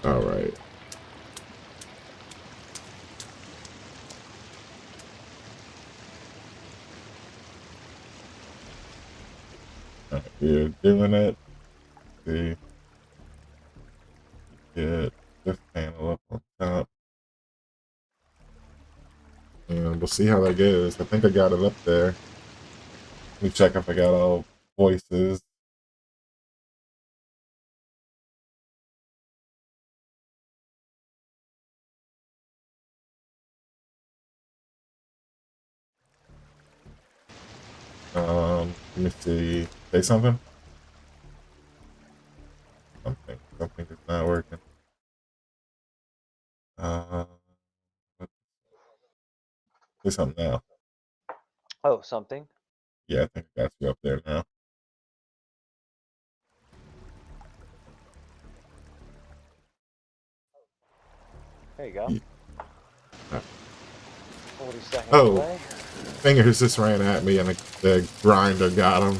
All right. We're doing it. See, get this panel up on top, and we'll see how that goes. I think I got it up there. Let me check if I got all voices. Let me see. Say something. Something is not working. Say something now. Oh, something. Yeah, I think I got you up there now. There you go. Yeah. 40 seconds Oh, away. Fingers just ran at me and the grinder got him.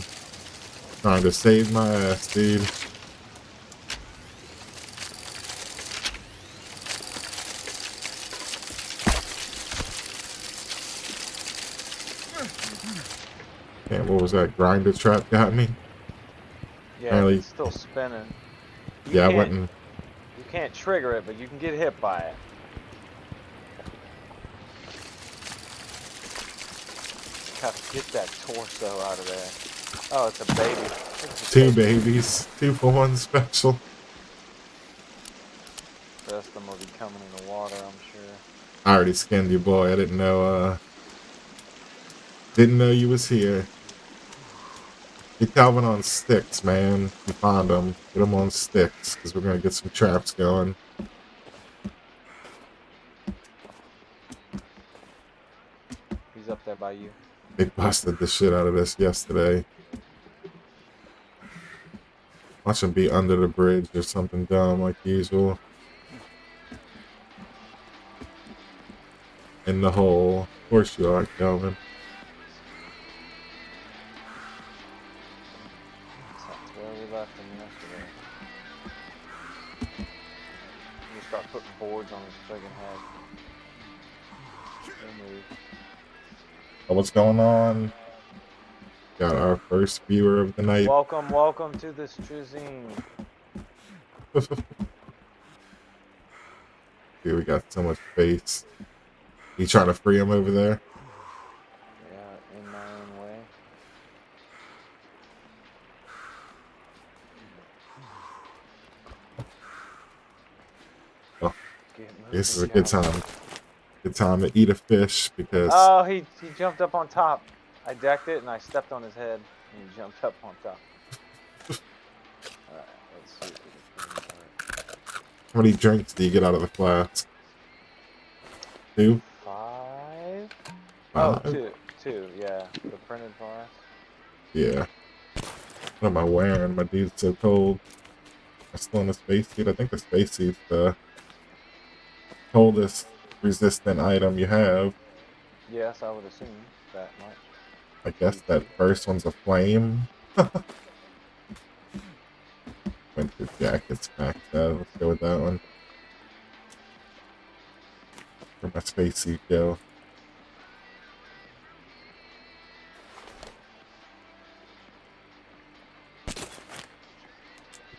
Trying to save my ass, dude. Damn, what was that? Grinder trap got me? Yeah, Apparently, it's still spinning. I went and... You can't trigger it, but you can get hit by it. Gotta get that torso out of there. Oh, it's a baby. Two babies. 2 for 1 special. The rest of them will be coming in the water, I'm sure. I already skinned you, boy. I didn't know you was here. Get Calvin on sticks, man. You found him. Get him on sticks, because we're going to get some traps going. He's up there by you. They busted the shit out of this yesterday. Watch him be under the bridge or something dumb like usual. In the hole. Of course you are, Calvin. That's where we left him yesterday. You start putting boards on his friggin' head. Oh, what's going on? Got our first viewer of the night. Welcome to the Strizine. Dude, we got so much space. You trying to free him over there? Yeah, in my own way. Oh, this is a good time. Good time to eat a fish because... Oh, he jumped up on top. I decked it and I stepped on his head and he jumped up on top. Alright, let's see if we can... How many drinks do you get out of the flask? 2? 5? 5? Oh, two, yeah. The printed flask. Yeah. What am I wearing? My dude's so cold. I'm still in the spacesuit. I think the spacesuit's the coldest resistant item you have. Yes, I would assume that much. I guess that first one's a flame. Winter jacket's maxed out. Let's go with that one. Where my spacesuit go?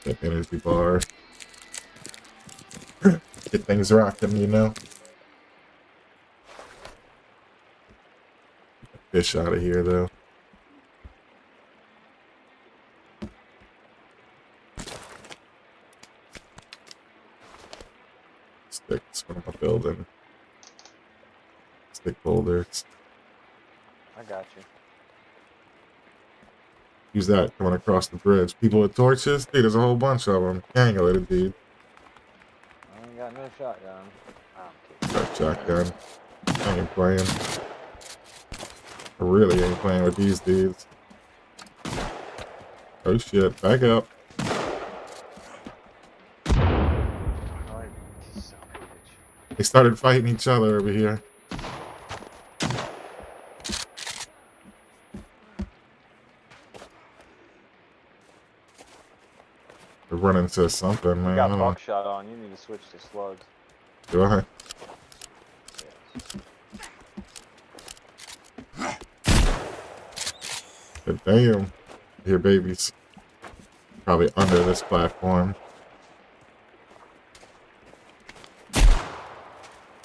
That energy bar. Get things rocking, you know. Get the fish out of here, though. Sticks. What am I building? Stick holders. I got you. Use that coming across the bridge. People with torches? Dude, there's a whole bunch of them. Gang of it, dude. I ain't got no shotgun. Got shotgun. I ain't playing. I really ain't playing with these dudes. Oh shit, back up. They started fighting each other over here. We run into something, You man. I got don't know. buckshot on. You need to switch to slugs. Do I? But damn. Here, babies. Probably under this platform.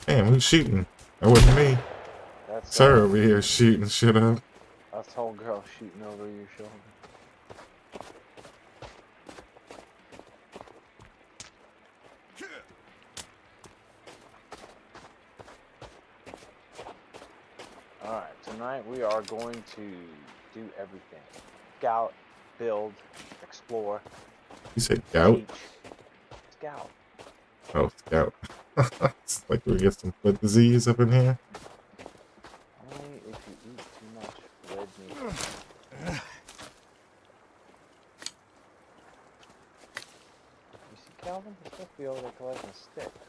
Damn, who's shooting? That wasn't me. That's Sir over here shooting shit up. that's whole girl shooting over your shoulder. Alright, tonight we are going to do everything. Scout, build, explore, You said gout? teach. Scout. Oh, scout. It's like we get some foot disease up in here. Only if you eat too much red meat. You see Calvin? He's supposed to be over there collecting sticks.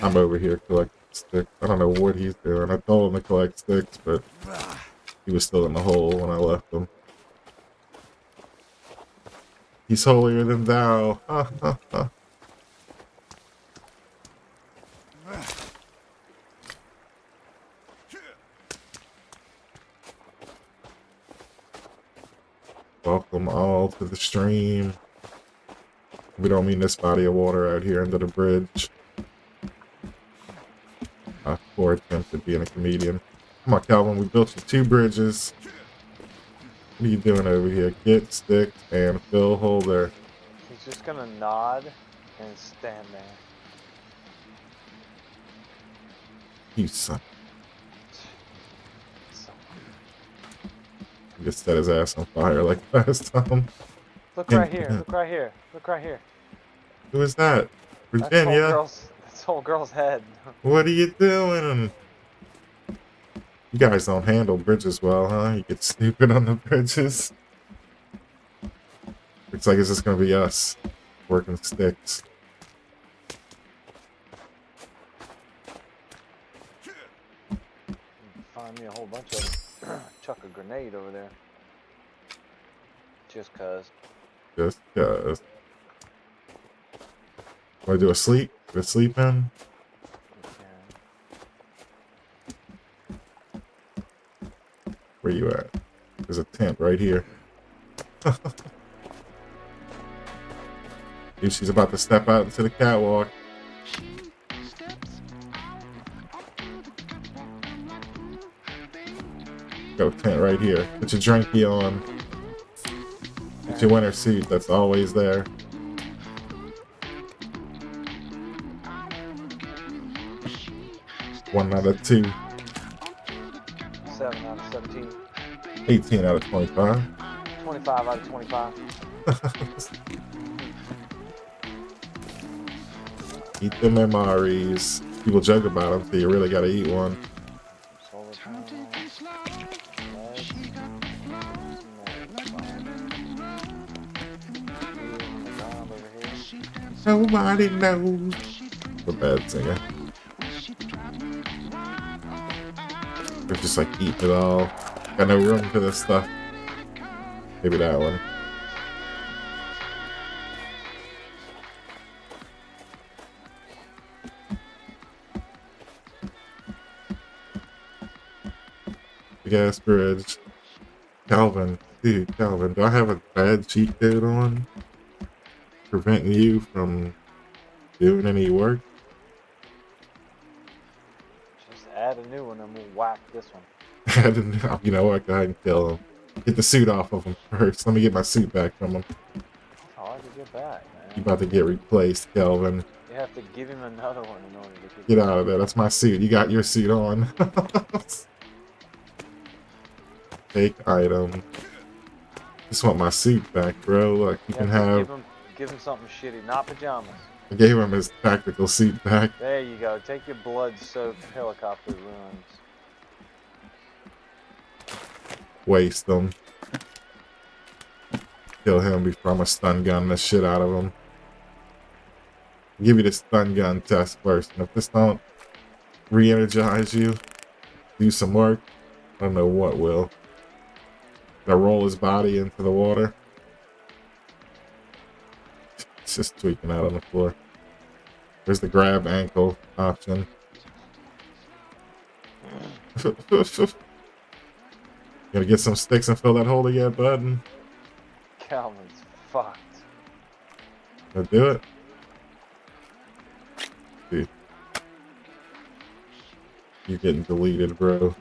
I'm over here collecting sticks. I don't know what he's doing. I told him to collect sticks, but he was still in the hole when I left him. He's holier than thou. Welcome all to the stream. We don't mean this body of water out here under the bridge. My poor attempt at being a comedian. Come on, Calvin, we built you 2 bridges. What are you doing over here? Get sticks and fill holder. He's just gonna nod and stand there. You son. So, He just set his ass on fire like last time. look right here, look right here, look right here. Who is that? That's Virginia? whole girl's head. What are you doing? You guys don't handle bridges well, huh? You get stupid on the bridges. Looks like it's just gonna be us working sticks. Find me a whole bunch of them. Chuck a grenade over there. Just cuz. Just cause. Wanna do a sleep? Do a sleep in? Where you at? There's a tent right here. Dude, she's about to step out into the catwalk. Got a tent right here. Put your drinky on. Get your winter suit that's always there. One out of 2. 7 out of 17. 18 out of 25. 25 out of 25. Eat the memories. People joke about them, so you really gotta eat one. Solar panel. Nobody knows. The bad singer. They're just like eating it all. Got no room for this stuff. Maybe that one. Big ass bridge. Calvin, dude, Calvin, do I have a bad cheat code on? Preventing you from doing any work? Just add a new one and we'll whack this one. You know what? Go ahead and kill him. Get the suit off of him first. Let me get my suit back from him. It's hard to get back, man. You about to get replaced, Calvin. You have to give him another one in order to Get out of there. That's my suit. You got your suit on. Fake item. Just want my suit back, bro. Look, you can have... Give him something shitty, not pajamas. I gave him his tactical suit back. There you go. Take your blood-soaked helicopter ruins. Waste them. Kill him before I'm a stun gun the shit out of him. Give you the stun gun test first. And if this don't re-energize you, do some work, I don't know what will. Gonna roll his body into the water. It's just tweaking out on the floor. There's the grab ankle option. Gotta get some sticks and fill that hole again, bud. Calvin's fucked. Let's do it. See. You're getting deleted, bro.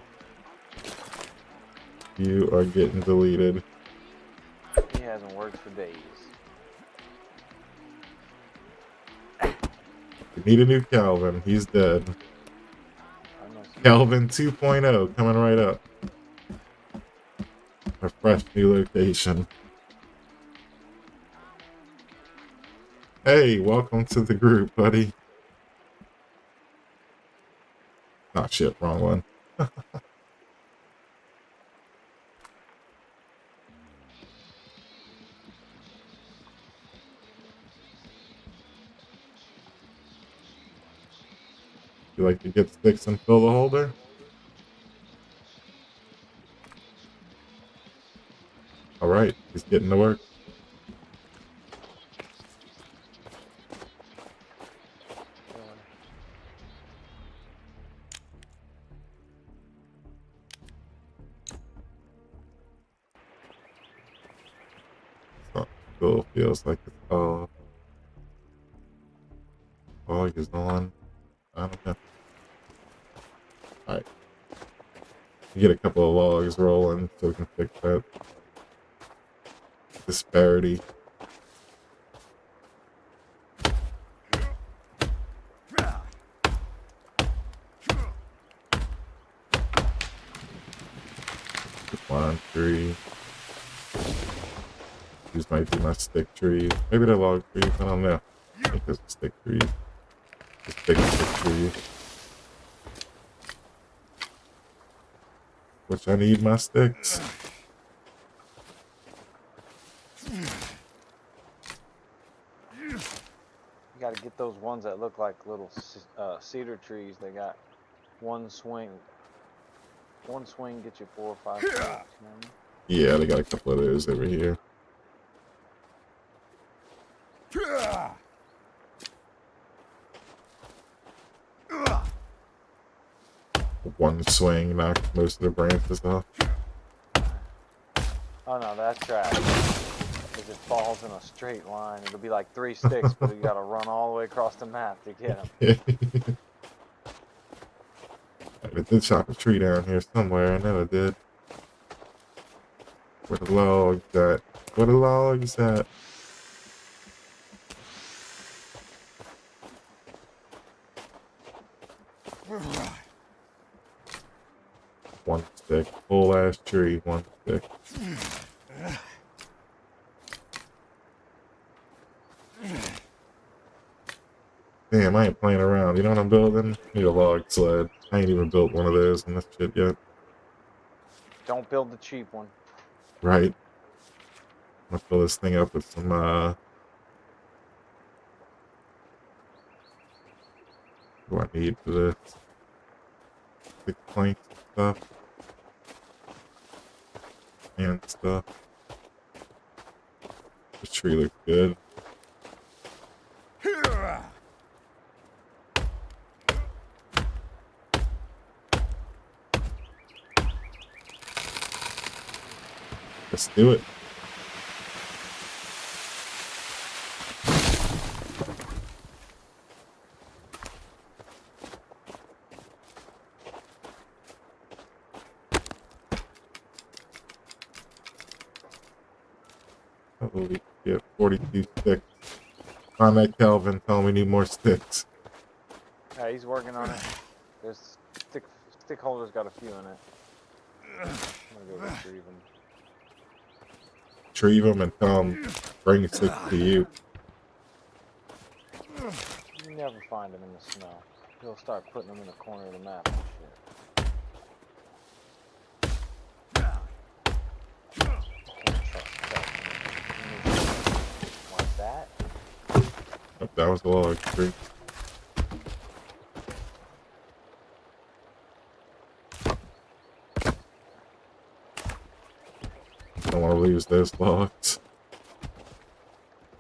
You are getting deleted. He hasn't worked for days. You need a new Calvin. He's dead. Calvin 2.0 coming right up. A fresh new location. Hey, welcome to the group, buddy. Oh shit, wrong one. You like to get sticks and fill the holder? Alright, he's getting to work. Still feels like it's all fog is on. I don't know. Alright. Get a couple of logs rolling so we can fix that disparity. Line tree. These might be my stick trees. Maybe they're log trees. I don't know. I think there's stick trees. Just big stick trees. Which I need my sticks. You gotta get those ones that look like little cedar trees. They got one swing. One swing gets you 4 or 5 sticks, you know? Yeah, they got a couple of those over here. One swing knocked most of the branches off. Oh no, that's trash. Because it falls in a straight line. It'll be like 3 sticks, but you gotta run all the way across the map to get them. I did chop a tree down here somewhere. I know I did. Where the logs at? Where the logs at? One stick. Full ass tree. One stick. Damn, I ain't playing around. You know what I'm building? Need a log sled. I ain't even built one of those in this shit yet. Don't build the cheap one. Right. I'm gonna fill this thing up with some, what do I need for this? 6 planks and stuff. And stuff. The tree looks good. Let's do it. Holy shit, 42 sticks. Find that Kelvin, tell him we need more sticks. Yeah, he's working on it. There's stick holder's got a few in it. I'm gonna go retrieve them. Retrieve them and tell him bring sticks to you. You never find him in the snow. He'll start putting them in the corner of the map and shit. Can't trust that. Like that? Oh, that was a log tree. Don't want to lose those logs.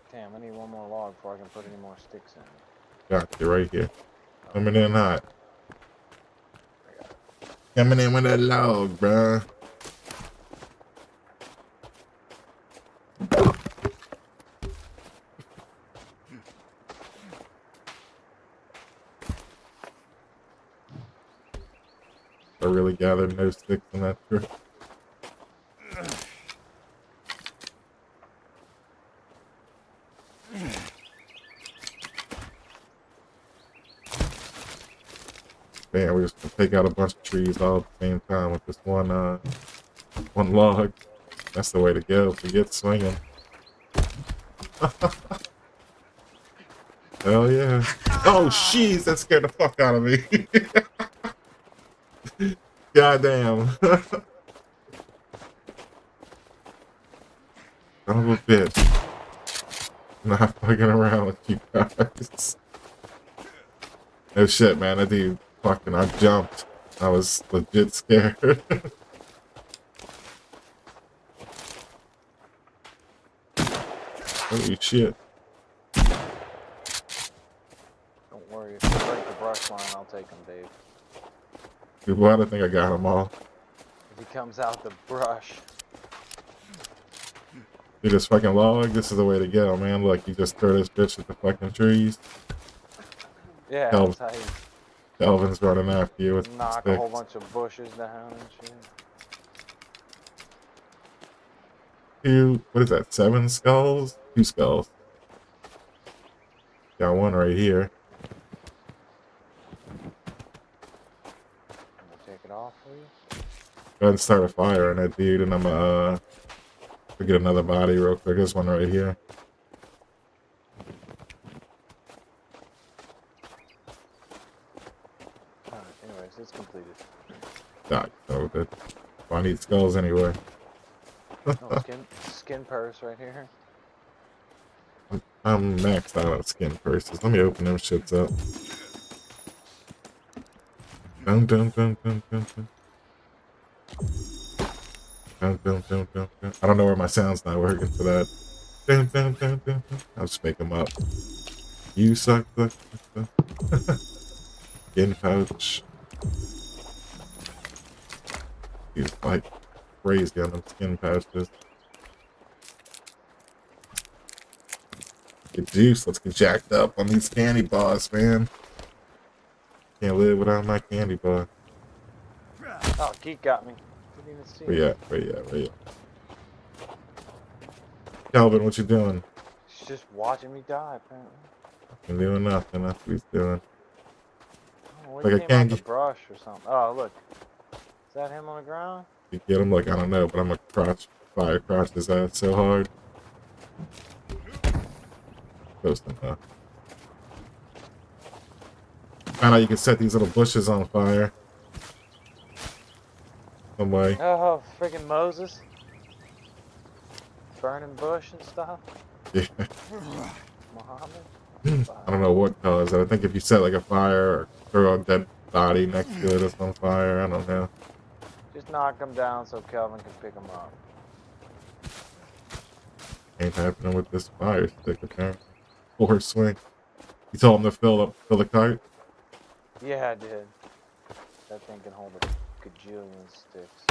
Damn, Damn, I need one more log before I can put any more sticks in. Got you right here. Coming in hot. Coming in with that log, bruh. I really gathered no sticks in that trip. Man, we're just gonna take out a bunch of trees all at the same time with this one log. That's the way to go. Forget swinging. Hell yeah. Oh, jeez, that scared the fuck out of me. Goddamn. Son of a bitch. Not fucking around with you guys. No shit, man. That dude fucking, I jumped. I was legit scared. Holy shit. Don't worry, if you break the brush line, I'll take him, Dave. Dude, well, I don't think I got them all. If he comes out the brush. Dude, this fucking log, this is the way to go, man. Look, you just throw this bitch at the fucking trees. Yeah, that's how you Kelvin's running after you with knock sticks. a whole bunch of bushes down and shit. What is that, 7 skulls? 2 skulls. Got one right here. Can I take it off for you? Go ahead and start a fire on that dude, and I'm gonna get another body real quick. There's one right here. Alright, anyways, it's completed. So good. Well, I need skulls anyway. Oh, skin purse right here. I'm maxed out on skin purses. Let me open them shits up. Dun dun dun dun dun dun. Dun dun dun dun dun. I don't know where my sound's not working for that. Dun dun dun dun dun. I'll just make them up. You suck. Skin pouch. He's like crazy on them skin pouches. Get juice. Let's get jacked up on these candy bars, man. Can't live without my candy bar. Oh, Geek got me. Didn't even see Where you at? Calvin, what you doing? He's just watching me die, apparently. I'm doing nothing. That's what he's doing. Oh, Like he a came out candy. the brush or something. Oh, look. Is that him on the ground? You get him, like, I don't know, but I'm gonna fire crotch his ass so hard. Close enough. Found out you can set these little bushes on fire. Some way. Oh, freaking Moses. Burning bush and stuff. Yeah. Muhammad. I don't know what caused it. I think if you set like a fire or throw a dead body next to it, it's on fire. I don't know. Just knock him down so Kelvin can pick him up. Ain't happening with this fire stick apparently. Or swing. You told him to fill the cart? Yeah, I did. That thing can hold a gajillion sticks.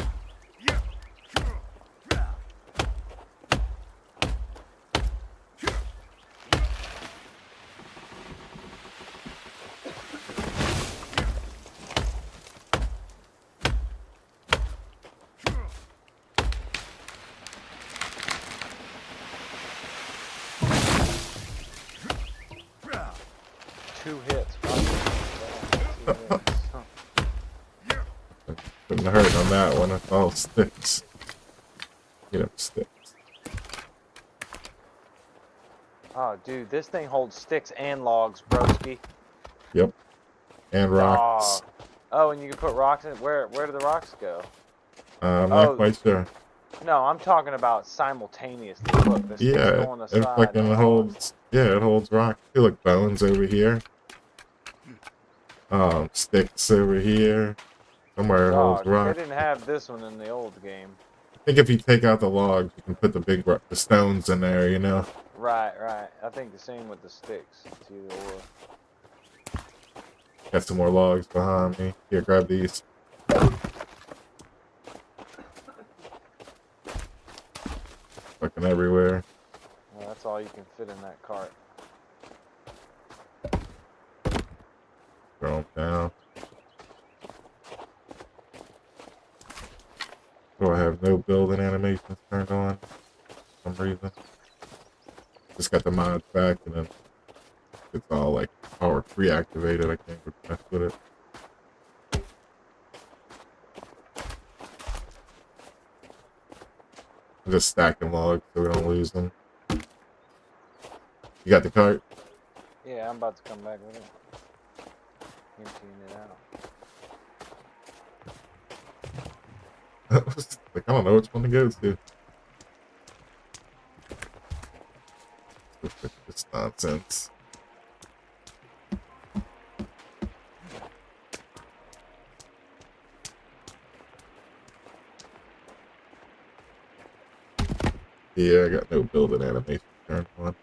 Two hits. Couldn't have hurt on that one. It's all sticks. Get up sticks. Oh, dude, this thing holds sticks and logs, broski. Yep. And rocks. Oh, and you can put rocks in it. Where do the rocks go? I'm not quite sure. No, I'm talking about simultaneously. Look, this Yeah, thing's on the it side. fucking holds. Yeah, it holds rocks. You look, bones over here. Sticks over here. Somewhere it holds They rocks. didn't have this one in the old game. I think if you take out the logs, you can put the stones in there, you know? Right, right. I think the same with the sticks. It's either or. Got some more logs behind me. Here, grab these. Fucking everywhere. Well, that's all you can fit in that cart. Throw them down. Oh, I have no building animations turned on for some reason. Just got the mods back and then it's all like power reactivated. I can't go mess with it. I'm just stacking logs so we don't lose them. You got the cart? Yeah, I'm about to come back with it. Emptying it out. Like, I don't know which one to go to. It's nonsense. Yeah, I got no building animation turned on.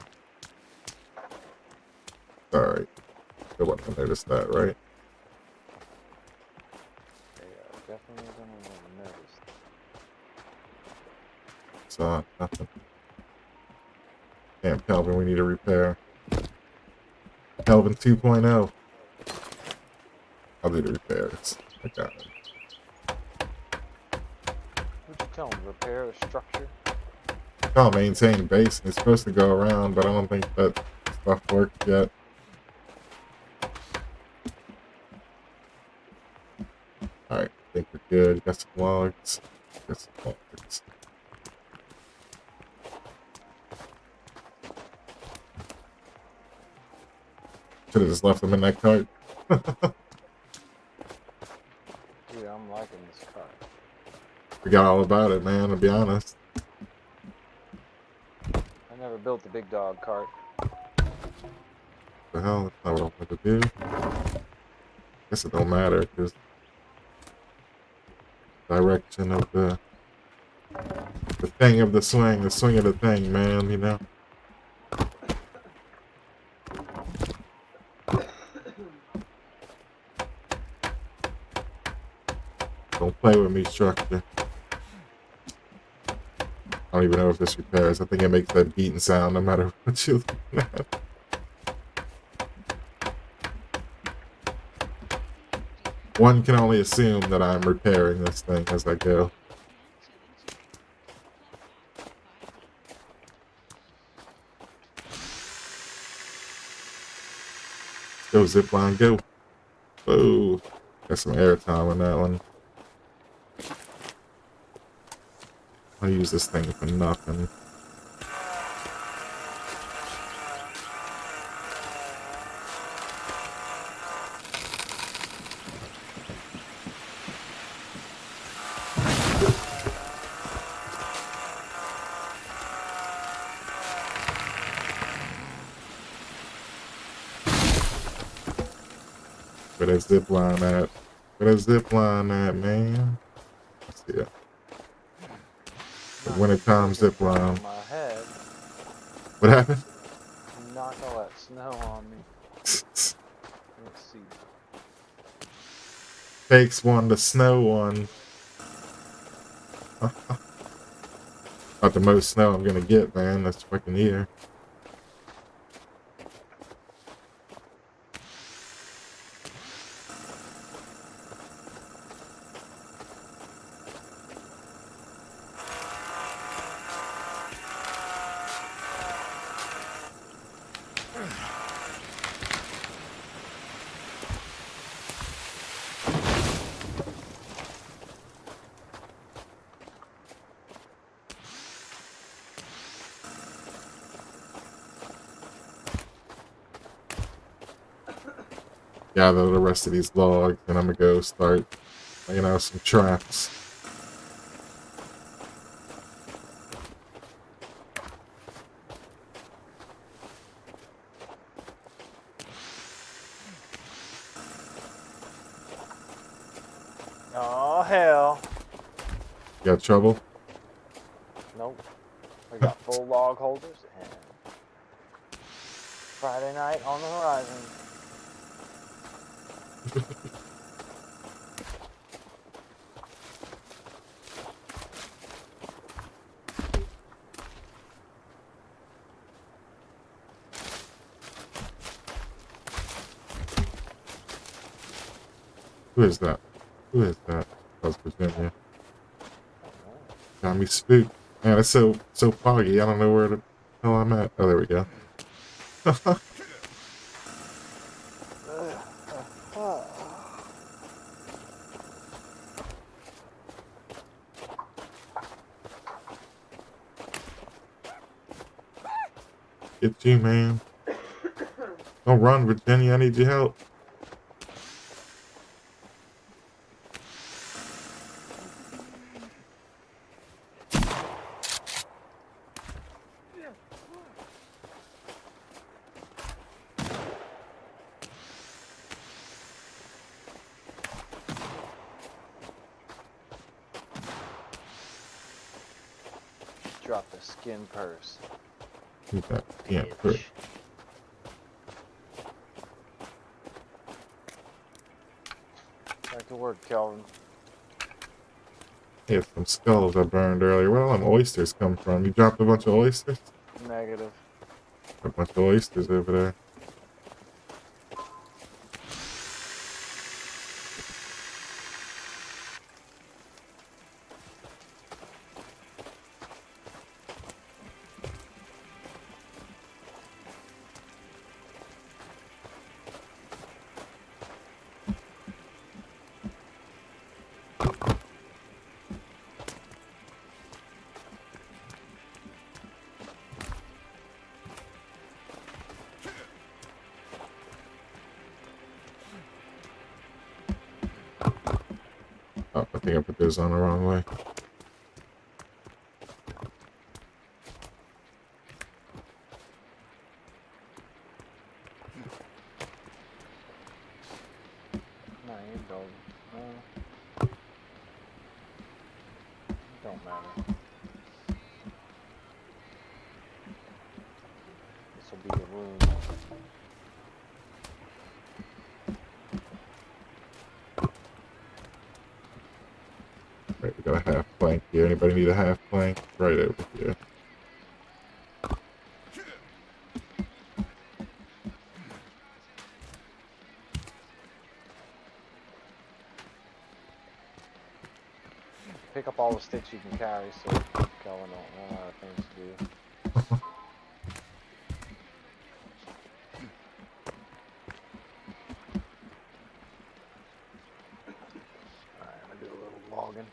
Alright. I wouldn't notice that, right? Yeah, definitely gonna notice. Saw nothing. Damn, Calvin, we need a repair. Calvin 2.0. I'll do the repairs. I got it. What'd you tell him? Repair a structure? I'll maintain base and it's supposed to go around, but I don't think that stuff worked yet. Alright, I think we're good. Got some logs. Got some logs. Should have just left them in that cart. Dude, I'm liking this cart. Forgot all about it, man, to be honest. I never built the big dog cart. The hell? That's not what I wanted to do. Guess it don't matter, because direction of the thing of the swing of the thing, man, you know? Don't play with me, structure. I don't even know if this repairs. I think it makes that beating sound no matter what you're looking at. One can only assume that I'm repairing this thing as I go. Go, zipline, go. Whoa. Got some airtime on that one. I'll use this thing for nothing. Where that zipline at? Where that zipline at, man? Let's see it. The wintertime zipline. My head. What happened? Knock all that snow on me. Let's see. Takes one to snow one. About the most snow I'm gonna get, man. That's fucking here. Gather the rest of these logs, and I'm gonna go start, you know, some traps. Oh hell! You got trouble? Nope. We got full log holders and Friday night on the horizon. Who is that? Who is that? That's Virginia. Got me spooked. Man, it's so foggy. I don't know where the hell I'm at. Oh, there we go. Get you, man. Don't run, Virginia. I need your help. Drop the skin purse. Who's that? Yeah, good. Back to work, Kelvin. Yeah, some skulls I burned earlier. Where all them oysters come from? You dropped a bunch of oysters? Negative. A bunch of oysters over there. Oh, I think I put this on the wrong way. No, you don't. Don't matter. This will be the room. Right, we got a half plank here. Anybody need a half plank? Right over here. Pick up all the sticks you can carry so Kelvin don't run out of things to do. Alright, I'm gonna do a little logging.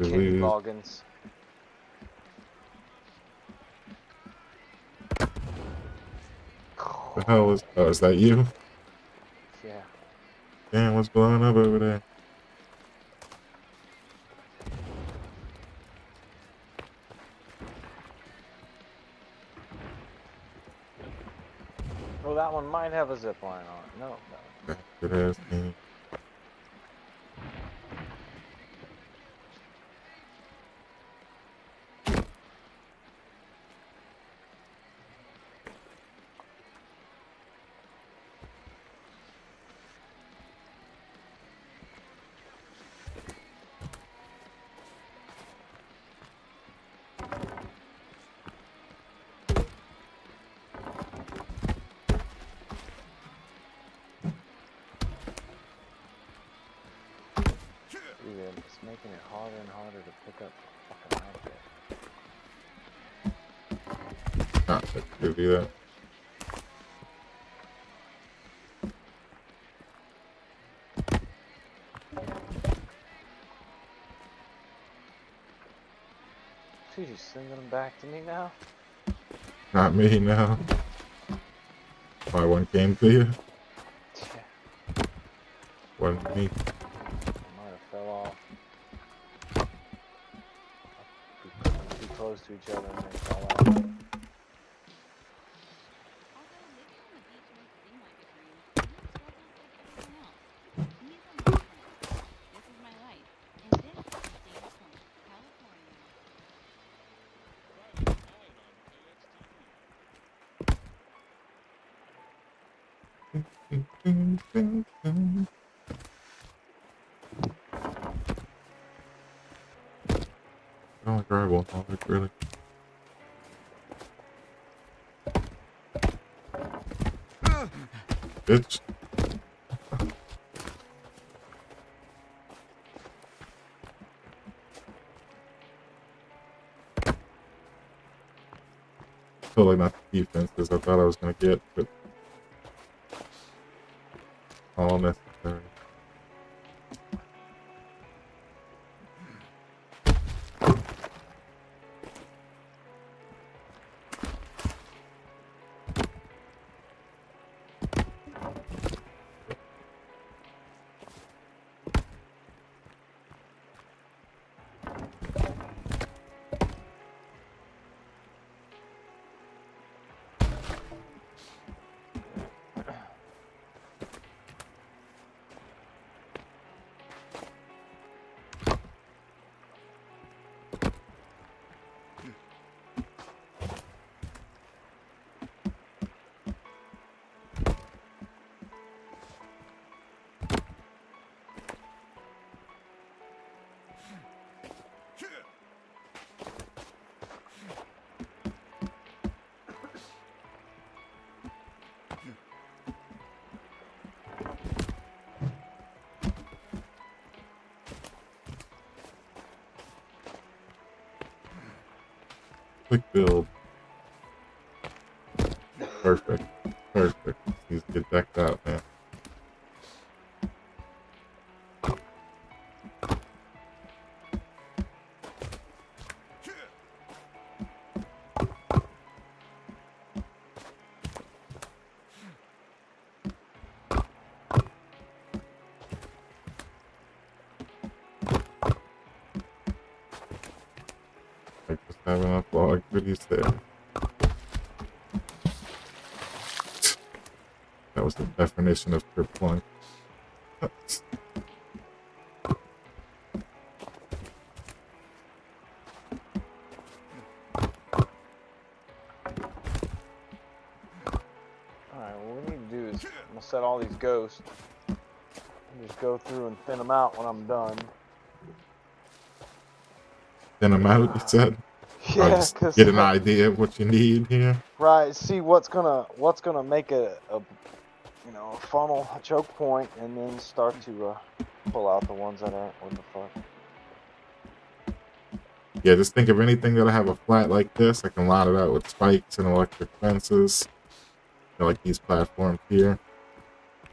Cave loggins. The hell is... Oh, is that you? Yeah. Damn, what's blowing up over there? Well, that one might have a zip line on it. No, no. Good ass thing. Dude, it's making it harder and harder to pick up fucking outfit. Ah, I could do that. Dude, you sending them back to me now? Not me now. Why one came to you? Yeah. Wasn't me. Might have fell off. We put them too close to each other and they fell off. Oh, grab one log, really. Bitch. Totally not the defenses I thought I was gonna get, but all necessary. Quick build. Perfect. Perfect. Needs to get decked out, man. I just have enough log goodies there. That was the definition of tripling. Alright, what we need to do is I'm gonna set all these ghosts and just go through and thin them out when I'm done. Thin them out, you said? I'll Yeah, just cause get an idea of what you need here. right, see what's gonna make a you know, a funnel, a choke point, and then start to pull out the ones that aren't. What the fuck? Yeah, just think of anything that'll have a flat like this. I can line it out with spikes and electric fences. Like these platforms here.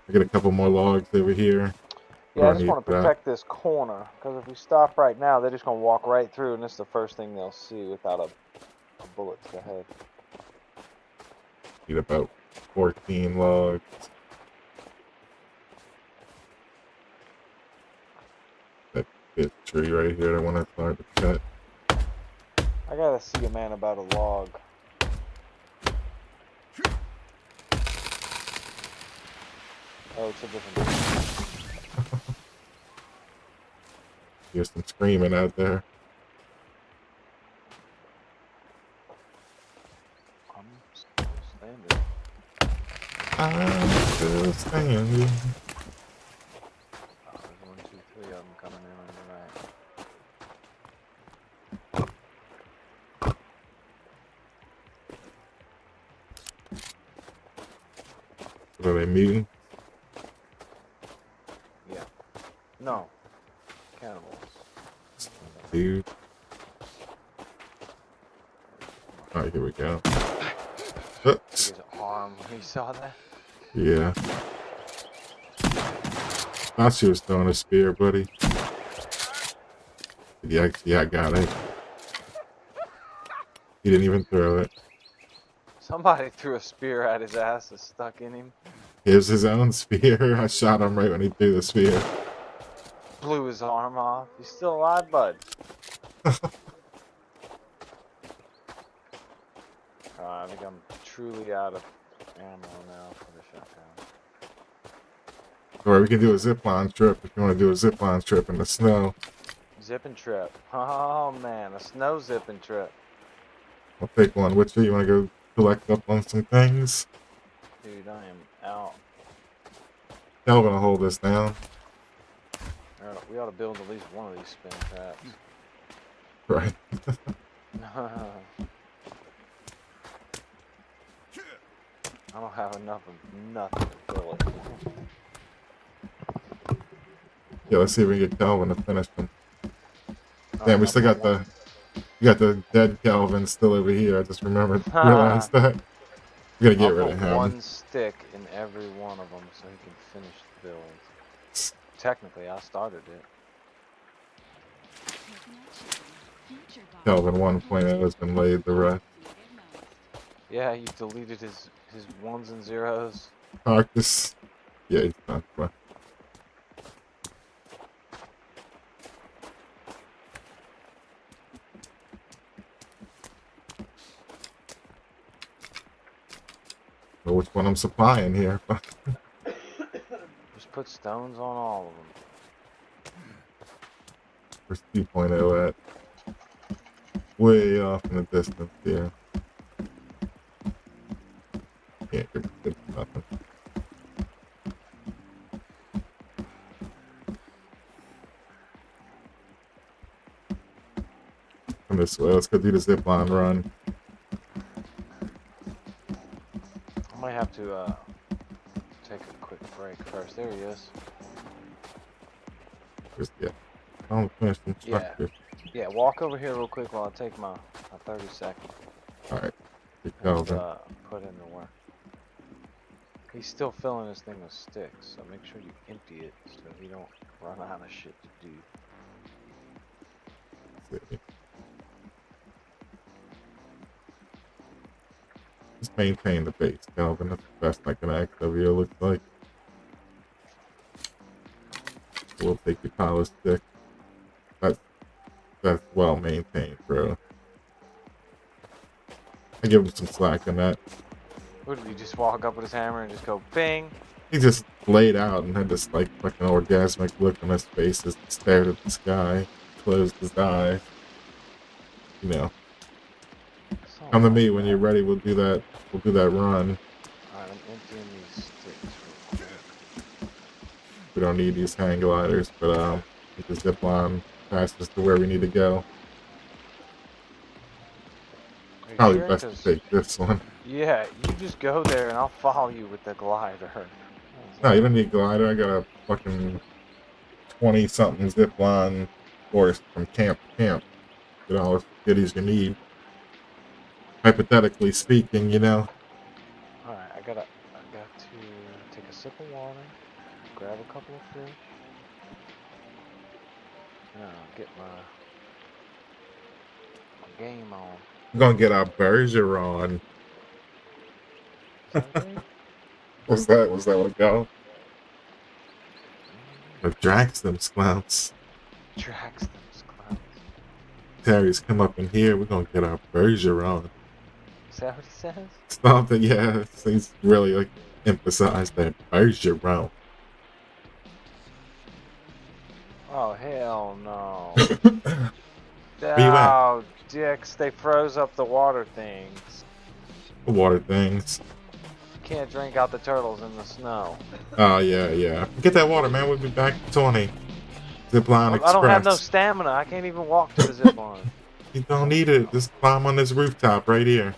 I get a couple more logs over here. Yeah, I just want to protect this corner, because if we stop right now, they're just gonna walk right through, and this is the first thing they'll see without a bullet to the head. Need about 14 logs. That big tree right here, I want to start to cut. I gotta see a man about a log. Oh, it's a different one. Here's some screaming out there. I'm still standing. I'm still standing. Oh, there's 1, 2, 3 of them coming in on the right. What are they meeting? Yeah. No. Cannibals. Dude. Alright, here we go. Oops. His arm when he saw that. Yeah. Thought she was throwing a spear, buddy. Yeah, I got it. He didn't even throw it. Somebody threw a spear at his ass that's stuck in him. It was his own spear. I shot him right when he threw the spear. Blew his arm off. He's still alive, bud. I think I'm truly out of ammo now for the shotgun. Or we can do a zipline trip if you want to do a zipline trip in the snow. Zipping trip. Oh man, a snow zipping trip. I'll take one with you. You want to go collect up on some things? Dude, I am out. Kelvin will hold us down. We ought to build at least one of these spin traps. Right. I don't have enough of nothing to fill it. Yeah, let's see if we can get Kelvin to finish them. All Damn, right, we I'll still put got the dead Kelvin still over here. I just realized that. We gotta I'll get rid put of him. one stick in every one of them so he can finish the build. Technically, I started it. Kelvin 1.0 has been laid to rest. Yeah, you deleted his ones and zeros. Arcus. Yeah, he's not fun. Know which one I'm supplying here. Just put stones on all of them. Where's 2.0 at? Way off in the distance here. Can't get nothing. Come this way. Let's go do the zipline run. I might have to take a quick break first. There he is. Just, yeah. I'm finished instructor. Yeah, walk over here real quick while I take my 30 seconds. Alright. Get And, Kelvin. put in the work. He's still filling this thing with sticks, so make sure you empty it so he don't run out of shit to do. Just maintain the base, Kelvin. That's the best I can ask of you, looks like. We'll take your power stick. That's well maintained, bro. I give him some slack on that. What did he just walk up with his hammer and just go bing? He just laid out and had this like fucking orgasmic look on his face as he stared at the sky, closed his eyes. You know. Come to me when you're ready. We'll do that. We'll do that run. Alright, I'm emptying these sticks real quick. We don't need these hang gliders, but get the zip line fastest to where we need to go. Probably Sure? best to take this one. Yeah, you just go there and I'll follow you with the glider. No, you don't need a glider. I got a fucking 20-something zip line course from camp to camp. Get all the goodies you need. Hypothetically speaking, you know. Alright, I got to take a sip of water, grab a couple of fish, and I'll get my game on. We're gonna get our Bergeron. What's that? Was that what it go? Or Drax them clowns. Drax them clowns. Terry's come up in here. We're gonna get our Bergeron. Is that what he says? Stop it, yeah. He's really like emphasized that Bergeron. Oh hell no. Where you at? Oh dicks, they froze up the water things. The water things. Can't drink out the turtles in the snow. Oh yeah. Get that water, man. We'll be back to 20. Zipline Express. I don't have no stamina. I can't even walk to the zip line. You don't need it. Just climb on this rooftop right here.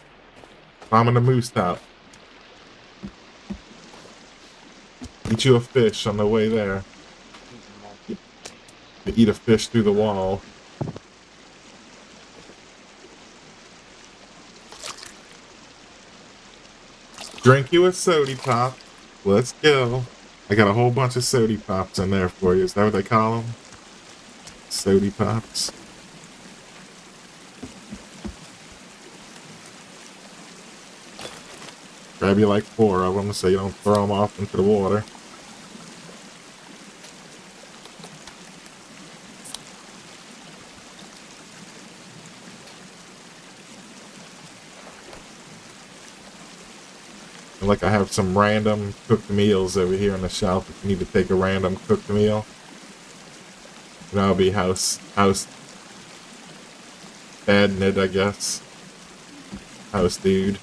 Climb on the moose top. Eat you a fish on the way there. You eat a fish through the wall. Drink you a soda pop. Let's go. I got a whole bunch of soda pops in there for you. Is that what they call them? Soda pops. Grab you like 4 of them so you don't throw them off into the water. And like I have some random cooked meals over here on the shelf if you need to take a random cooked meal. And that'll be house bad Ned, I guess. House dude.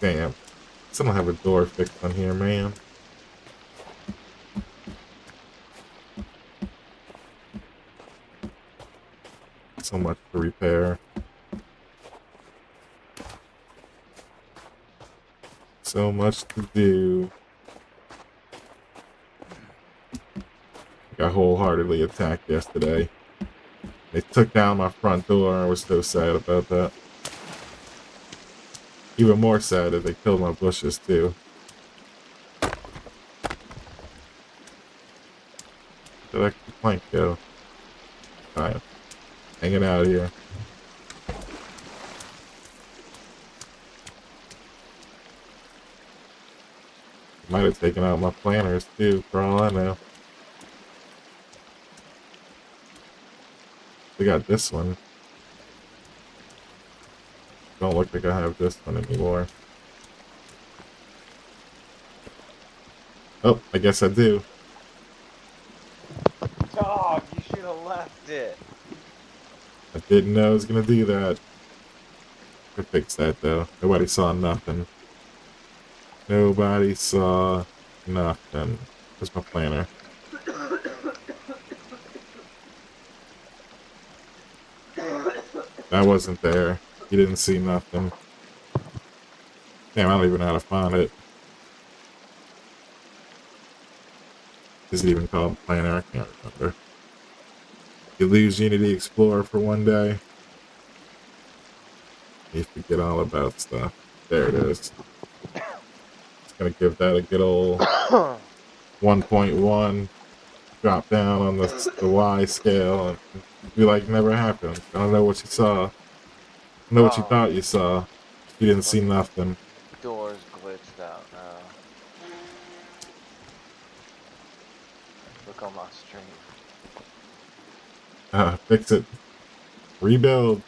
Damn. Still don't have a door fixed on here, man. So much to repair. So much to do. I got wholeheartedly attacked yesterday. They took down my front door. I was so sad about that. Even more sad that they killed my bushes too. Did I plank go? Alright. Hanging out here. Might have taken out my planters too, for all I know. We got this one. Don't look like I have this one anymore. Oh, I guess I do. Dog, you should have left it. I didn't know I was gonna do that. I fixed that though. Nobody saw nothing. Nobody saw nothing. Where's my planner? That wasn't there. You didn't see nothing. Damn, I don't even know how to find it. Is it even called planner? I can't remember. You lose Unity Explorer for one day. You forget all about stuff. There it is. It's gonna give that a good old 1.1 drop down on the Y scale and be like never happened. I don't know what you saw. I don't know what you thought you saw. You didn't see nothing. Doors glitched out now. Look on my stream. Fix it. Rebuild.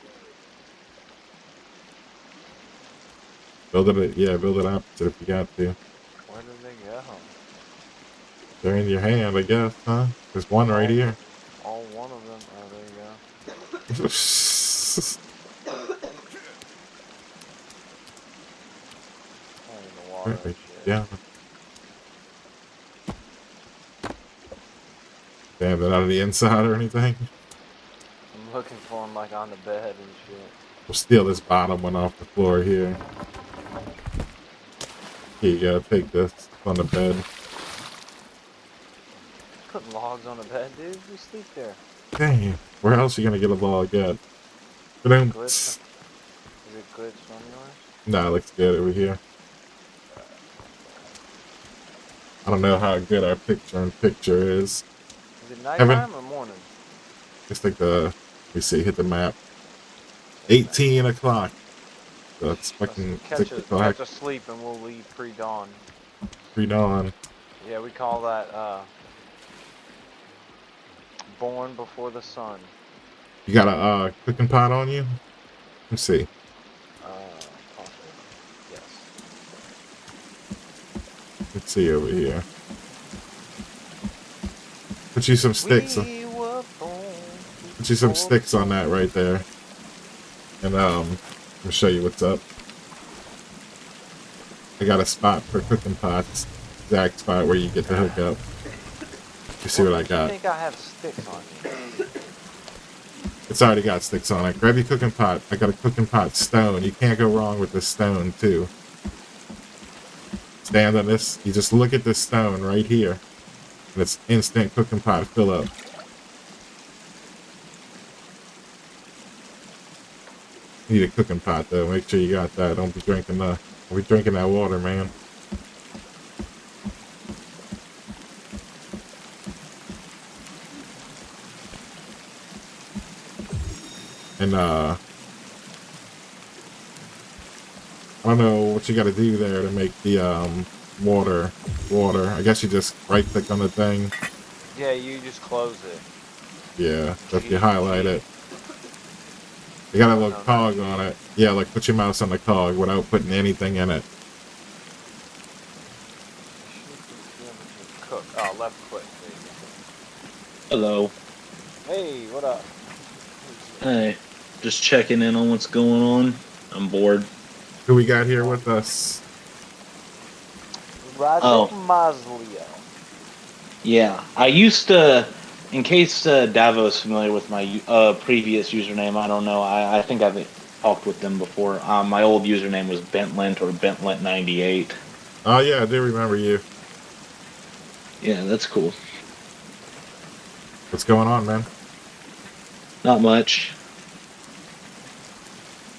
Build it, yeah, build it opposite if you got to. Where did they go? They're in your hand, I guess, huh? There's one right here. All one of them. Oh, there you go. Oh, in the water. Right, Shit. yeah. Damn, they're not on the inside or anything. I'm looking for them like on the bed and shit. We'll steal this bottom one off the floor here. Here you go, take this. It's on the bed. Put logs on the bed, dude. We sleep there. Dang, where else you gonna get a log at? Glitch? Is it glitched on yours? Nah, it looks good over here. I don't know how good our picture is. Is it nighttime or morning? It's like let me see, hit the map. 18 o'clock. So it's fucking 6 o'clock. Catch a sleep and we'll leave pre-dawn. Pre-dawn. Yeah, we call that born before the sun. You got a cooking pot on you? Let's see. Possibly. Yes. Let's see over here. Put you some sticks. Put you some sticks on that right there. And I'll show you what's up. I got a spot for cooking pots. Exact spot where you get to hook up. You see what I got? I think I have sticks on me. It's already got sticks on it. Grab your cooking pot. I got a cooking pot stone. You can't go wrong with this stone too. Stand on this. You just look at this stone right here. And it's instant cooking pot fill up. You need a cooking pot though. Make sure you got that. Don't be drinking that water, man. And I don't know what you got to do there to make the water. I guess you just right click on the thing. Yeah, you just close it. Yeah, so if you highlight it. You got a little cog on it. Yeah, like put your mouse on the cog without putting anything in it. Cook. Oh, left click. Hello. Hey, what up? Hey, just checking in on what's going on. I'm bored. Who we got here with us? Oh. Maslio. Yeah, I used to, in case Davo's familiar with my previous username, I don't know. I think I've talked with them before. My old username was Bentlint or Bentlint98. Oh yeah, I do remember you. Yeah, that's cool. What's going on, man? Not much.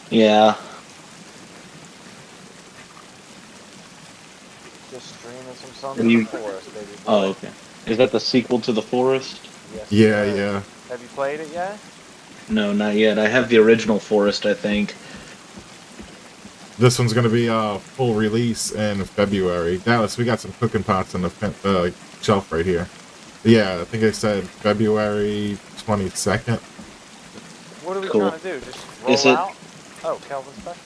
Yeah. Just streaming some Sons Have of the you? Forest, baby Oh, boy. okay. Is that the sequel to The Forest? Yes, Yeah, sir. yeah. Have you played it yet? No, not yet. I have the original Forest, I think. This one's gonna be full release in February. Dallas, we got some cooking pots on the shelf right here. Yeah, I think I said February 22nd. What are we Cool. trying to do? Just Is roll it? out? Oh, Kelvin Special.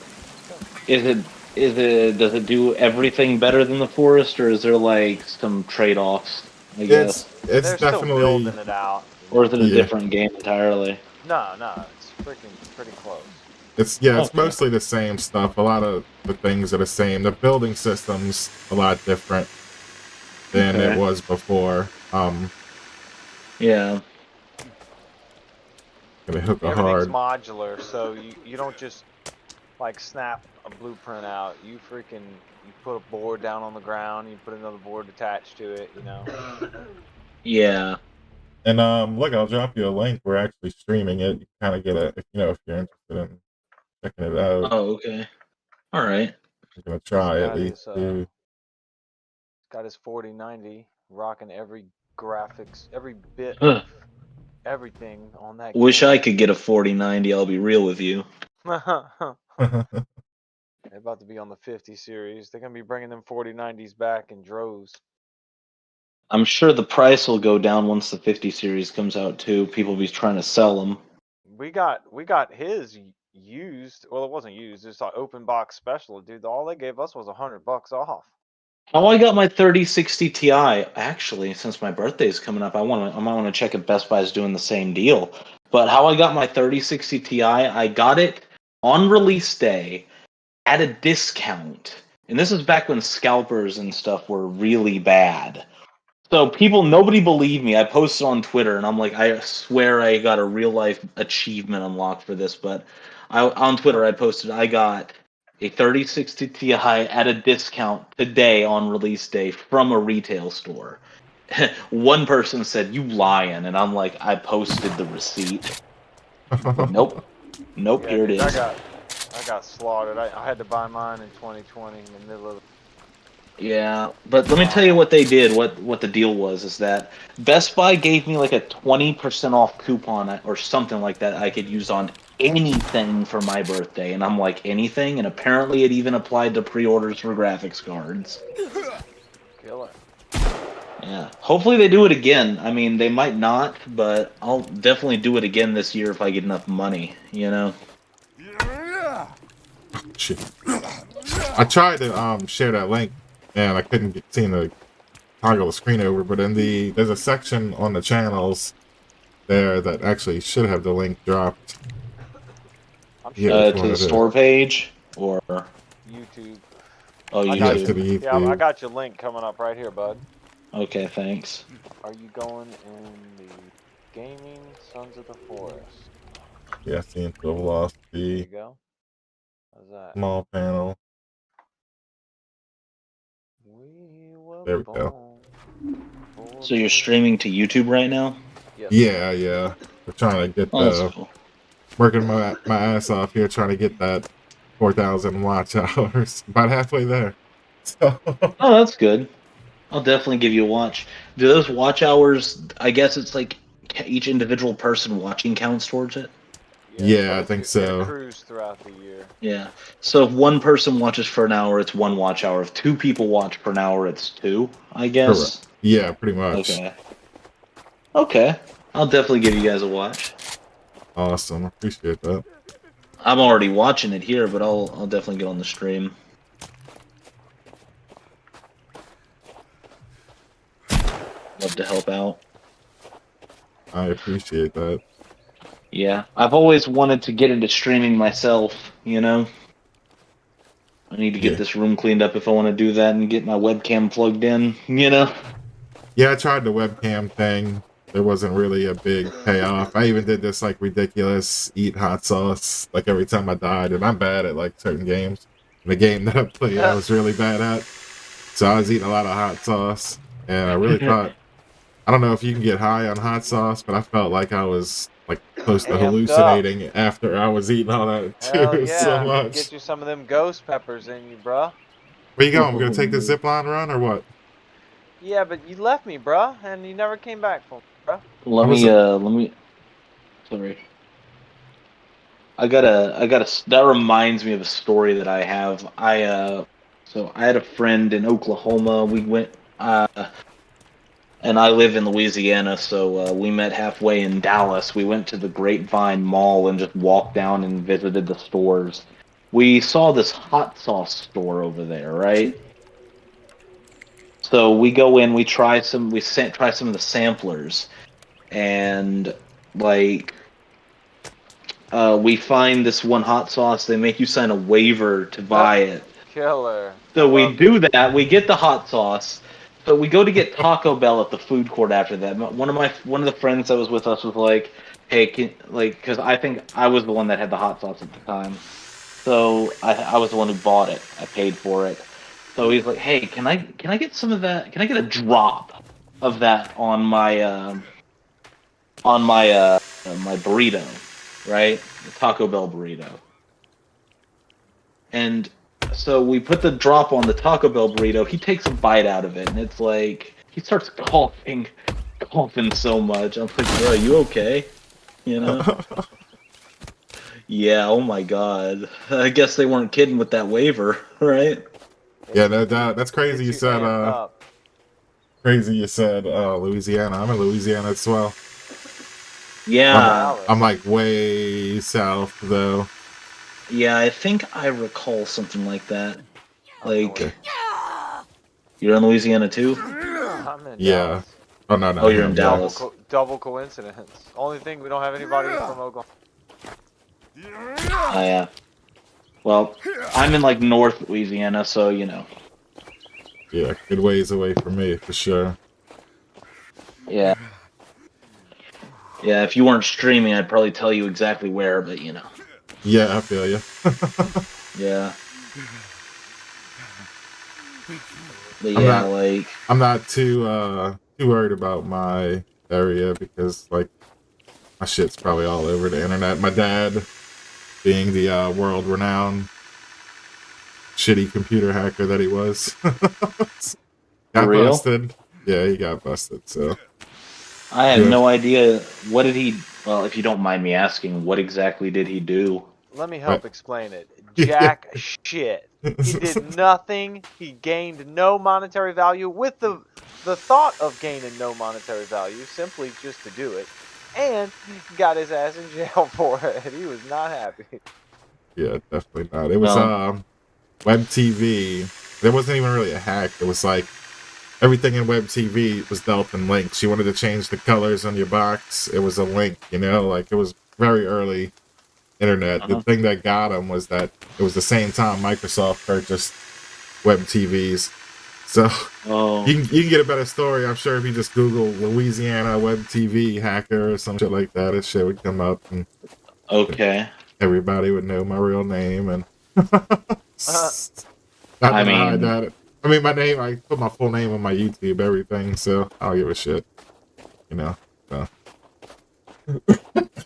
Let's go. Is it? Is it? Does it do everything better than The Forest, or is there like some trade-offs? I guess. It's They're still definitely, building it out, you Or is know. it a yeah. different game entirely? No, no, it's freaking pretty close. It's Okay. mostly the same stuff. A lot of the things are the same. The building system's a lot different than it Okay. was before. Yeah. Gonna hook a Everything's hard. modular, so you don't just like snap a blueprint out. You put a board down on the ground, you put another board attached to it, you know. Yeah. And look, I'll drop you a link. We're actually streaming it. You kind of get a, if if you're interested in checking it out. Oh, okay. All right. I'm gonna He's try at got least his to. 4090 rocking every graphics, every bit Huh. of everything on that Wish I game. could get a 4090. I'll be real with you. They're about to be on the 50 series. They're gonna be bringing them 4090s back in droves. I'm sure the price will go down once the 50 series comes out too. People will be trying to sell them. We got his used. Well, it wasn't used. It's an open box special, dude. All they gave us was $100 off. How I got my 3060 Ti, actually, since my birthday is coming up, I might want to check if Best Buy is doing the same deal. But how I got my 3060 Ti, I got it on release day at a discount. And this is back when scalpers and stuff were really bad. So nobody believed me. I posted on Twitter, and I'm like, I swear I got a real life achievement unlocked for this. But on Twitter, I posted I got a 3060 Ti at a discount today on release day from a retail store. One person said, "You lying," and I'm like, I posted the receipt. Nope, nope. Yeah, Here it dude, is. I got slaughtered. I had to buy mine in 2020 in the middle of. Yeah, but let me tell you what they did. What the deal was is that Best Buy gave me like a 20% off coupon or something like that I could use on anything for my birthday, and I'm like anything, and apparently it even applied to pre-orders for graphics cards. Killer. Yeah, hopefully they do it again. I mean, they might not, but I'll definitely do it again this year if I get enough money. You know. Shit. I tried to share that link, and I couldn't seem to toggle the screen over. But there's a section on the channels there that actually should have the link dropped. I'm Yeah, sure which To one the it is? store page or YouTube. oh I got Yeah, you. to YouTube. the Yeah, I YouTube. got your link coming up right here, bud. Okay, thanks. Are you going in the gaming Sons of the Forest? Yeah, seems to have lost There you the go. How's that? small panel. We were There we go. born for So the you're win. streaming to YouTube right now? Yes, Yeah, sir. yeah. We're trying to get Oh, that's the cool. working my ass off here trying to get that 4,000 watch hours. About halfway there. So Oh, that's good. I'll definitely give you a watch. Do those watch hours? I guess it's like each individual person watching counts towards it. Yeah, yeah, but I think it so. accrues throughout the year. Yeah. So if one person watches for an hour, it's one watch hour. If two people watch for an hour, it's two. I Correct. guess. Yeah, pretty much. Okay. Okay. I'll definitely give you guys a watch. Awesome. Appreciate that. I'm already watching it here, but I'll definitely get on the stream. Love to help out. I appreciate that. Yeah, I've always wanted to get into streaming myself, you know? I need to Yeah. get this room cleaned up if I want to do that and get my webcam plugged in, you know? Yeah, I tried the webcam thing. There wasn't really a big payoff. I even did this like ridiculous eat hot sauce like every time I died, and I'm bad at like certain games. The game that I played, I was really bad at. So I was eating a lot of hot sauce, and I really thought I don't know if you can get high on hot sauce, but I felt like I was like close to Amped up. hallucinating after I was eating all that Hell too so yeah. much. Get you some of them ghost peppers in you, bruh. Where you going? We're gonna take the zip line run or what? Yeah, but you left me, bruh, and you never came back for me, bruh. Let me, sorry. That reminds me of a story that I have. So I had a friend in Oklahoma. We went, and I live in Louisiana, so we met halfway in Dallas. We went to the Grapevine Mall and just walked down and visited the stores. We saw this hot sauce store over there, right? So we go in, try some of the samplers, and like we find this one hot sauce. They make you sign a waiver to buy it. Killer. So we do that. We get the hot sauce. So we go to get Taco Bell at the food court after that. One of the friends that was with us was like, "Hey, because I think I was the one that had the hot sauce at the time. So I was the one who bought it. I paid for it. So he's like, "Hey, can I get some of that? Can I get a drop of that on my my burrito, right? The Taco Bell burrito." And so we put the drop on the Taco Bell burrito. He takes a bite out of it, and it's like he starts coughing so much. I'm like, "Bro, you okay?" You know? Yeah. Oh my God. I guess they weren't kidding with that waiver, right? Yeah, that's crazy. You Gets said amped up. Louisiana. I'm in Louisiana as well. Yeah. I'm like way south though. Yeah, I think I recall something like that. Like, Okay. you're in Louisiana too? I'm in Yeah. Dallas. Oh no, Oh, you're in him, Dallas. Double coincidence. Only thing we don't have anybody from Oklahoma. Oh yeah. Well, I'm in like North Louisiana, so you know. Yeah, good ways away from me for sure. Yeah. Yeah, if you weren't streaming, I'd probably tell you exactly where, but you know. Yeah, I feel you. Yeah. But yeah, I'm not too worried about my area because like my shit's probably all over the internet. My dad, being the world renowned shitty computer hacker that he was, got real? busted. Yeah, he got busted. So I have no idea. What did he? Well, if you don't mind me asking, what exactly did he do? Let me help explain it. Jack shit. He did nothing. He gained no monetary value with the thought of gaining no monetary value, simply just to do it, and got his ass in jail for it. He was not happy. Yeah, definitely not. It was web TV. There wasn't even really a hack. It was like everything in web TV was dealt in links. You wanted to change the colors on your box, it was a link, you know, like it was very early internet. The thing that got him was that it was the same time Microsoft purchased web TVs. So you can get a better story, I'm sure, if you just Google Louisiana web TV hacker or some shit like that. This shit would come up and everybody would know my real name and I mean my name, I put my full name on my YouTube, everything, so I don't give a shit. You know. So.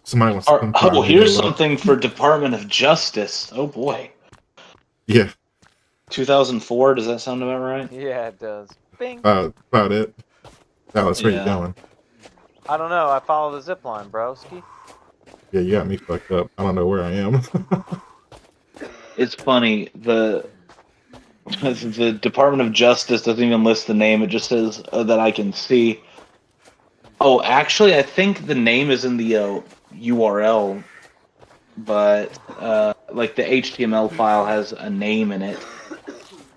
Somebody wants to here's something for Department of Justice. Oh boy. Yeah. 2004, does that sound about right? Yeah, it does. Bing. About it. Dallas, where you going? I don't know. I follow the zip line, broski. Yeah, you got me fucked up. I don't know where I am. It's funny, the Department of Justice doesn't even list the name. It just says that I can see. Oh, actually, I think the name is in the URL, but like the HTML file has a name in it,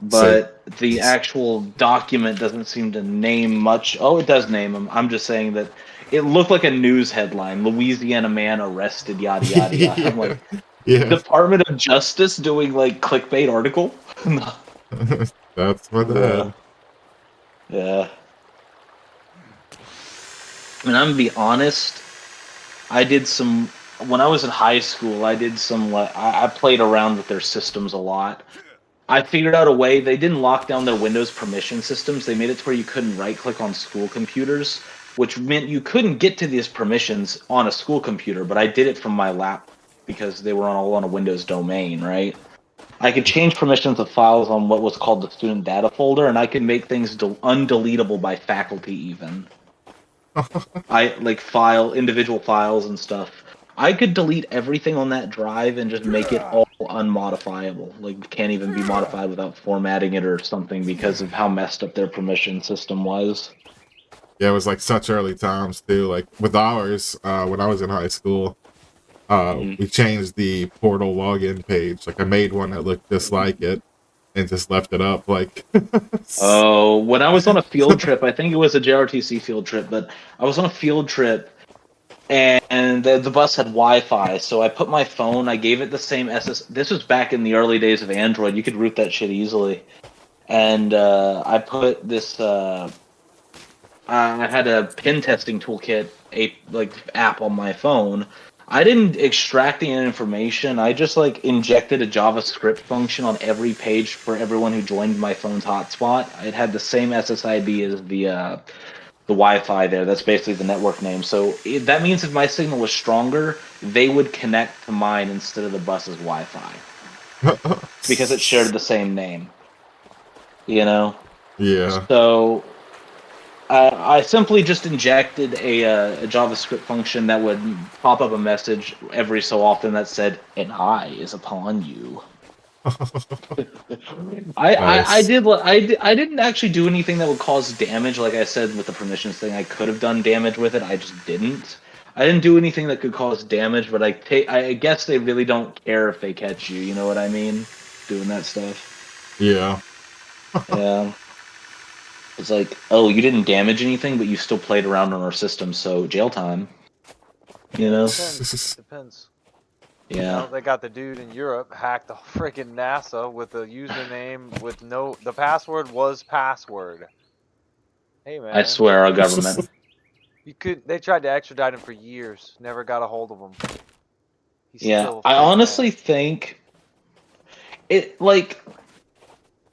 but the actual document doesn't seem to name much. Oh, it does name him. I'm just saying that it looked like a news headline: Louisiana man arrested, yada yada yada. I'm like, Department of Justice doing like clickbait article. That's my dad. Yeah. I mean, I'm gonna be honest. When I was in high school, I played around with their systems a lot. I figured out a way. They didn't lock down their Windows permission systems. They made it to where you couldn't right-click on school computers, which meant you couldn't get to these permissions on a school computer. But I did it from my lap because they were all on a Windows domain, right? I could change permissions of files on what was called the student data folder, and I could make things undeletable by faculty even. I like individual files and stuff. I could delete everything on that drive and just make it all unmodifiable. Like, can't even be modified without formatting it or something because of how messed up their permission system was. Yeah, it was like such early times too. Like with ours, when I was in high school, we changed the portal login page. Like I made one that looked just like it and just left it up. Like, oh, when I was on a field trip, I think it was a JRTC field trip, but I was on a field trip and the bus had Wi-Fi, so I put my phone, I gave it the same This was back in the early days of Android. You could root that shit easily. And I put this, I had a pen testing toolkit app on my phone. I didn't extract the information. I just injected a JavaScript function on every page for everyone who joined my phone's hotspot. It had the same SSID as the Wi-Fi there. That's basically the network name. So that means if my signal was stronger, they would connect to mine instead of the bus's Wi-Fi because it shared the same name. You know? Yeah. So I simply just injected a JavaScript function that would pop up a message every so often that said, "An eye is upon you." I didn't actually do anything that would cause damage. Like I said with the permissions thing, I could have done damage with it. I just didn't. I didn't do anything that could cause damage, but I guess they really don't care if they catch you. You know what I mean? Doing that stuff. Yeah. Yeah. It's like, oh, you didn't damage anything, but you still played around on our system, so jail time. You know? Depends. Yeah. You know, they got the dude in Europe hacked the freaking NASA with a username with the password was password. Hey man. I swear, our government. They tried to extradite him for years, never got a hold of him. Yeah, I honestly think it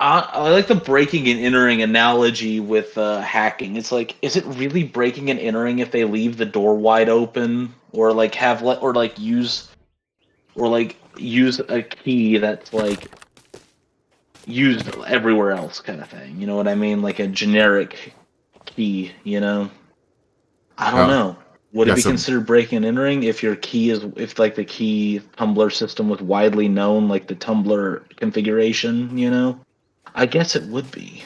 I like the breaking and entering analogy with hacking. It's like, is it really breaking and entering if they leave the door wide open, or use a key that's used everywhere else, kind of thing? You know what I mean? Like a generic key. You know? I don't know. Would it be considered breaking and entering if the key tumbler system was widely known, like the tumbler configuration? You know? I guess it would be.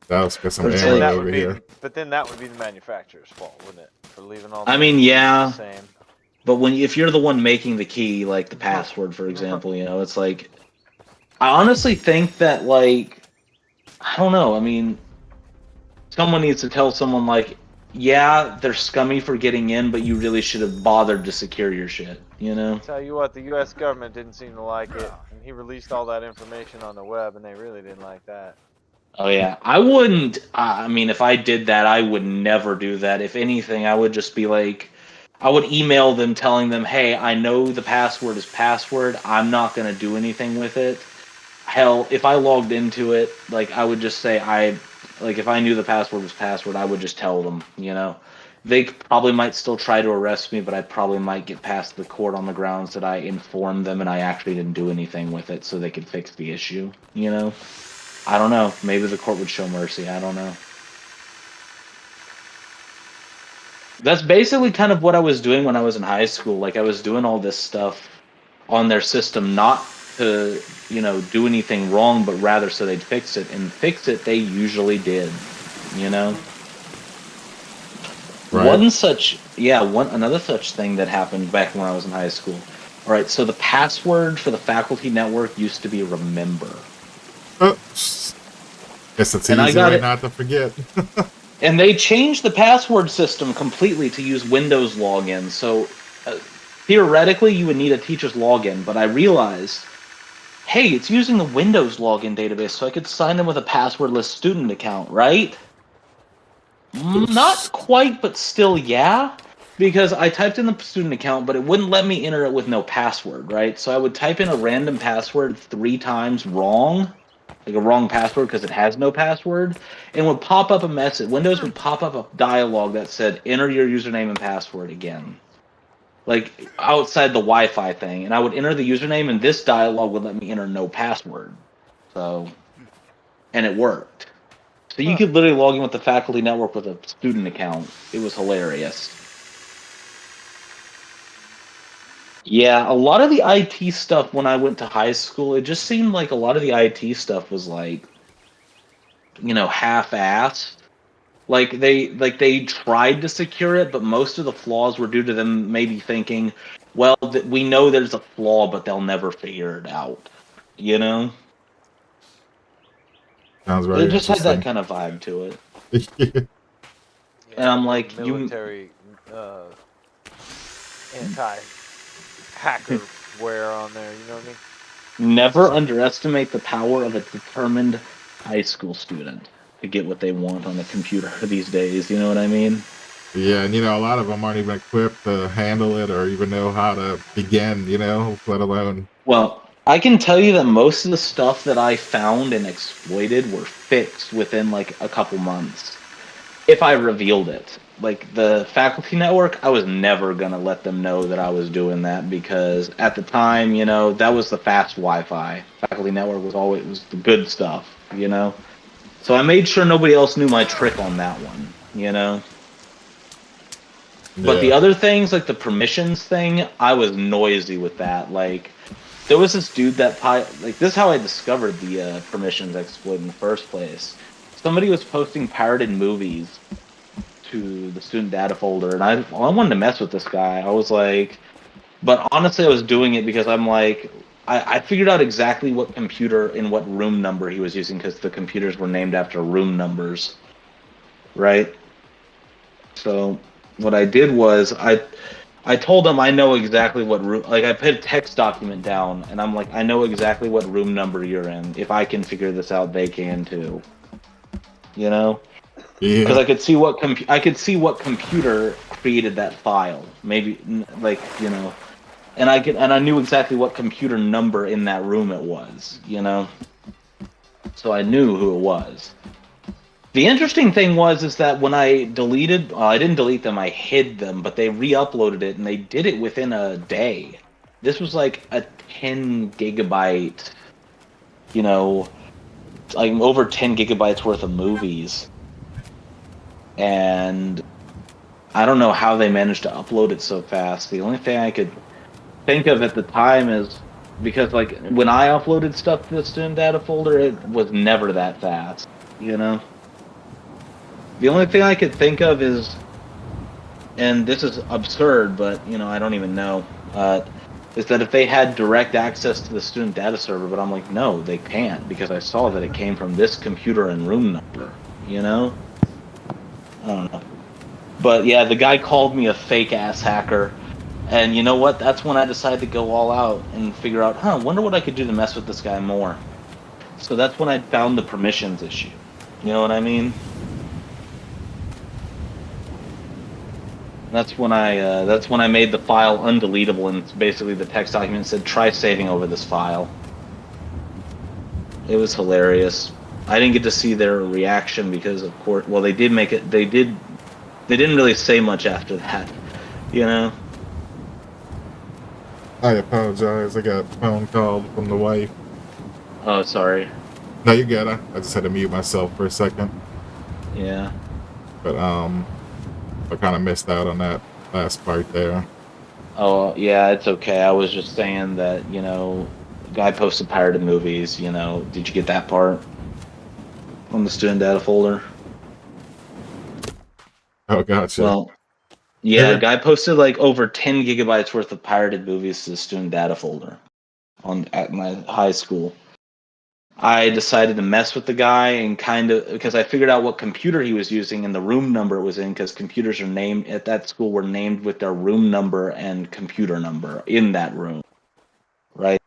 That was some Android over here. But then that would be the manufacturer's fault, wouldn't it? For leaving all. I mean, yeah. The same. But if you're the one making the key, like the password, for example, you know, it's like, I honestly think that I don't know. I mean, someone needs to tell someone yeah, they're scummy for getting in, but you really should have bothered to secure your shit, you know? I'll tell you what, the U.S. government didn't seem to like it, and he released all that information on the web, and they really didn't like that. Oh yeah, I wouldn't. I mean, if I did that, I would never do that. If anything, I would just be I would email them telling them, hey, I know the password is password. I'm not going to do anything with it. Hell, if I logged into it, I would just say if I knew the password was password, I would just tell them, you know. They probably might still try to arrest me, but I probably might get past the court on the grounds that I informed them and I actually didn't do anything with it so they could fix the issue, you know. I don't know. Maybe the court would show mercy. I don't know. That's basically kind of what I was doing when I was in high school. I was doing all this stuff on their system, not to, do anything wrong, but rather so they'd fix it. And fix it, they usually did, you know? Right. Another such thing that happened back when I was in high school. All right, so the password for the faculty network used to be remember. Guess it's easy way not to forget. And they changed the password system completely to use Windows login. So theoretically, you would need a teacher's login. But I realized, hey, it's using the Windows login database, so I could sign in with a passwordless student account, right? Not quite, but still, yeah. Because I typed in the student account, but it wouldn't let me enter it with no password, right? So I would type in a random password 3 times wrong, like a wrong password because it has no password, and would pop up a message. Windows would pop up a dialog that said, enter your username and password again. Like outside the Wi-Fi thing. And I would enter the username, and this dialog would let me enter no password. So, and it worked. So you could literally log in with the faculty network with a student account. It was hilarious. Yeah, a lot of the IT stuff when I went to high school, it just seemed like a lot of the IT stuff was like, half-assed. Like they tried to secure it, but most of the flaws were due to them maybe thinking, well, we know there's a flaw, but they'll never figure it out. You know? Sounds It very just had that interesting. kind of vibe to it. Yeah, And I'm like, military anti-hackerware on there. You know what I mean? never underestimate the power of a determined high school student to get what they want on a computer these days. You know what I mean? Yeah, and a lot of them aren't even equipped to handle it or even know how to begin, let alone. Well, I can tell you that most of the stuff that I found and exploited were fixed within like a couple months. If I revealed it. Like the faculty network, I was never gonna let them know that I was doing that because at the time, that was the fast Wi-Fi. Faculty network was the good stuff. So I made sure nobody else knew my trick on that one. But the Yeah. other things, like the permissions thing, I was noisy with that. Like, there was this dude like, this is how I discovered the permissions exploit in the first place. Somebody was posting pirated movies to the student data folder, and I wanted to mess with this guy. I was like, but honestly, I was doing it because I'm like, I figured out exactly what computer and what room number he was using because the computers were named after room numbers, right? So what I did was I told him I know exactly what room. Like I put a text document down, and I'm like, I know exactly what room number you're in. If I can figure this out, they can too. Because Yeah. I could see what computer created that file. Maybe and I knew exactly what computer number in that room it was. So I knew who it was. The interesting thing is that when I I didn't delete them, I hid them, but they re-uploaded it, and they did it within a day. This was like a 10 gigabyte, like over 10 gigabytes worth of movies. And I don't know how they managed to upload it so fast. The only thing I could think of at the time is because, like, when I uploaded stuff to the student data folder, it was never that fast. The only thing I could think of is, and this is absurd, but I don't even know, is that if they had direct access to the student data server, but I'm like, no, they can't because I saw that it came from this computer and room number. I don't know. But yeah, the guy called me a fake ass hacker. And you know what? That's when I decided to go all out and figure out, wonder what I could do to mess with this guy more. So that's when I found the permissions issue. You know what I mean? That's when I made the file undeletable, and basically the text document said, try saving over this file. It was hilarious. I didn't get to see their reaction because, of course, well, they didn't really say much after that. I apologize. I got a phone call from the wife. Oh, sorry. No, you're good. I just had to mute myself for a second. Yeah. But I kind of missed out on that last part there. Oh, yeah, it's okay. I was just saying that, guy posted pirated movies, did you get that part on the student data folder? Oh, gotcha. Well, yeah, guy posted like over 10 gigabytes worth of pirated movies to the student data folder at my high school. I decided to mess with the guy and because I figured out what computer he was using and the room number it was in, because computers are named at that school were named with their room number and computer number in that room, right?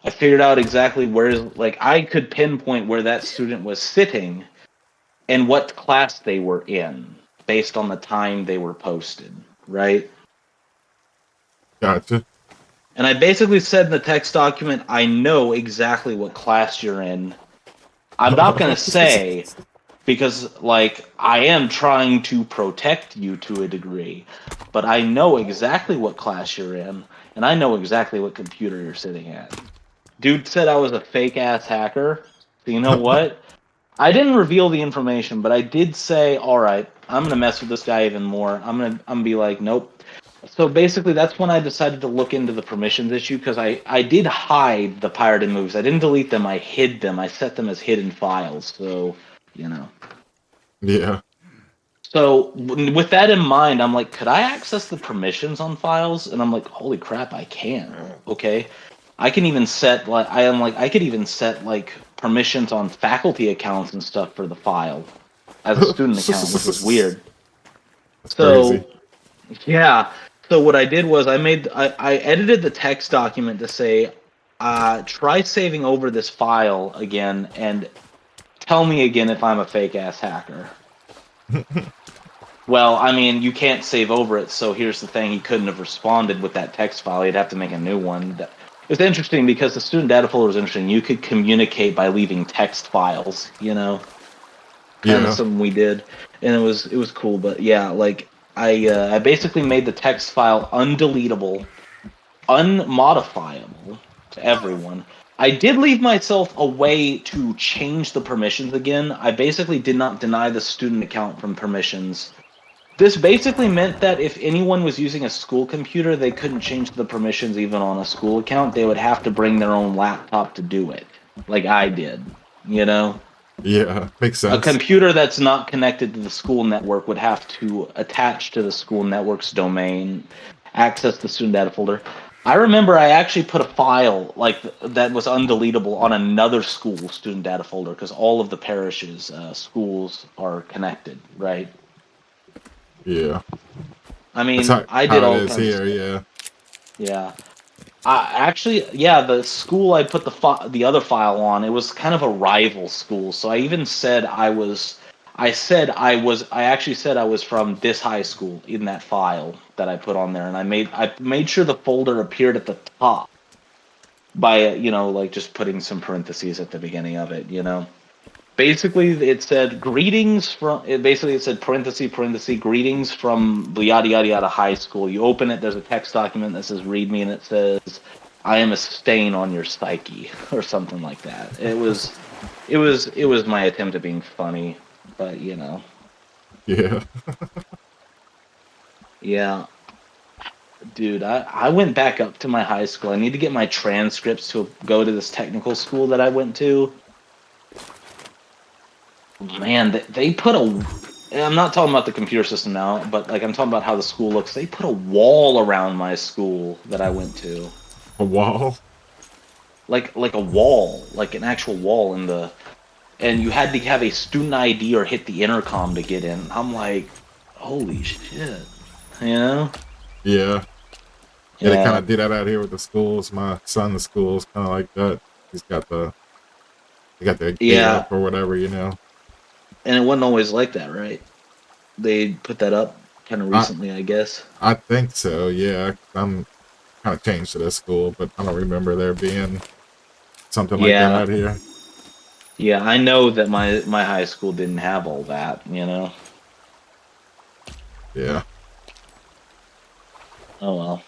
I figured out exactly where, like, I could pinpoint where that student was sitting and what class they were in based on the time they were posted, right? Gotcha. And I basically said in the text document, I know exactly what class you're in. I'm not going to say, because, like, I am trying to protect you to a degree, but I know exactly what class you're in, and I know exactly what computer you're sitting at. Dude said I was a fake ass hacker. So you know what? I didn't reveal the information, but I did say, all right, I'm gonna mess with this guy even more. I'm gonna be like, nope. So basically, that's when I decided to look into the permissions issue, because I did hide the pirated moves. I didn't delete them. I hid them. I set them as hidden files. So, you know. Yeah. So with that in mind, I'm like, could I access the permissions on files? And I'm like, holy crap, I can. Okay. I can even set I could even set like permissions on faculty accounts and stuff for the file as a student account, which was weird. That's crazy. So yeah. So what I did was I edited the text document to say, try saving over this file again and tell me again if I'm a fake ass hacker. Well, I mean, you can't save over it, so here's the thing: he couldn't have responded with that text file. He'd have to make a new one. It's interesting because the student data folder was interesting. You could communicate by leaving text files, you know, kind of Yeah. something we did, and it was cool. But yeah, like I basically made the text file undeletable, unmodifiable to everyone. I did leave myself a way to change the permissions again. I basically did not deny the student account from permissions. This basically meant that if anyone was using a school computer, they couldn't change the permissions even on a school account. They would have to bring their own laptop to do it, like I did, you know? Yeah. Makes A sense. computer that's not connected to the school network would have to attach to the school network's domain, access the student data folder. I remember I actually put a file like that was undeletable on another school student data folder because all of the parishes, schools are connected, right? Yeah. I That's mean, I did how it all is kinds of here. stuff. Yeah. Yeah. Actually, yeah, the school I put the other file on, it was kind of a rival school. So I even said I actually said I was from this high school in that file that I put on there, and I made sure the folder appeared at the top by like just putting some parentheses at the beginning of it, you know. Basically, it said greetings from. It said parenthesis greetings from yada yada yada high school. You open it, there's a text document that says read me, and it says, "I am a stain on your psyche," or something like that. It was my attempt at being funny, but Yeah. yeah, dude. I went back up to my high school. I need to get my transcripts to go to this technical school that I went to. Man, they put a. And I'm not talking about the computer system now, but like I'm talking about how the school looks. They put a wall around my school that I went to, A wall. like a wall, like an actual wall in the. And you had to have a student ID or hit the intercom to get in. I'm like, holy shit, you know? Yeah. Yeah. They kind Yeah, of do that out here with the schools. My son's school is kind of like that. He's got they got the gate yeah, up or whatever. You know. and it wasn't always like that, right? They put that up kind of I recently, I guess. I think so. Yeah. I'm kind of changed to this school, but I don't remember there being something like that Yeah, out here. yeah, I know that my high school didn't have all that, you know. Yeah. Oh well.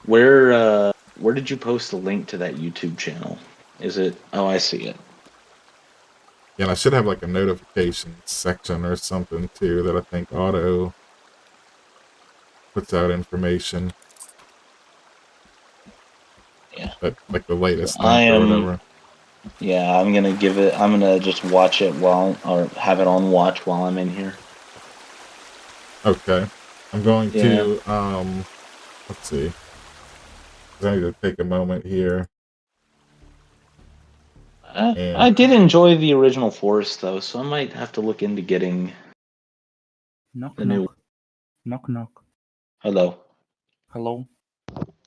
Where did you post the link to that YouTube channel? Is it? Oh, I see it. Yeah, and I should have like a notification section or something too that I think auto puts out information, Yeah. that like the So latest I link or am. whatever. Yeah, I'm gonna give it. I'm gonna just watch it or have it on watch while I'm in here. Okay. I'm going Yeah. to let's see. 'Cause I need to take a moment here I and did enjoy the original Forest though, so I might have to look into getting Knock the new. knock. Knock knock. Hello. Hello.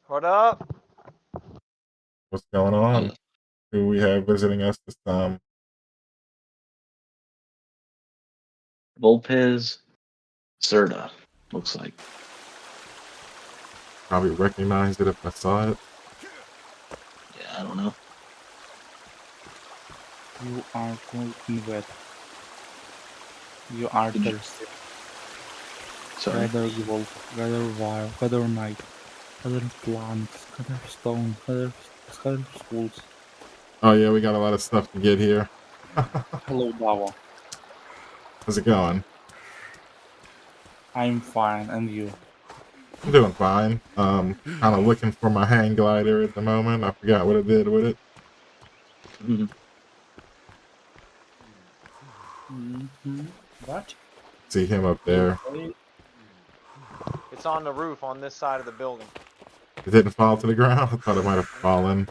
What up? What's going on? Who we have visiting us this time? Volpez Zerda, looks like. Probably recognized it if I saw it. Yeah, I don't know. You are going wet. You are thirsty. Sorry. Gather gold, gather wire, gather night, gather plants, gather stone, gather schools. Oh yeah, we got a lot of stuff to get here. Hello, Dava. How's it going? I'm fine, and you? I'm doing fine. Kind of looking for my hang glider at the moment. I forgot what it did with it. What? See him up there. It's on the roof on this side of the building. It didn't fall to the ground. I thought it might have fallen.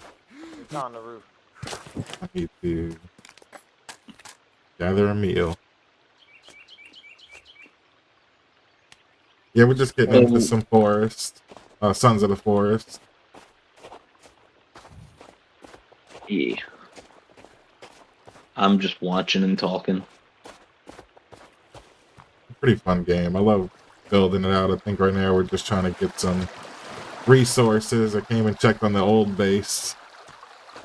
It's on the roof. I need to gather a meal. Yeah, we're just getting into some forest. Sons of the Forest. Yeah. I'm just watching and talking. Pretty fun game. I love building it out. I think right now we're just trying to get some resources. I came and checked on the old base.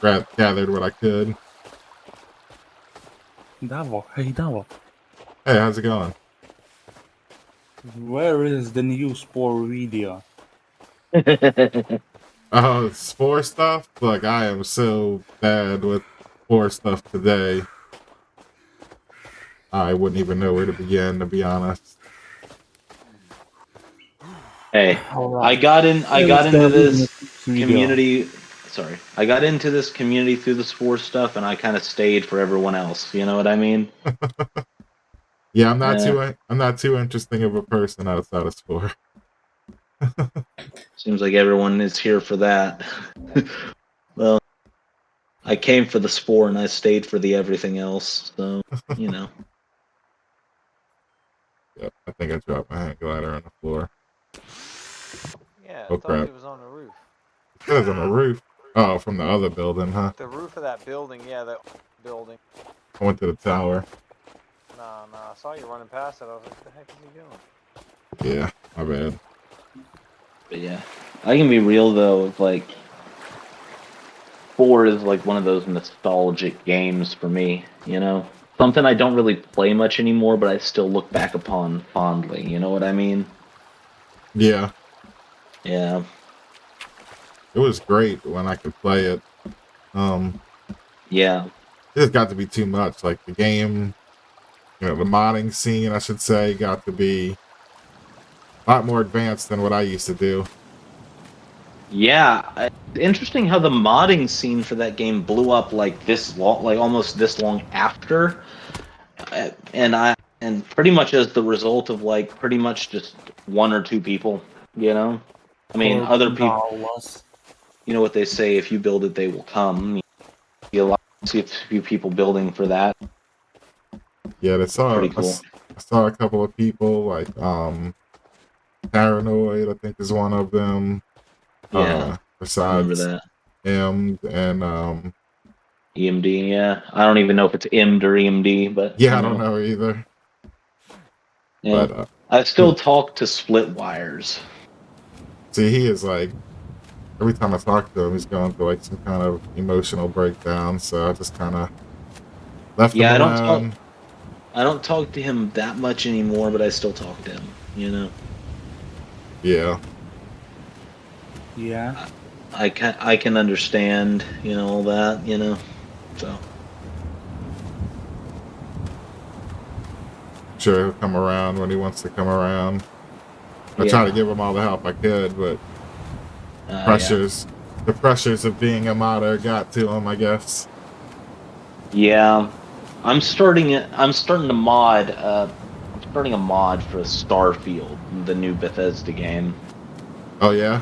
Gathered what I could. Davo, hey Davo. Hey, how's it going? Where is the new Spore video? Oh, spore stuff? Look, I am so bad with spore stuff today. I wouldn't even know where to begin, to be honest. Hey, I got into this community. Sorry, I got into this community through the Spore stuff, and I kind of stayed for everyone else. You know what I mean? Yeah, I'm not too interesting of a person outside of spore. Seems like everyone is here for that. Well, I came for the Spore, and I stayed for the everything else. So, you know. Yep, I think I dropped my hang glider on the floor. Yeah, I Oh thought crap! it was on the roof. It was on the roof. Oh, from the other building, huh? The roof of that building, yeah, that building. I went to the tower. Nah, I saw you running past it. I was like, what the heck is he doing? Yeah, my bad. But yeah, I can be real though. Like, 4 is like one of those nostalgic games for me. You know, something I don't really play much anymore, but I still look back upon fondly. You know what I mean? Yeah. Yeah. It was great when I could play it. Yeah. It just got to be too much. Like the game, the modding scene, I should say, got to be a lot more advanced than what I used to do. Yeah, it's interesting how the modding scene for that game blew up like this long, like almost this long after, and pretty much as the result of like pretty much just 1 or 2 people. You know, I mean, other people. You know what they say: if you build it, they will come. You see a few people building for that. Yeah, Pretty cool. I saw a couple of people like Paranoid, I think is one of them. Yeah, I remember Besides that. M and EMD, yeah. I don't even know if it's IMD or EMD, but yeah, I don't know either. Yeah. But I still talk to Split Wires. see, he is like every time I talk to him, he's going through like some kind of emotional breakdown. So I just kind of left him alone. I don't talk to him that much anymore, but I still talk to him. You know. Yeah. Yeah. I can understand, all that, so. Sure, he'll come around when he wants to come around. I try to give him all the help I could, but the pressures of being a modder got to him, I guess. Yeah, I'm starting to mod. I'm starting a mod for Starfield, the new Bethesda game. Oh yeah.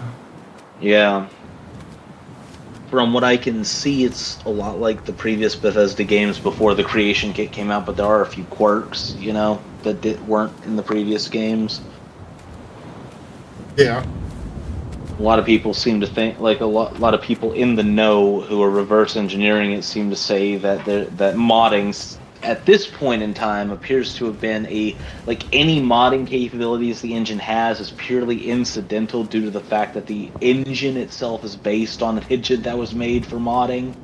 Yeah. From what I can see, it's a lot like the previous Bethesda games before the Creation Kit came out, but there are a few quirks, that weren't in the previous games. Yeah. A lot of people seem to think, like a lot of people in the know who are reverse engineering it seem to say that that modding at this point in time appears to have been like any modding capabilities the engine has is purely incidental due to the fact that the engine itself is based on an engine that was made for modding.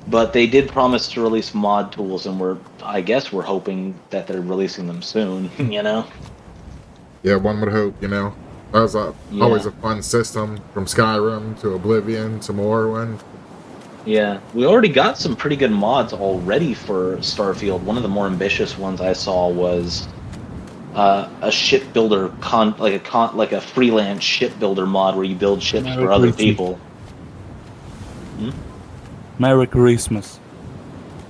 But they did promise to release mod tools, and I guess we're hoping that they're releasing them soon. You know? Yeah, one would hope, you know. That was always Yeah. a fun system, from Skyrim to Oblivion to Morrowind. Yeah, we already got some pretty good mods already for Starfield. One of the more ambitious ones I saw was a shipbuilder like a freelance shipbuilder mod where you build ships Merry for other Christmas. people. Merry Christmas.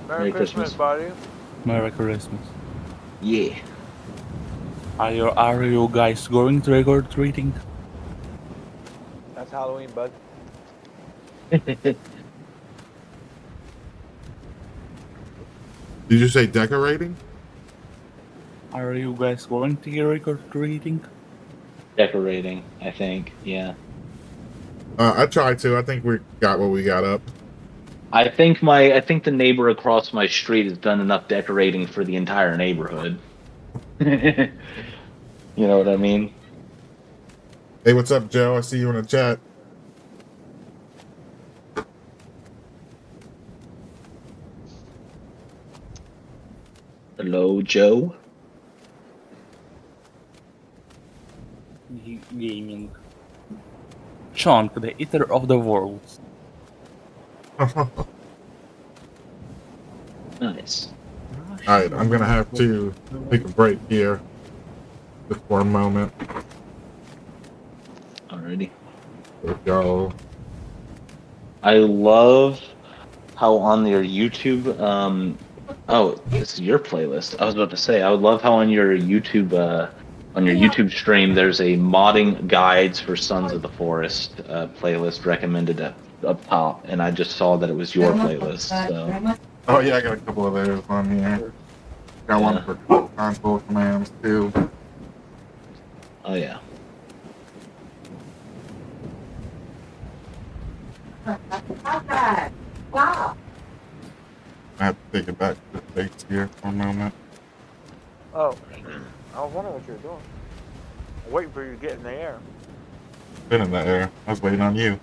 Merry Christmas, buddy. Merry Christmas. Yeah. Are you guys going trick or treating? That's Halloween, bud. Did you say decorating? Are you guys going to trick or treating? Decorating, I think. Yeah. I tried to. I think we got what we got up. I think the neighbor across my street has done enough decorating for the entire neighborhood. You know what I mean? Hey, what's up, Joe? I see you in the chat. Hello, Joe. Gaming. Chunk, the eater of the worlds. Nice. Alright, I'm gonna have to take a break here just for a moment. Alrighty. If y'all... I love how on your YouTube, oh, this is your playlist. I was about to say, I would love how on your YouTube stream, there's a modding guides for Sons of the Forest playlist recommended up top, and I just saw that it was your playlist. So Oh yeah, I got a couple of those on here. Got one for console commands too. oh yeah, I have to take it back to the base here for a moment. Oh, I was wondering what you were doing. I'm waiting for you to get in the air. Been in the air. I was waiting on you.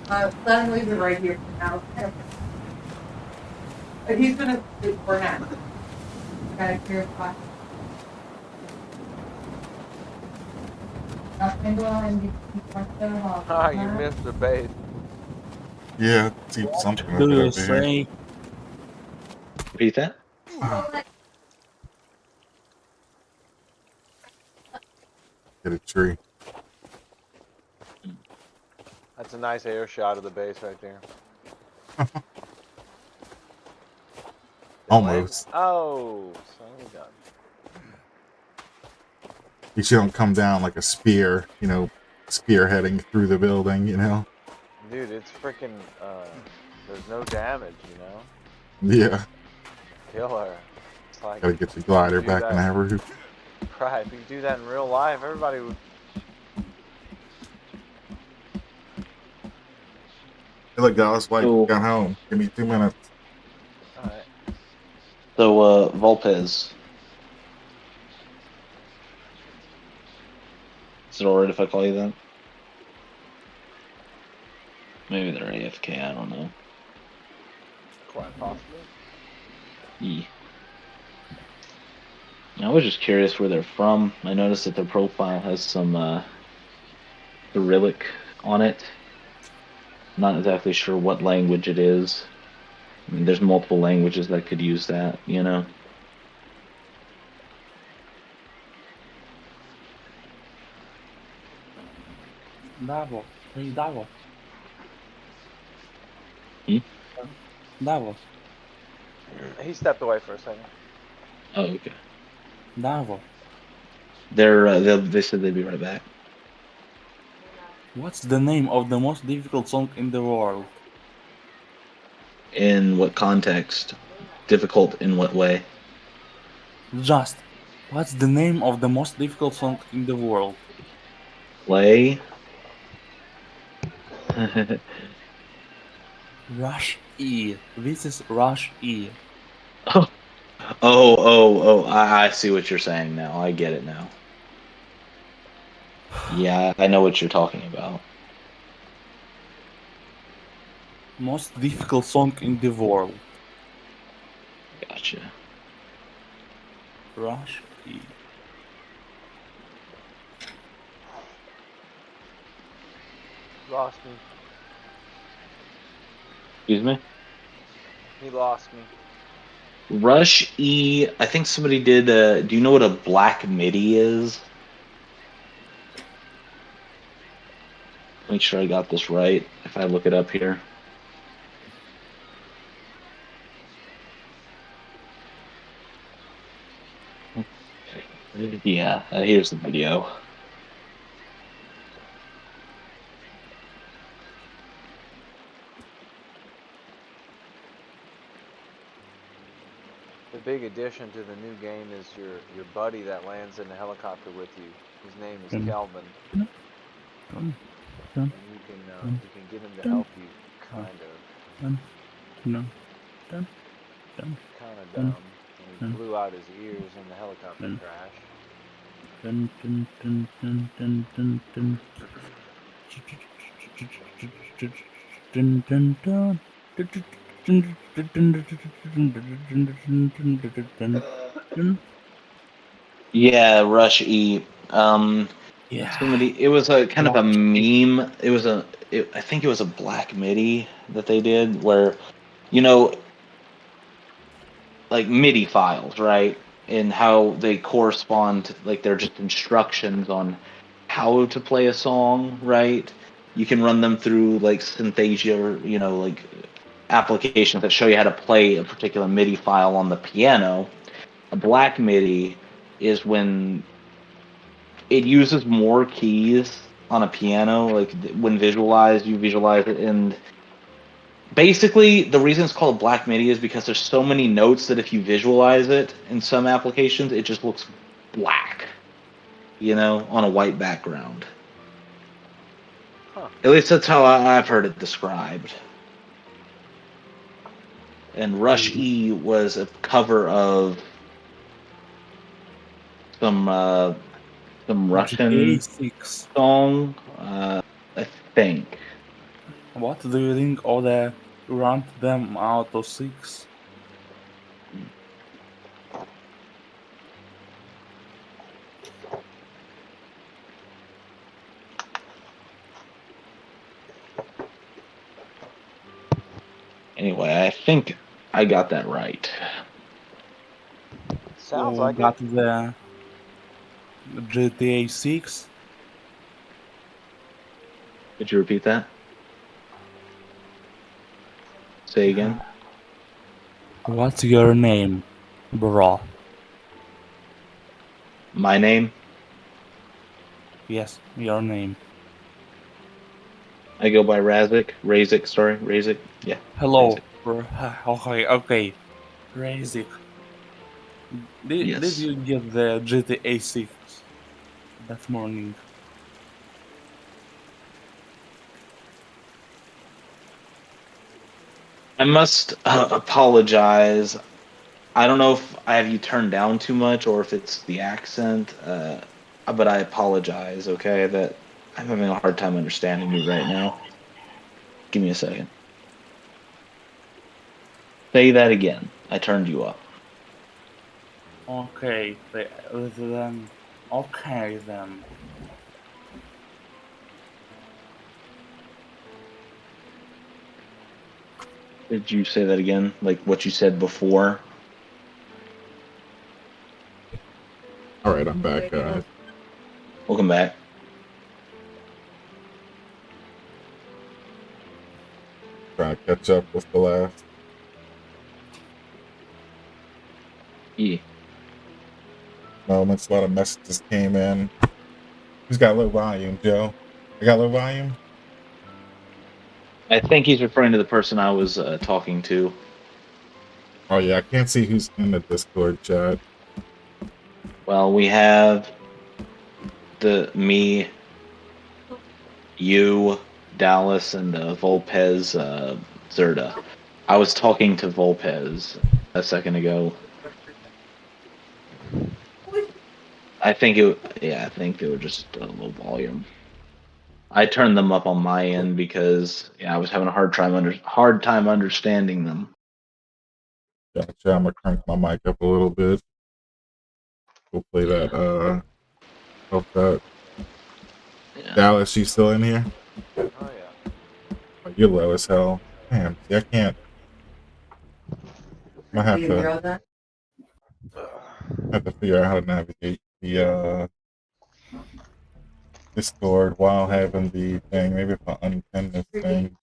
Let him leave it right here for now. But he's gonna sleep for now. Gotta clear his spot. Ah, you missed the base. Yeah, see something Do over you here. say? repeat that. Get a tree. That's a nice air shot of the base right there. Almost. Oh, son of a gun. You should don't come down like a spear, you know, spearheading through the building, you know? Dude, it's freaking, there's no damage, you know? Yeah. Killer. It's like, Gotta get the glider do back in that. that roof. Right, if you do that in real life, everybody would. Hey, look, guys, like, Cool. got home. Give me 2 minutes. Alright. So Volpez, is it alright if I call you that? Maybe they're AFK. I don't know. Quite possibly. Yeah. I was just curious where they're from. I noticed that their profile has some Cyrillic on it. Not exactly sure what language it is. I mean, there's multiple languages that could use that, you know? Davos. Hey, Davos. Hmm? Davos. He stepped away for a second. Oh, okay. Davos. They said they'd be right back. What's the name of the most difficult song in the world? In what context? Difficult in what way? Just, what's the name of the most difficult song in the world? Play? Rush E. This is Rush E. I see what you're saying now. I get it now. Yeah, I know what you're talking about. Most difficult song in the world. Gotcha. Rush E. Lost me. Excuse me? He lost me. Rush E, I think somebody did, do you know what a black MIDI is? Make sure I got this right if I look it up here. Yeah, here's the video. The big addition to the new game is your buddy that lands in the helicopter with you. His name is Kelvin. And you can get him to help you, kind of dumb. And he blew out his ears in the helicopter crash. Yeah, Rush E. Yeah. Somebody, it was a kind of a meme. I think it was a black MIDI that they did where, you know, like MIDI files, right? And how they correspond, like they're just instructions on how to play a song, right? You can run them through like Synthesia or, like applications that show you how to play a particular MIDI file on the piano. A black MIDI is when it uses more keys on a piano. Like when you visualize it, and basically the reason it's called black MIDI is because there's so many notes that if you visualize it in some applications, it just looks black, on a white background. Huh. At least that's how I've heard it described. And Rush E was a cover of some Russian GTA 6. song, I think. What do you think of the Run Them Out of 6? Anyway, I think I got that right. Sounds like got it. the GTA 6. Could you repeat that? Say again. What's your name, bro? My name? Yes, your name. I go by Razik. Razik. Yeah. Hello, Razik. bro. Okay. Razik. Did Yes. you get the GTA 6 that morning? I must apologize. I don't know if I have you turned down too much or if it's the accent, but I apologize, okay? That I'm having a hard time understanding you right now. Give me a second. Say that again. I turned you up. Okay, then. Okay, then. Did you say that again? Like what you said before? All right, I'm back, guys. Welcome back. Trying to catch up with the last. Yeah. Moments, a lot of messages came in. Who's got low volume, Joe? I got low volume? I think he's referring to the person I was talking to. Oh yeah, I can't see who's in the Discord chat. Well, we have me, you, Dallas, and Volpez Zerda. I was talking to Volpez a second ago. I think they were just a low volume. I turned them up on my end because I was having a hard time understanding them. Gotcha. I'm gonna crank my mic up a little bit. Hopefully that helped out. Yeah. Dallas, you still in here? Oh yeah. Oh, you're low as hell. Damn, see, I can't. I have to figure out how to navigate the Discord while having the thing. Maybe if I unpin this thing,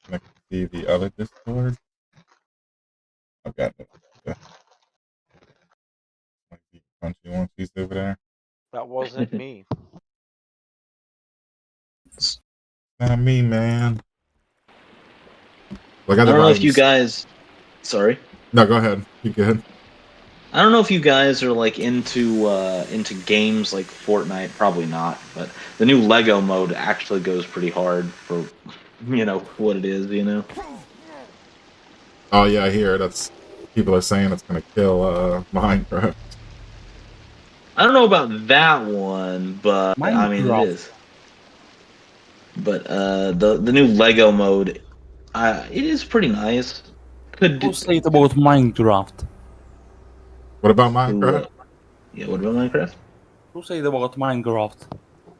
I can see the other Discord. I've got it. Punchy one piece over there. That wasn't me. Not me, man. Like I other don't know if you volumes. guys. Sorry. No, go ahead. You good? I don't know if you guys are like into games like Fortnite. Probably not, but the new Lego mode actually goes pretty hard for what it is. Oh yeah, I hear that's people are saying it's gonna kill Minecraft. I don't know about that one, but I mean it Minecraft. is. But the new Lego mode, it is pretty nice. Who say it about Minecraft? What about Minecraft? What about Minecraft? Who say it about Minecraft?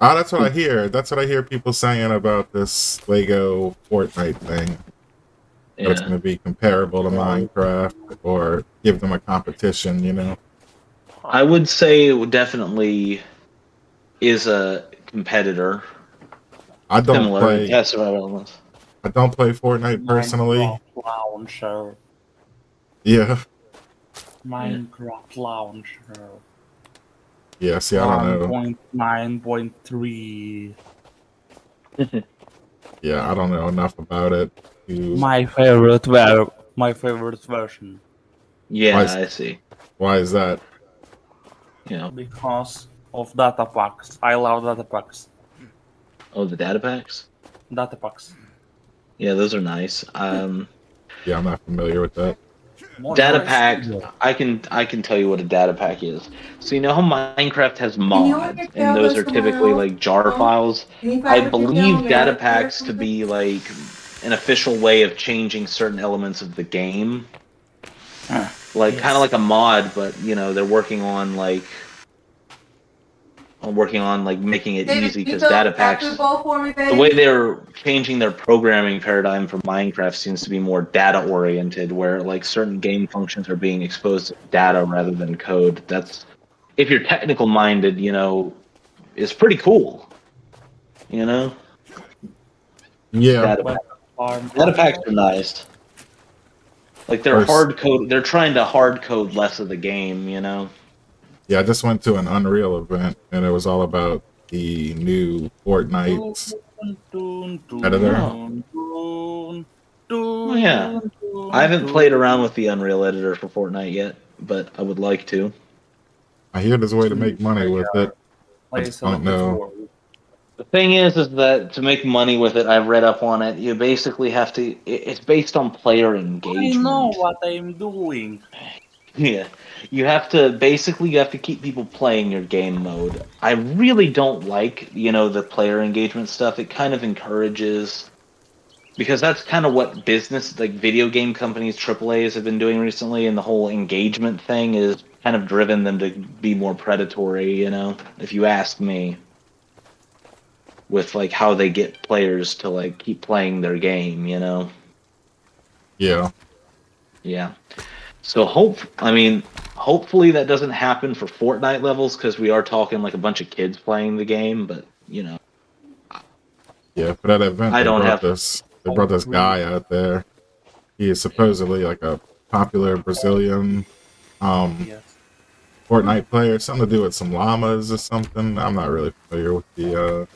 Oh, that's what I hear. That's what I hear people saying about this Lego Fortnite thing. That it's going to be comparable to Minecraft or give them a competition, you know? I would say it definitely is a competitor. I don't Similar. play. It has survival elements. I don't play Fortnite personally. Minecraft launcher. Yeah. Minecraft launcher. Yeah, see, I don't know. 1.9.3. Yeah, I don't know enough about it. My favorite version. Yeah, I see. Why is that? Because of data packs. I love data packs. Oh, the data packs? Data packs. Yeah, those are nice. Yeah, I'm not familiar with that. Data packs. I can tell you what a data pack is. So you know how Minecraft has mods, and those are typically like jar files. I believe data packs to be like an official way of changing certain elements of the game, like kind of like a mod, but they're working on making it easy because data packs. The way they're changing their programming paradigm for Minecraft seems to be more data oriented, where like certain game functions are being exposed to data rather than code. That's, if you're technical minded, is pretty cool. Yeah. Data packs are nice. Like they're hard code. They're trying to hard code less of the game. Yeah, I just went to an Unreal event, and it was all about the new Fortnite editor. Oh yeah, I haven't played around with the Unreal editor for Fortnite yet, but I would like to. I hear there's a way to make money with it. I just don't know. The thing is that to make money with it, I've read up on it. You basically have to. It's based on player engagement. I know what I'm doing. Yeah, you have to keep people playing your game mode. I really don't like the player engagement stuff. It kind of encourages, because that's kind of what business, like video game companies, AAAs have been doing recently, and the whole engagement thing is kind of driven them to be more predatory. If you ask me, with like how they get players to like keep playing their game. Yeah. Yeah. So hopefully that doesn't happen for Fortnite levels, because we are talking like a bunch of kids playing the game. But yeah, for that event, they brought this guy out there. He is supposedly like a popular Brazilian Fortnite player. Something to do with some llamas or something. I'm not really familiar with the.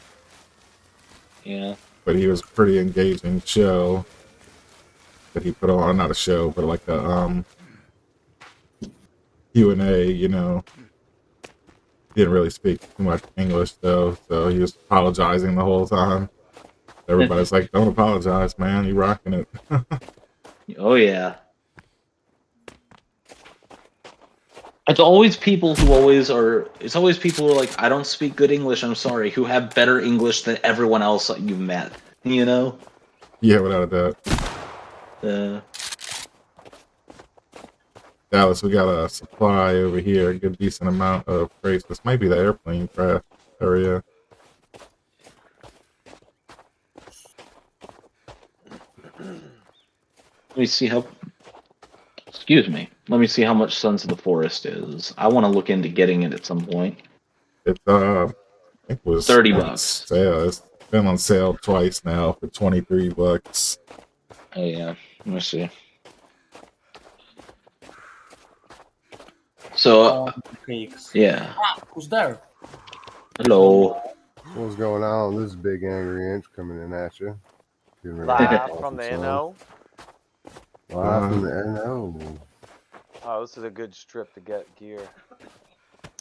Yeah. but he was a pretty engaging show that he put on. Not a show, but like a Q&A. You know, he didn't really speak too much English though, so he was apologizing the whole time. Everybody's like, "Don't apologize, man. You rocking it." Oh yeah. It's always people who always are. It's always people who are like, I don't speak good English. I'm sorry. Who have better English than everyone else that you've met. You know. Yeah, without a doubt. Dallas, we got a supply over here, a good decent amount of crates. This might be the airplane craft area. Let me see how. Excuse me. Let me see how much Sons of the Forest is. I want to look into getting it at some point. It's I think it was $30. Sale. It's been on sale twice now for $23. Oh yeah. Let me see. So yeah. Who's there? Hello. What's going on? This is Big Angry Inch coming in at you. Live from the NO. Live from the NO. Oh, this is a good strip to get gear.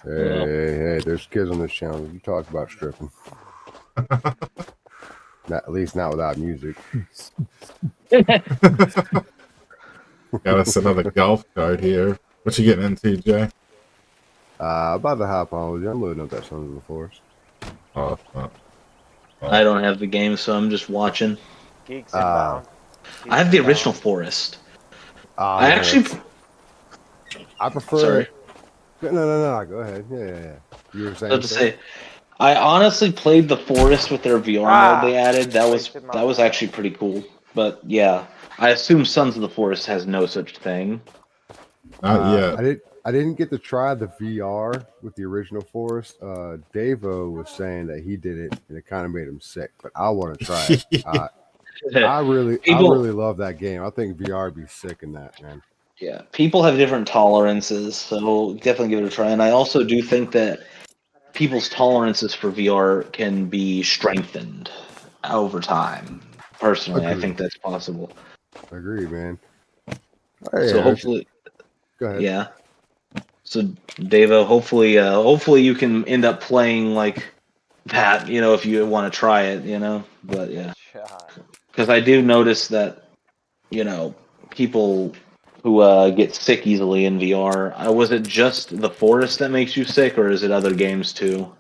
Hey, there's kids on this channel. You talk about stripping. Not, at least not without music. Got us another golf cart here. What you getting into, Jay? About to hop on with you. I'm loading up that Sons of the Forest. Oh. I don't have the game, so I'm just watching. Geeks inbound. I have the original Forest. I actually. I prefer. Sorry. No. Go ahead. Yeah. You were saying. I was to say, I honestly played the Forest with their VR mode they added. That was actually pretty cool. But yeah, I assume Sons of the Forest has no such thing. Not yet. I didn't get to try the VR with the original Forest. Davo was saying that he did it and it kind of made him sick, but I want to try it. I really love that game. I think VR would be sick in that, man. Yeah, people have different tolerances, so definitely give it a try. And I also do think that people's tolerances for VR can be strengthened over time. Personally, I think that's possible. I agree, man. So hopefully, go ahead. Yeah. So Davo, hopefully you can end up playing like that, you know, if you want to try it, you know. But yeah, because I do notice that, you know, people who get sick easily in VR. Was it just the Forest that makes you sick, or is it other games too?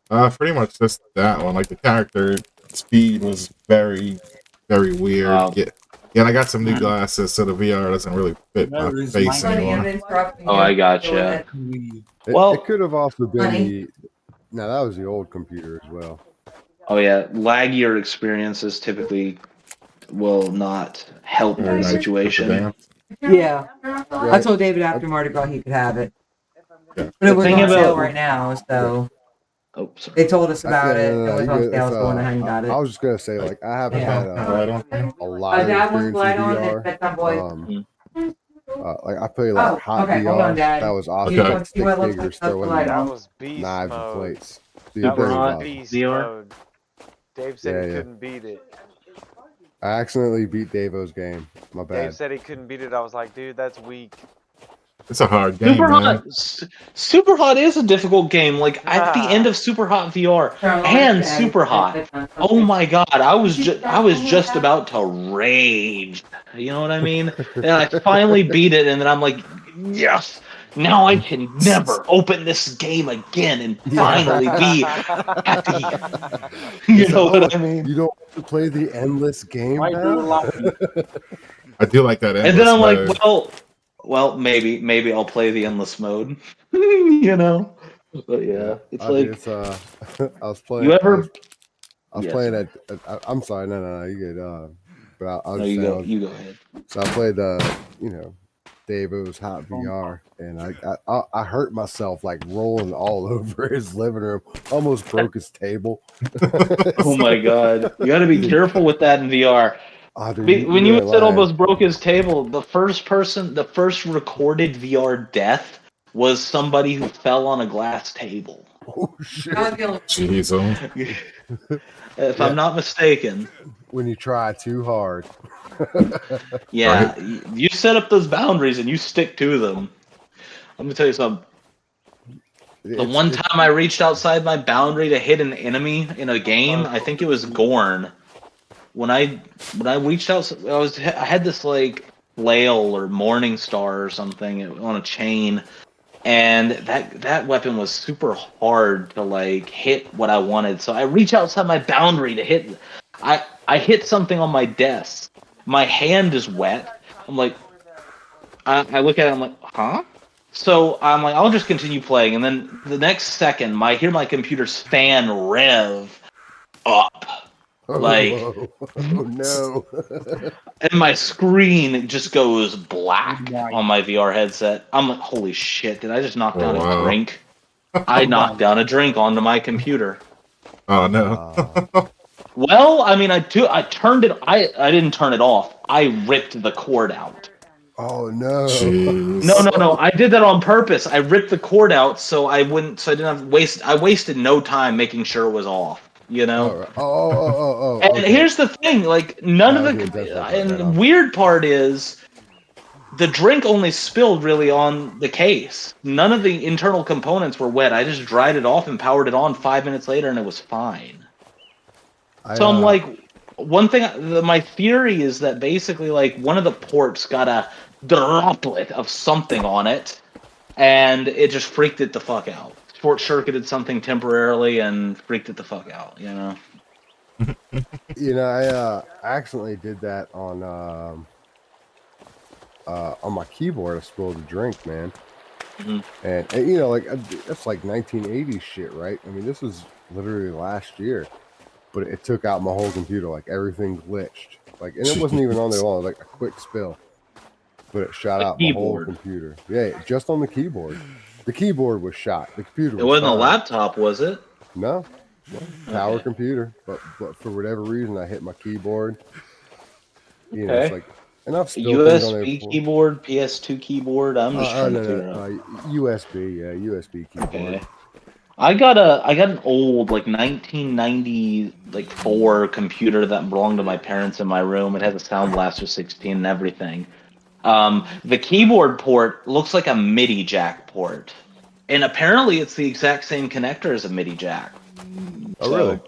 Pretty much just that one. Like the character speed was very, very weird. Yeah, and I got some new glasses, so the VR doesn't really fit my face anymore. Oh, I gotcha. It could have also been no, that was the old computer as well. Oh yeah, laggier experiences typically will not help in the situation. Yeah. I told David after Mardi Gras he could have it. But it was on sale right now, so they told us about it. It was on sale, so I went ahead and got it. I was just gonna say, like, I haven't had a lot of experience in VR. Like I played like hot VR. That was awesome. Like stick figures throwing knives and plates. That was beast mode. Dave said he couldn't beat it. I accidentally beat Davo's game. My bad. Dave said he couldn't beat it. I was like, dude, that's weak. It's a hard game, Super Hot is a difficult game. Like at the end of Super Hot VR and Super Hot, oh my god, I was just about to rage. You know what I mean? And I finally beat it, and then I'm like, yes. Now I can never open this game again and finally be happy. You know what I mean? You don't have to play the endless game now? I do like that endless and then I'm mode. like, well, maybe I'll play the endless mode. You know? But yeah, it's like I was playing. You ever? I was playing at. I'm sorry, no, you good. But I'll you go ahead. So I played Davo's Hot VR, and I hurt myself like rolling all over his living room. Almost broke his table. Oh my god! You got to be careful with that in VR. Dude, when you said almost broke his table, the first recorded VR death was somebody who fell on a glass table. Oh shit! Jeez, If I'm not mistaken. When you try too hard. Yeah, Right. you set up those boundaries and you stick to them. Let me tell you something. The one time I reached outside my boundary to hit an enemy in a game, I think it was Gorn. When I reached out, I had this like flail or Morning Star or something on a chain, and that weapon was super hard to like hit what I wanted. So I reach outside my boundary to hit. I hit something on my desk. My hand is wet. I'm like, I look at it. I'm like, huh? So I'm like, I'll just continue playing, and then the next second, I hear my computer's fan rev up, like, oh no! and my screen just goes black on my VR headset. I'm like, holy shit! Did I just knock down a drink? I knocked down a drink onto my computer. Oh no! Well, I mean, I turned it. I didn't turn it off. I ripped the cord out. Oh no! Jeez. No. I did that on purpose. I ripped the cord out so I wouldn't. So I didn't have to waste. I wasted no time making sure it was off. You know. Oh. And Okay. here's the thing: like none of the. And the weird part is, the drink only spilled really on the case. None of the internal components were wet. I just dried it off and powered it on 5 minutes later, and it was fine. So I'm like, one thing. My theory is that basically, like, one of the ports got a droplet of something on it, and it just freaked it the fuck out. Short-circuited something temporarily and freaked it the fuck out. You know. I accidentally did that on my keyboard. I spilled a drink, man. Mm-hmm. And like that's like 1980s shit, right? I mean, this was literally last year. But it took out my whole computer, like everything glitched. Like, and it wasn't even on there long, like a quick spill. But it shot out my whole computer. Yeah, just on the keyboard. The keyboard was shot. The computer was It wasn't fine. a laptop, was it? No. Power computer. But for whatever reason, I hit my keyboard. You know, it's like, and I've spilled things on there USB before. keyboard, PS2 keyboard. I'm just trying to figure out. USB, yeah, USB keyboard. Okay. I got an old like 1994 computer that belonged to my parents in my room. It has a Sound Blaster 16 and everything. The keyboard port looks like a MIDI jack port, and apparently it's the exact same connector as a MIDI jack. Oh, really?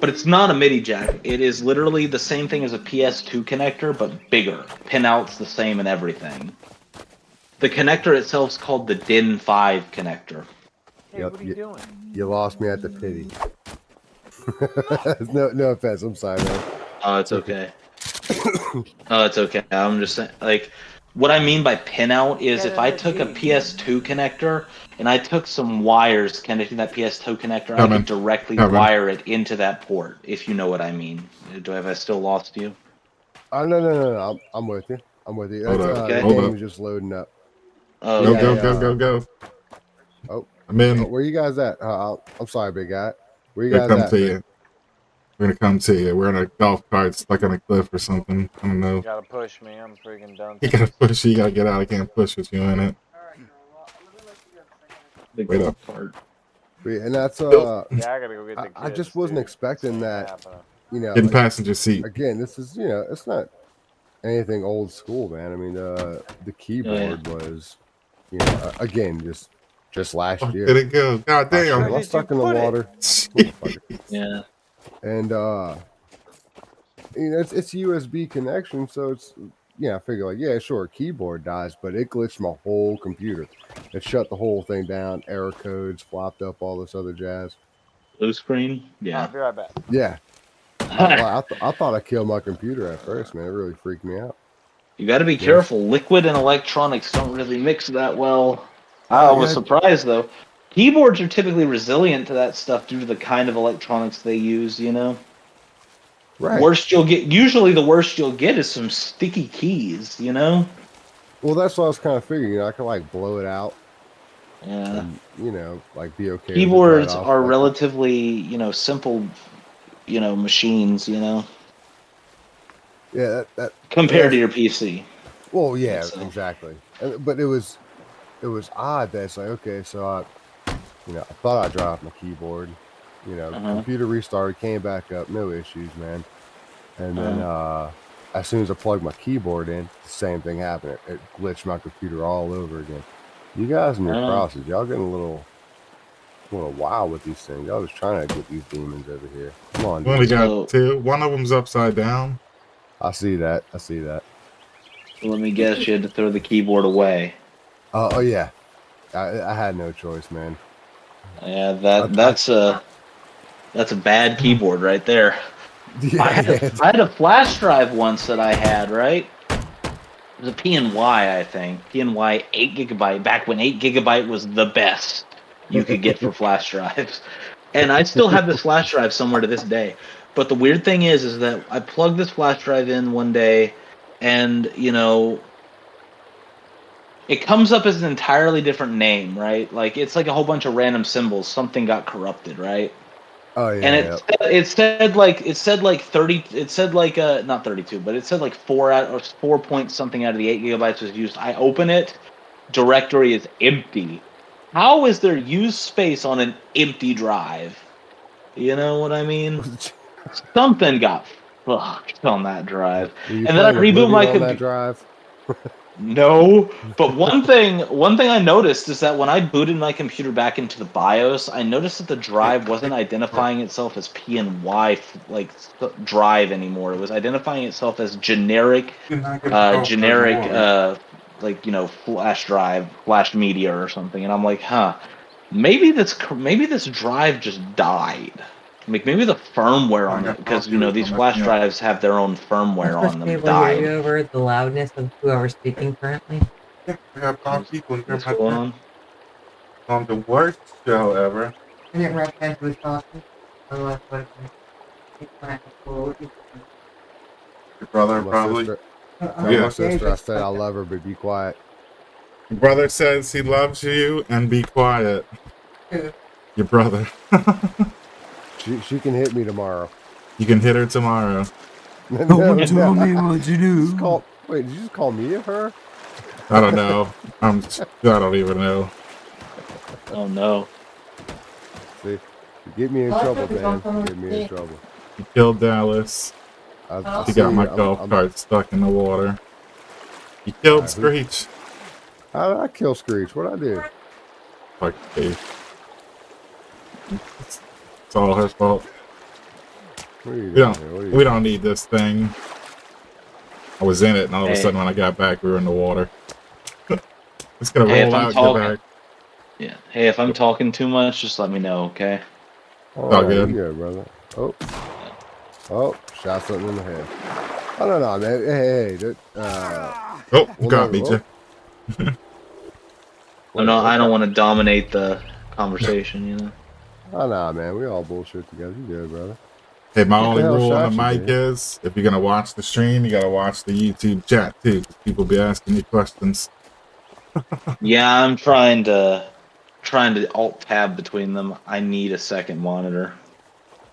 But it's not a MIDI jack. It is literally the same thing as a PS2 connector, but bigger. Pinouts the same and everything. The connector itself is called the DIN 5 connector. Hey, what are you doing? You lost me at the pity. no offense. I'm sorry, man. Oh, it's okay. It's okay. I'm just saying, like, what I mean by pinout is if I took a PS2 connector and I took some wires connecting that PS2 connector, I could directly wire it into that port, if you know what I mean. Have I still lost you? No. I'm with you. The game is just loading up. Oh, Go. Oh, I'm in. Where you guys at? I'm sorry, big guy. Where you We're guys at? We're gonna come to you. We're in a golf cart stuck on a cliff or something. I don't know. You gotta push me. I'm freaking done. You gotta push. You gotta get out. I can't push with you in it. Wait up. And that's Yeah, I gotta go get the kids, I just wasn't expecting that. In passenger seat. Again, this is it's not anything old school, man. I mean, the keyboard was, again, just last year. Did it go? God damn! I was stuck in the water. Yeah. And it's USB connection, so it's I figure like sure, keyboard dies, but it glitched my whole computer. It shut the whole thing down. Error codes flopped up, all this other jazz. Blue screen. Yeah. I'll be right back. Yeah. I thought I killed my computer at first, man. It really freaked me out. You got to be careful. Liquid and electronics don't really mix that well. I was surprised though. Keyboards are typically resilient to that stuff due to the kind of electronics they use. Right. Usually the worst you'll get is some sticky keys. Well, that's what I was kind of figuring. I can like blow it out. Yeah. And, like be okay. Keyboards are relatively, simple, machines. Yeah. That compared to your PC. Well, yeah, exactly. But it was odd that it's like, okay, so You know, I thought I dropped my keyboard. You know, computer restarted, came back up, no issues, man. And then as soon as I plugged my keyboard in, the same thing happened. It glitched my computer all over again. You guys and your crosses, y'all getting a little wild with these things. Y'all just trying to get these demons over here. Come on, We only got 2. One of them's upside down. I see that. Let me guess, you had to throw the keyboard away. Oh yeah, I had no choice, man. Yeah, that's a bad keyboard right there. Yeah, I had a flash drive once that I had, right? It was a PNY, I think. PNY 8 gigabyte, back when 8 gigabyte was the best you could get for flash drives. And I still have this flash drive somewhere to this day. But the weird thing is that I plugged this flash drive in one day, and, you know, it comes up as an entirely different name, right? Like, it's like a whole bunch of random symbols. Something got corrupted, right? Oh yeah. And it said like 30. It said like not 32, but it said like 4 point something out of the 8 gigabytes was used. I open it, directory is empty. How is there used space on an empty drive? You know what I mean? Something got fucked on that drive, and then I reboot my computer. Drive. No, but one thing I noticed is that when I booted my computer back into the BIOS, I noticed that the drive wasn't identifying itself as PNY drive anymore. It was identifying itself as generic, like, you know, flash drive, flash media or something. And I'm like, maybe this drive just died. Like, maybe the firmware on it, because, you know, these flash drives have their own firmware on them, died. Hear you over the loudness of whoever's speaking currently? Yeah, we have 5 people in here. What's going on the worst show ever. I didn't recognize who was talking. Otherwise, what Your brother, probably. My sister, I said I love her, but be quiet. Your brother says he loves you, and be quiet. Your brother. She can hit me tomorrow. You can hit her tomorrow. Don't tell me what you do. Wait, did you just call me her? I don't know. I don't even know. Oh no. See, you get me in trouble, man. You get me in trouble. You killed Dallas. You got my golf cart stuck in the water. You killed Screech. How did I kill Screech? What'd I do? Fuck me. It's all her fault. We don't need this thing. I was in it, and all of a sudden when I got back, we were in the water. It's gonna roll out, get back. Yeah. Hey, if I'm talking too much, just let me know, okay? All good. You go, brother. Oh, shot something in the head. I don't know, man. Hey. Got me, Jeff. No, I don't want to dominate the conversation, you know? Oh, nah, man. We all bullshit together. You good, brother. Hey, my only rule on the mic is, if you're going to watch the stream, you got to watch the YouTube chat, too, because people be asking you questions. Yeah, I'm trying to alt-tab between them. I need a second monitor.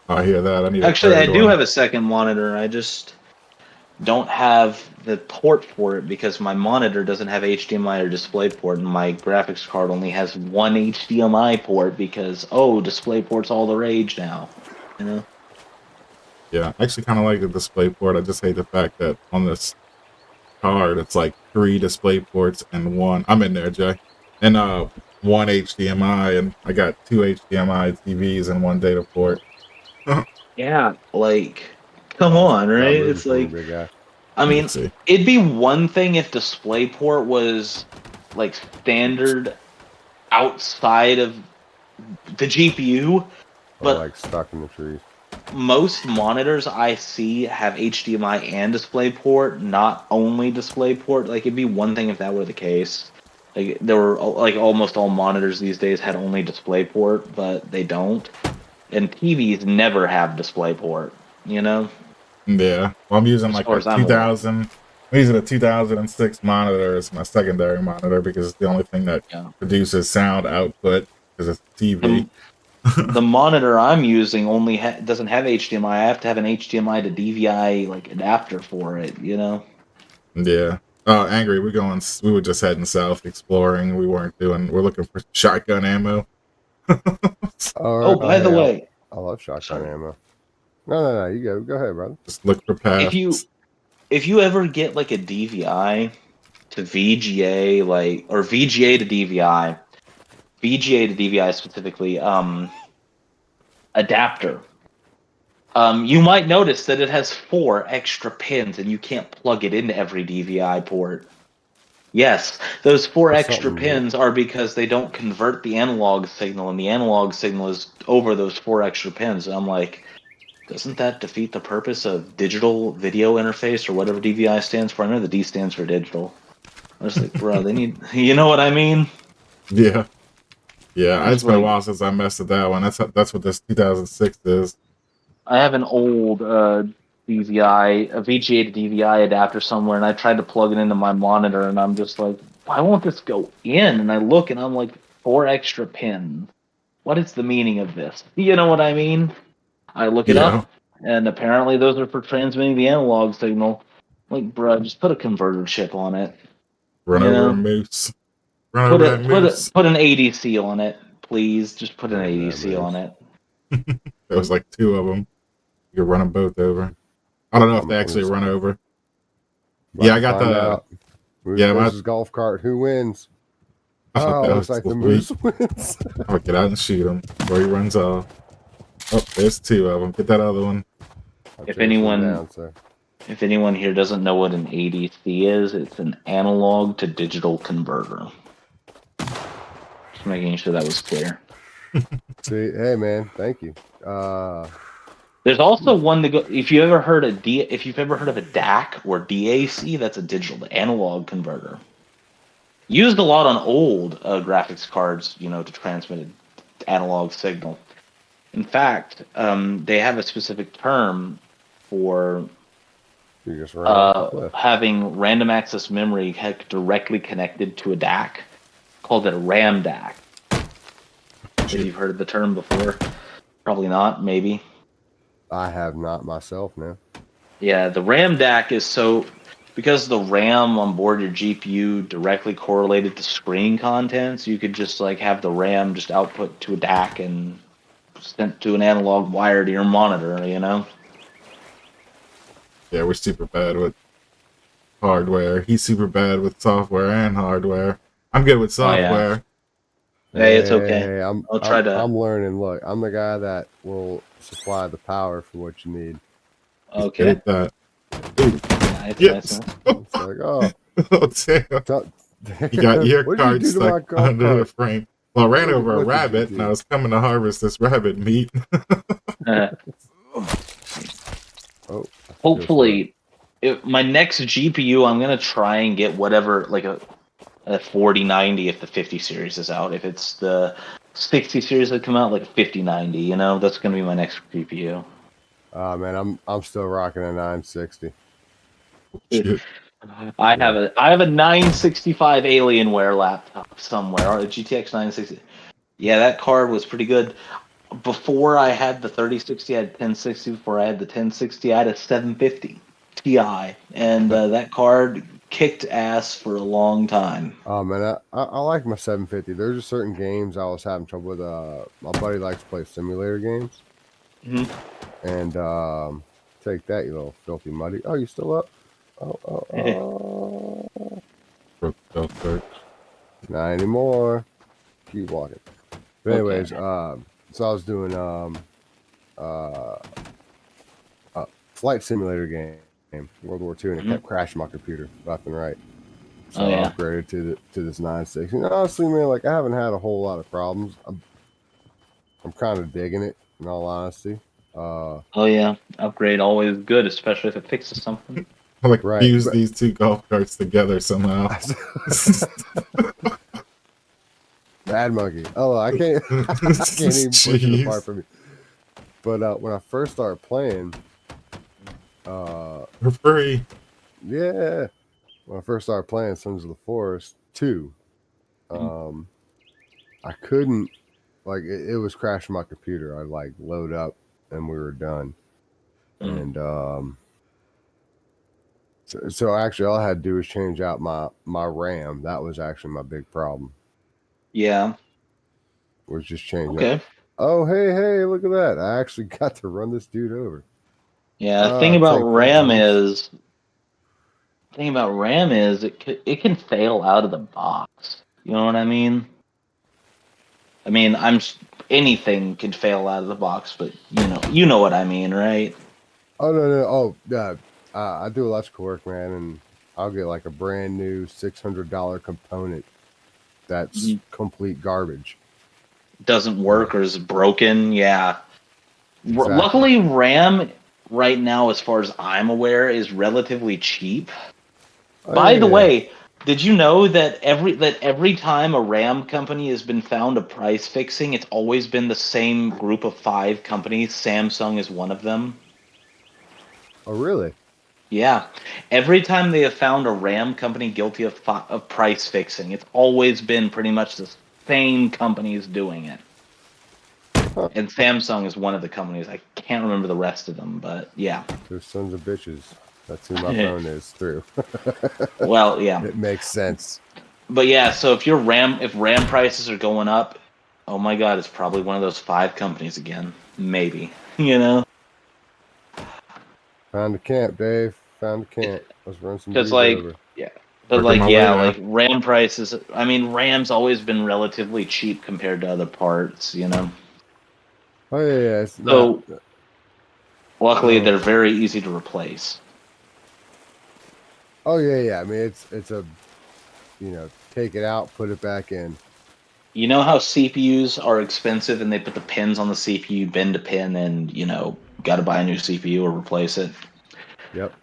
I hear that. Actually, I do have a second monitor. I just don't have the port for it because my monitor doesn't have HDMI or DisplayPort, and my graphics card only has one HDMI port because, DisplayPort's all the rage now. You know? Yeah, I actually kind of like the DisplayPort. I just hate the fact that on this card, it's like 3 DisplayPorts and 1. I'm in there, Jay. And 1 HDMI, and I got 2 HDMI TVs and 1 data port. Yeah, like, come on, right? It's like, I mean, it'd be one thing if DisplayPort was like standard outside of the GPU, but like stuck in the trees. Most monitors I see have HDMI and DisplayPort, not only DisplayPort. Like, it'd be one thing if that were the case. Like, there were like almost all monitors these days had only DisplayPort, but they don't. And TVs never have DisplayPort, you know? Yeah. Well, I'm using like a 2000. I'm using a 2006 monitor as my secondary monitor because it's the only thing that produces sound output because it's TV. The monitor I'm using only doesn't have HDMI. I have to have an HDMI to DVI like adapter for it, you know? Yeah. Angry, we were just heading south exploring. We're looking for shotgun ammo. By the way, I love shotgun ammo. No, you go ahead, brother. Just look for paths. If you ever get like a DVI to VGA, or VGA to DVI, VGA to DVI specifically, adapter. You might notice that it has 4 extra pins, and you can't plug it into every DVI port. Yes, those 4 extra pins are because they don't convert the analog signal, and the analog signal is over those 4 extra pins. And I'm like, doesn't that defeat the purpose of digital video interface, or whatever DVI stands for? I know the D stands for digital. I was like, bro, they need, you know what I mean? Yeah. It's been a while since I messed with that one. That's what this 2006 is. I have an old DVI, a VGA to DVI adapter somewhere, and I tried to plug it into my monitor, and I'm just like, why won't this go in? And I look, and I'm like, 4 extra pins. What is the meaning of this? You know what I mean? I look it up, and apparently those are for transmitting the analog signal. Like, bro, just put a converter chip on it. Run over a moose. Put an ADC on it, please. Just put an ADC on it. There was like 2 of them. You could run them both over. I don't know if they actually run over. Yeah, I got the. Versus golf cart. Who wins? Looks like the moose wins. I'm gonna get out and shoot him before he runs off. Oh, there's 2 of them. Get that other one. If anyone here doesn't know what an ADC is, it's an analog to digital converter. Just making sure that was clear. See, hey man, thank you. There's also one to go. If you've ever heard of a DAC or DAC, that's a digital to analog converter. Used a lot on old graphics cards, to transmit an analog signal. In fact, they have a specific term for having random access memory directly connected to a DAC, called it a RAM DAC. If you've heard of the term before, probably not, maybe. I have not myself, no. Yeah, the RAM DAC is because the RAM on board your GPU directly correlated to screen contents, you could just have the RAM just output to a DAC and sent to an analog wire to your monitor, Yeah, we're super bad with hardware. He's super bad with software and hardware. I'm good with software. Oh, yeah. Hey, it's okay. Hey, I'm learning. Look, I'm the guy that will supply the power for what you need. Okay. That. Yes. It's like, oh damn. You got your card stuck under the frame. Well, I ran over a rabbit, and I was coming to harvest this rabbit meat. Hopefully, my next GPU, I'm going to try and get whatever, a 4090 if the 50 series is out. If it's the 60 series that come out, 5090, that's going to be my next GPU. Man, I'm still rocking a 960. I have a 965 Alienware laptop somewhere, or a GTX 960. Yeah, that card was pretty good. Before I had the 3060, I had 1060. Before I had the 1060, I had a 750 Ti, and that card kicked ass for a long time. Oh man, I like my 750. There's just certain games I was having trouble with. My buddy likes to play simulator games. Mm-hmm. And take that, you little filthy muddy. Oh, you still up? Not anymore. Keep walking. But anyways, so I was doing a flight simulator game, World War II, and it kept crashing my computer left and right. So I upgraded to this 960. And honestly, man, I haven't had a whole lot of problems. I'm kind of digging it, in all honesty. Upgrade always good, especially if it fixes something. Fuse these 2 golf carts together somehow. Bad monkey. Oh, I can't even push it apart from me. But when I first started playing, for free. Yeah. When I first started playing Sons of the Forest 2, I couldn't, it was crashing my computer. I'd load up and we were done. And so actually all I had to do was change out my RAM. That was actually my big problem. Yeah. was just changing. Okay. Oh, hey, look at that! I actually got to run this dude over. Yeah, the thing about RAM James. is it can fail out of the box. You know what I mean? Anything can fail out of the box, but you know what I mean, right? Oh no! Oh, yeah. I do electrical work, man, and I'll get like a brand new $600 component that's complete garbage. Doesn't work or is broken. Yeah. Exactly. Luckily, RAM right now, as far as I'm aware, is relatively cheap. By the way, did you know that every time a RAM company has been found a price fixing, it's always been the same group of 5 companies? Samsung is one of them. Oh, really? Yeah. Every time they have found a RAM company guilty of price fixing, it's always been pretty much the same companies doing it. Huh. And Samsung is one of the companies. I can't remember the rest of them, but yeah. Those sons of bitches. That's who my phone is through. Well, yeah. It makes sense. But yeah, so if RAM prices are going up, oh my god, it's probably one of those 5 companies again. Maybe. Found a camp, Dave. Found a camp. Let's run some dudes over. Yeah. But RAM prices, RAM's always been relatively cheap compared to other parts, Oh yeah. So luckily they're very easy to replace. Oh yeah. I mean it's a take it out, put it back in. You know how CPUs are expensive and they put the pins on the CPU, bend a pin, and gotta buy a new CPU or replace it. Yep.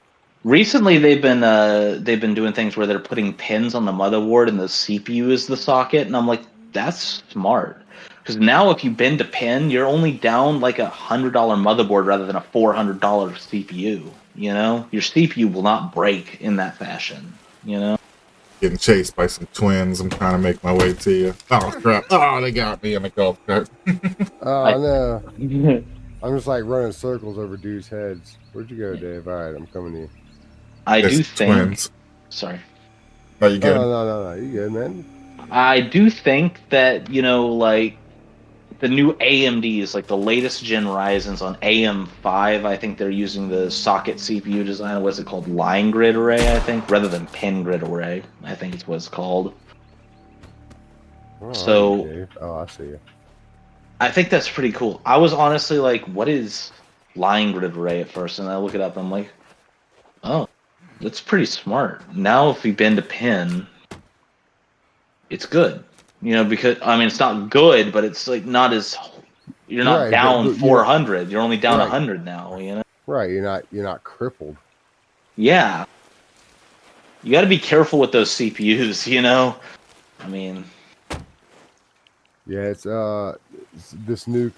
Recently, they've been doing things where they're putting pins on the motherboard and the CPU is the socket, and I'm like, that's smart. Because now if you bend a pin, you're only down like $100 motherboard rather than a $400 CPU. Your CPU will not break in that fashion. Getting chased by some twins. I'm trying to make my way to you. Oh crap! Oh, they got me in the golf cart. Oh no! I'm just like running circles over dudes' heads. Where'd you go, Dave? All right, I'm coming to you. I do think. Twins. Sorry. Are you good? No. You good, man? I do think that like the new AMDs, like the latest gen Ryzen's on AM5, I think they're using the socket CPU design. What's it called? Line grid array, I think, rather than pin grid array. I think it's what it's called. Oh, so, I see you. I think that's pretty cool. I was honestly like, what is line grid array at first? And I look it up and I'm like, oh, that's pretty smart. Now if we bend a pin, it's good. Because it's not good, but it's like not as you're not down 400. You're only down 100 now. Right. You're not crippled. Yeah. You got to be careful with those CPUs. Yeah, it's this new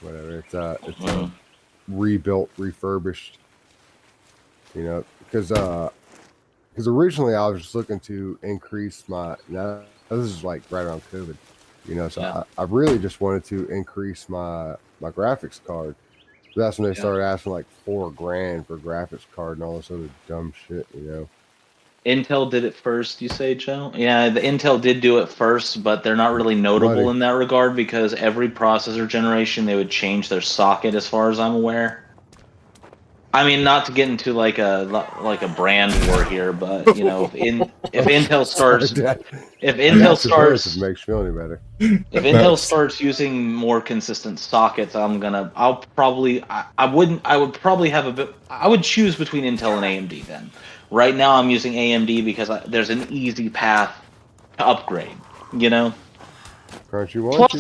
whatever. It's rebuilt, refurbished. Because originally I was just looking to increase my. Now this is like right around COVID, So I really just wanted to increase my graphics card. So that's when they started asking like $4,000 for graphics card and all this other dumb shit, Intel did it first, you say, Joe? Yeah, the Intel did do it first, but they're not really notable in that regard because every processor generation they would change their socket, as far as I'm aware. Not to get into like a brand war here, but if Intel starts if it makes you feel any better. If Intel starts using more consistent sockets, I would choose between Intel and AMD then. Right now I'm using AMD because there's an easy path to upgrade, Plus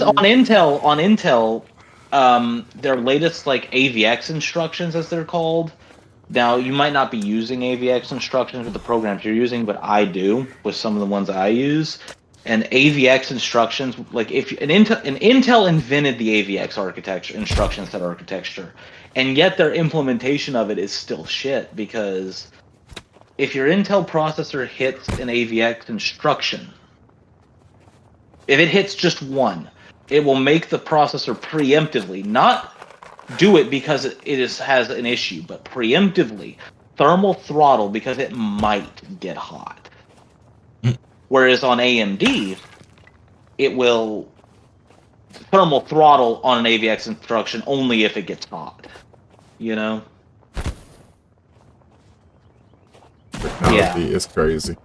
on Intel, their latest like AVX instructions, as they're called. Now you might not be using AVX instructions with the programs you're using, but I do with some of the ones I use. And AVX instructions, like if Intel invented the AVX architecture, instruction set architecture, and yet their implementation of it is still shit because if your Intel processor hits an AVX instruction, if it hits just one, it will make the processor preemptively, not do it because it has an issue, but preemptively thermal throttle because it might get hot. Whereas on AMD, it will thermal throttle on an AVX instruction only if it gets hot. You know? Technology is crazy.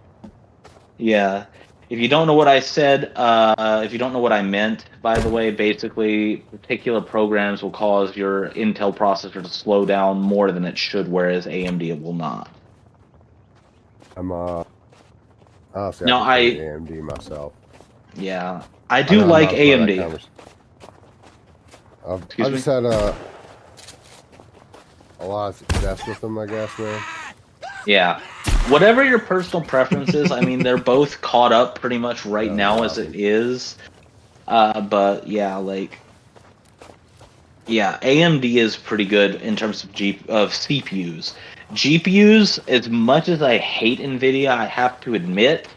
Yeah. If you don't know what I said, if you don't know what I meant, by the way, basically, particular programs will cause your Intel processor to slow down more than it should, whereas AMD it will not. I'm honestly, No, I prefer AMD myself. Yeah, I do like AMD. I've just had a lot of success with them, I guess, man. Yeah. Whatever your personal preference is, I mean, they're both caught up pretty much right now as it is. But yeah, like, yeah, AMD is pretty good in terms of CPUs. GPUs, as much as I hate NVIDIA, I have to admit,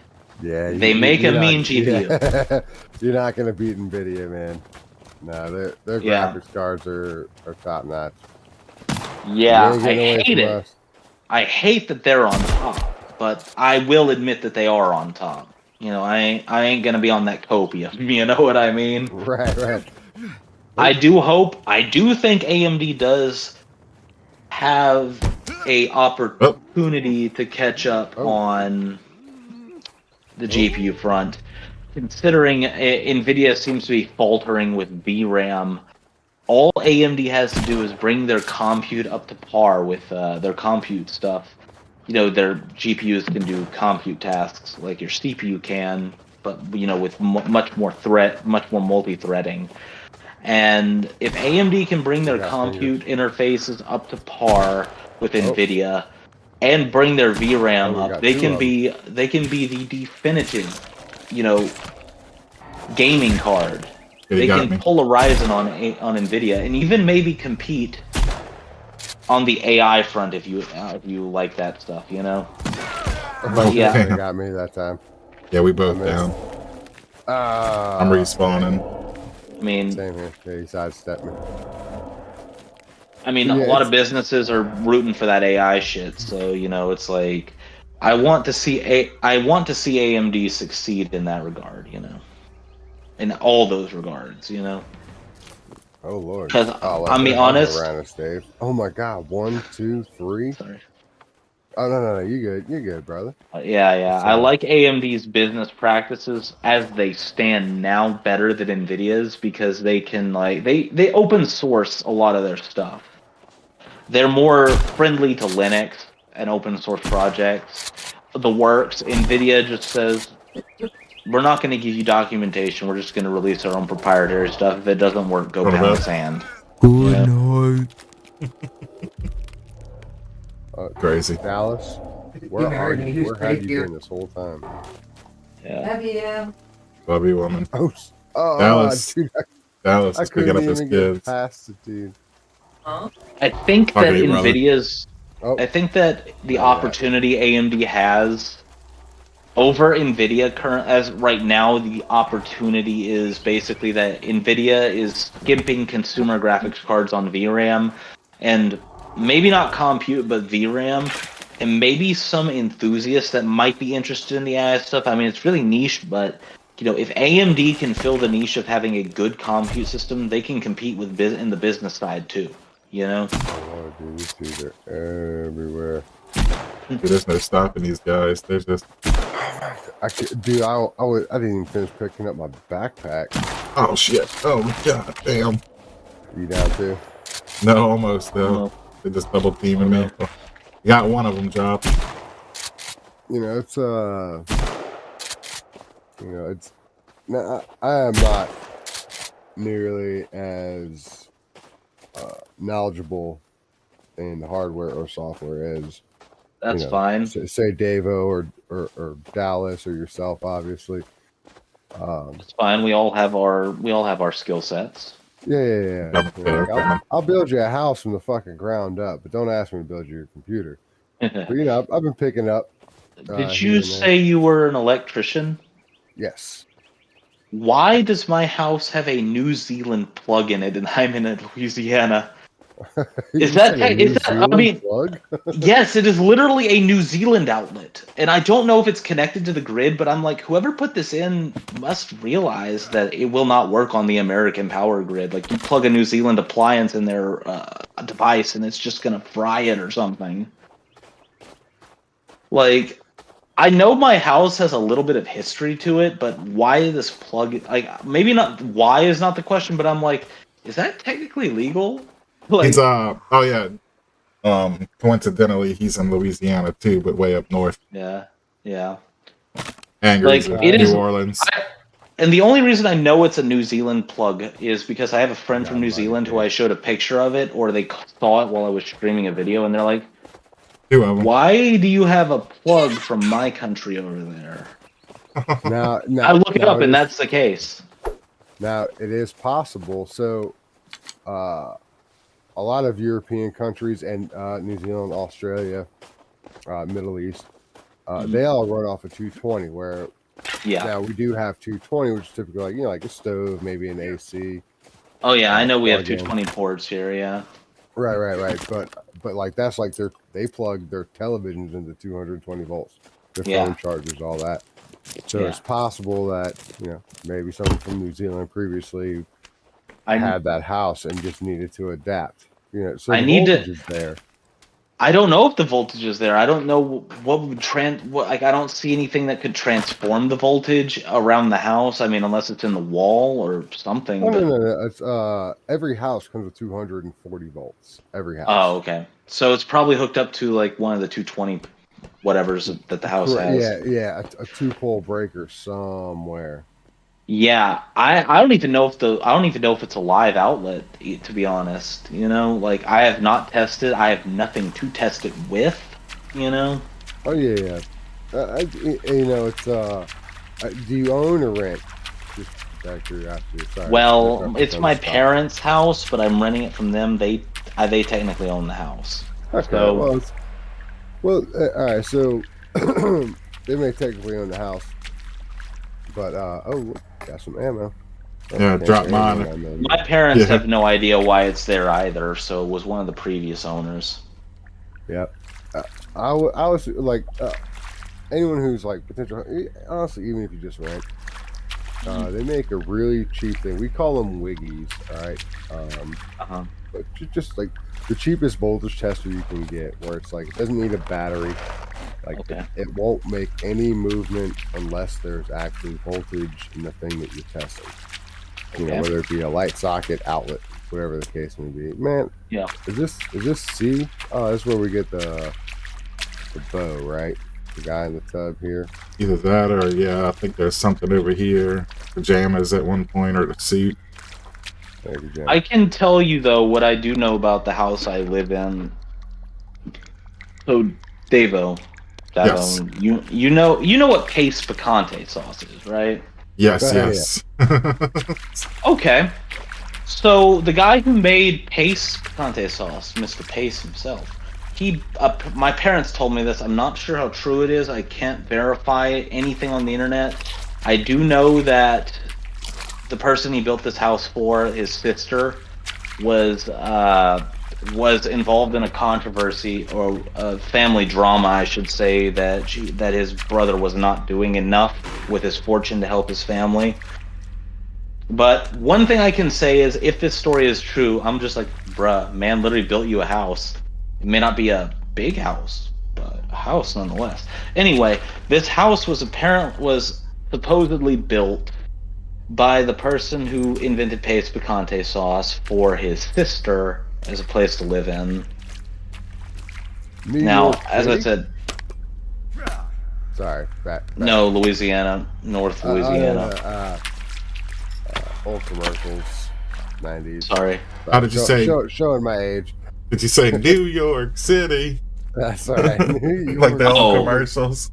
they make a mean GPU. Yeah. You're not gonna beat NVIDIA, man. No, their graphics cards are top notch. Yeah, I hate it. I hate that they're on top, but I will admit that they are on top. You know, I ain't gonna be on that copium. You know what I mean? Right. I do think AMD does have a opportunity to catch up on the GPU front, considering NVIDIA seems to be faltering with VRAM. All AMD has to do is bring their compute up to par with their compute stuff. You know, their GPUs can do compute tasks like your CPU can, but you know, with much more multi-threading. And if AMD can bring their compute interfaces up to par with NVIDIA and bring their VRAM up, they can be the definitive, you know, gaming card. They can pull a Ryzen on NVIDIA and even maybe compete on the AI front if you like that stuff, you know. But yeah, they got me that time. Yeah, we both down. I'm respawning. I mean, same here. Yeah, he sidestepped me. I mean, a lot of businesses are rooting for that AI shit, so you know, it's like I want to see AMD succeed in that regard, you know, in all those regards, you know. Oh Lord! Because I'll be honest. Dave. Oh my God! 1, 2, 3. Sorry. Oh no! You're good, brother. Yeah. I like AMD's business practices as they stand now better than NVIDIA's because they can they open source a lot of their stuff. They're more friendly to Linux and open source projects. The works. NVIDIA just says, we're not going to give you documentation. We're just going to release our own proprietary stuff. If it doesn't work, go pound sand. Good night. Crazy. Dallas, where are you? Where have you been this whole time? Yeah. Love you, woman. Oh, Dallas. Dude, Dallas is picking up his kids. Past it, dude. I think that NVIDIA's. I think that the opportunity AMD has over NVIDIA right now, the opportunity is basically that NVIDIA is skimping consumer graphics cards on VRAM, and maybe not compute, but VRAM, and maybe some enthusiasts that might be interested in the AI stuff. I mean, it's really niche, but you know, if AMD can fill the niche of having a good compute system, they can compete with in the business side too. You know? Oh, dude, these dudes are everywhere. Dude, there's no stopping these guys. There's just. I didn't even finish picking up my backpack. Oh shit! Oh god, damn. You down too? No, almost though. They're just double teaming me. Got one of them dropped. You know, it's no, I am not nearly as knowledgeable in hardware or software as that's fine. Say Davo or Dallas or yourself, obviously. It's fine. We all have our skill sets. Yeah. Like, I'll build you a house from the fucking ground up, but don't ask me to build you a computer. But you know, I've been picking up. Did you say you were an electrician? Yes. Why does my house have a New Zealand plug in it and I'm in Louisiana? Is that? I mean, plug? yes, it is literally a New Zealand outlet, and I don't know if it's connected to the grid. But I'm like, whoever put this in must realize that it will not work on the American power grid. Like, you plug a New Zealand appliance in their device, and it's just gonna fry it or something. Like, I know my house has a little bit of history to it, but why this plug? Like, maybe not. Why is not the question, but I'm like, is that technically legal? Like, He's oh yeah. Coincidentally, he's in Louisiana too, but way up north. yeah. Angry's Like, in it New is. Orleans. And the only reason I know it's a New Zealand plug is because I have a friend from New Zealand who I showed a picture of it, or they saw it while I was streaming a video, and they're like, 2 of them. "Why do you have a plug from my country over there?" Now I look it up, and that's the case. Now, it is possible. So, a lot of European countries and New Zealand, Australia, Middle East, they all run off a 220. Where now we do have 220, which is typically like like a stove, maybe an AC. Oh yeah, I know we have 220 ports here. Yeah. Right. But like that's like they plug their televisions into 220 volts, their phone chargers, all that. So it's possible that maybe someone from New Zealand previously had that house and just needed to adapt. So the voltage is there. I don't know if the voltage is there. I don't know what would I don't see anything that could transform the voltage around the house. I mean, unless it's in the wall or something. No. It's every house comes with 240 volts. Every house. Oh, okay. So it's probably hooked up to like one of the 220 whatever's that the house has. Yeah, a 2-pole breaker somewhere. Yeah, I don't even know if it's a live outlet, to be honest. Like, I have not tested. I have nothing to test it with. Oh yeah. It's do you own or rent? Just out of curiosity. Sorry. Well, it's my parents' house, but I'm renting it from them. They technically own the house. Okay. So, well, all right. So they may technically own the house, but got some ammo. Yeah, drop mine. My parents have no idea why it's there either, so it was one of the previous owners. Yep. I was like, anyone who's like potential, honestly, even if you just rent, they make a really cheap thing. We call them wiggies, all right? But just like the cheapest voltage tester you can get, where it's like, it doesn't need a battery. Like, it won't make any movement unless there's actually voltage in the thing that you're testing. Whether it be a light socket, outlet, whatever the case may be. Man, is this C? Oh, that's where we get the bow, right? The guy in the tub here. Either that or I think there's something over here. Pajamas at one point, or the seat. I can tell you though what I do know about the house I live in. So, Davo, yes. you know what paste picante sauce is, right? Yes. Okay. So the guy who made paste picante sauce, Mr. Pace himself, my parents told me this. I'm not sure how true it is. I can't verify anything on the internet. I do know that the person he built this house for, his sister, was involved in a controversy or a family drama, I should say, that his brother was not doing enough with his fortune to help his family. But one thing I can say is, if this story is true, I'm just like, bruh, man literally built you a house. It may not be a big house, but a house nonetheless. Anyway, this house was supposedly built by the person who invented paste picante sauce for his sister as a place to live in. Now, as I said, sorry, no, Louisiana, North Louisiana. Old commercials, 90s. Sorry. How did you say? Showing my age. Did you say New York City? That's all right. Like the old commercials.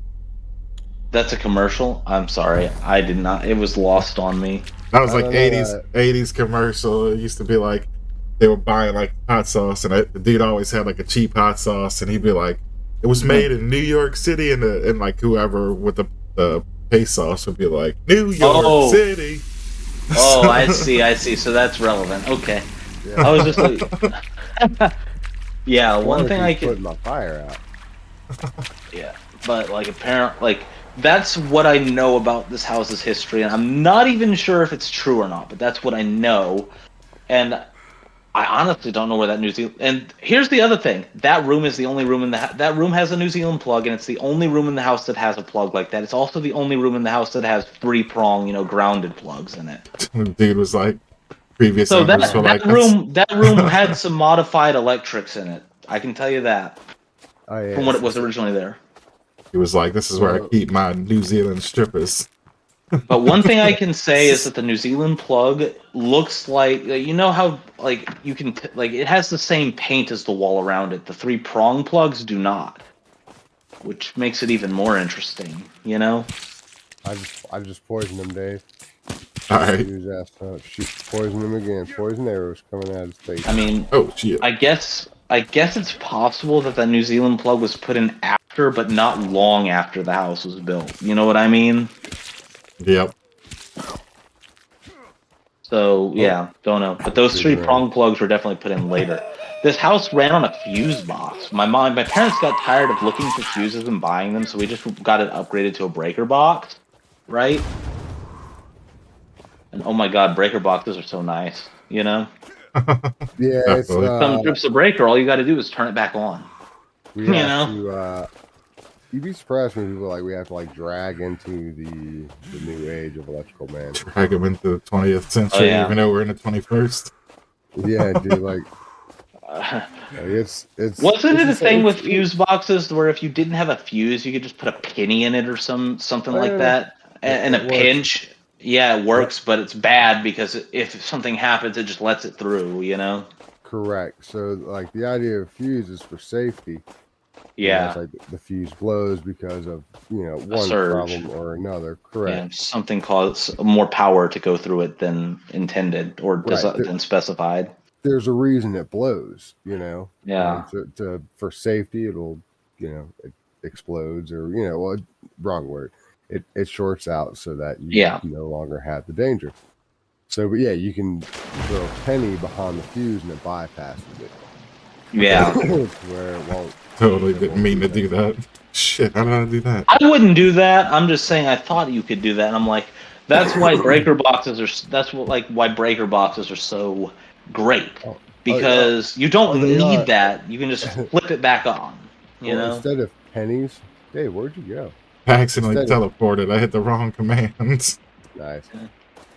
That's a commercial? I'm sorry. I did not. It was lost on me. That was like 80s commercial. It used to be like they were buying like hot sauce, and the dude always had like a cheap hot sauce, and he'd be like, "It was made in New York City," and like whoever with the paste sauce would be like, "New York City." Oh, I see. So that's relevant. Okay. Yeah. I was just like, Yeah, one thing I put my fire out. Yeah, but like that's what I know about this house's history, and I'm not even sure if it's true or not. But that's what I know, and I honestly don't know where that New Zealand. And here's the other thing: that room is the only room in that room has a New Zealand plug, and it's the only room in the house that has a plug like that. It's also the only room in the house that has 3-prong, grounded plugs in it. Dude was like, previous So owners were like, that room had some modified electrics in it. I can tell you that from what it was originally there. He was like, this is where I keep my New Zealand strippers. But one thing I can say is that the New Zealand plug looks like how you can it has the same paint as the wall around it. The 3-prong plugs do not, which makes it even more interesting. I just poisoned him, Dave. All right. Poison him again. Poison arrows coming out of his face. I mean, oh shit. I guess it's possible that New Zealand plug was put in after, but not long after the house was built. You know what I mean? Yep. So yeah, don't know. But those 3-prong plugs were definitely put in later. This house ran on a fuse box. My parents got tired of looking for fuses and buying them, so we just got it upgraded to a breaker box, right? And oh my god, breaker boxes are so nice, Yeah, it's some trips a breaker, all you got to do is turn it back on. You'd be surprised when people we have to drag into the new age of electrical, man. Drag them into the 20th century, even though we're in the 21st. Yeah, dude, it's wasn't it a thing with fuse boxes where if you didn't have a fuse, you could just put a penny in it or something like that, and a pinch. Yeah, it works, but it's bad because if something happens, it just lets it through. Correct. So, the idea of fuse is for safety. Yeah. It's the fuse blows because of one problem or another. Correct. Yeah, something causes more power to go through it than intended or than specified. There's a reason it blows. Yeah. For safety, it'll it explodes or wrong word. It shorts out so that you no longer have the danger. So, but yeah, you can throw a penny behind the fuse and it bypasses it. Yeah. Where it won't. Totally didn't mean to do that. Shit, how did I do that? I wouldn't do that. I'm just saying I thought you could do that. And I'm like, that's why breaker boxes are. That's why breaker boxes are so great because you don't need that. You can just flip it back on. Instead of pennies, hey, where'd you go? I accidentally teleported. I hit the wrong commands. Nice.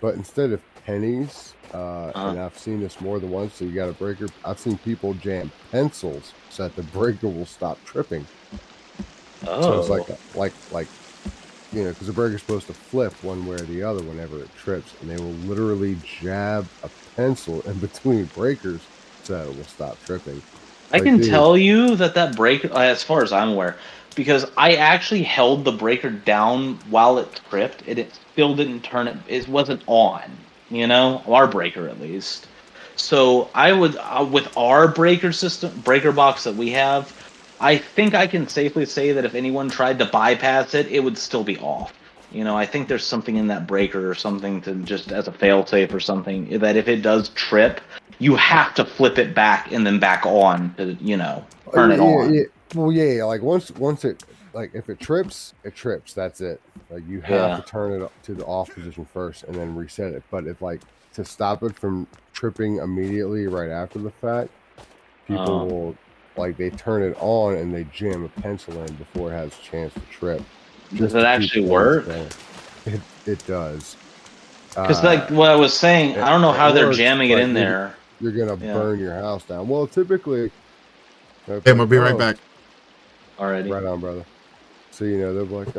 But instead of pennies, and I've seen this more than once, so you got a breaker. I've seen people jam pencils so that the breaker will stop tripping. So it's because the breaker's supposed to flip one way or the other whenever it trips, and they will literally jab a pencil in between breakers so it will stop tripping. I can tell you that breaker, as far as I'm aware, because I actually held the breaker down while it tripped, and it still didn't turn it. It wasn't on, our breaker at least. So I would, with our breaker box that we have, I think I can safely say that if anyone tried to bypass it, it would still be off. I think there's something in that breaker or something to just as a failsafe or something that if it does trip, you have to flip it back and then back on to, turn it on. Yeah. Well, yeah, once it, if it trips, that's it. You have to turn it to the off position first and then reset it. But if to stop it from tripping immediately right after the fact, people will they turn it on and they jam a pencil in before it has a chance to trip. Does it actually work? It does. Because what I was saying, I don't know how they're jamming it in there. You're gonna burn your house down. Well, typically. I'm gonna be right back. Alrighty. Right on, brother. So they'll be like,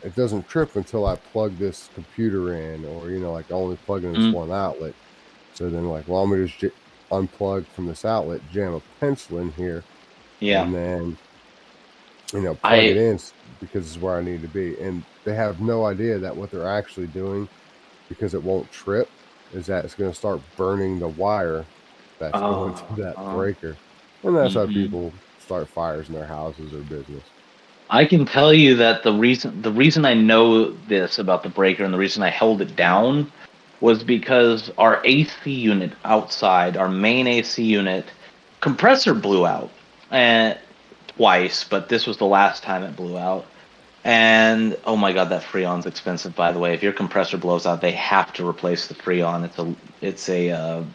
it doesn't trip until I plug this computer in, or I only plug in this one outlet. So then I'm gonna just unplug from this outlet, jam a pencil in here, and then plug it in because it's where I need to be. And they have no idea that what they're actually doing, because it won't trip, is that it's going to start burning the wire that's going to that breaker, and that's how people start fires in their houses or business. I can tell you that the reason I know this about the breaker and the reason I held it down was because our AC unit outside, our main AC unit, compressor blew out twice, but this was the last time it blew out. And oh my god, that Freon's expensive. By the way, if your compressor blows out, they have to replace the Freon. It's a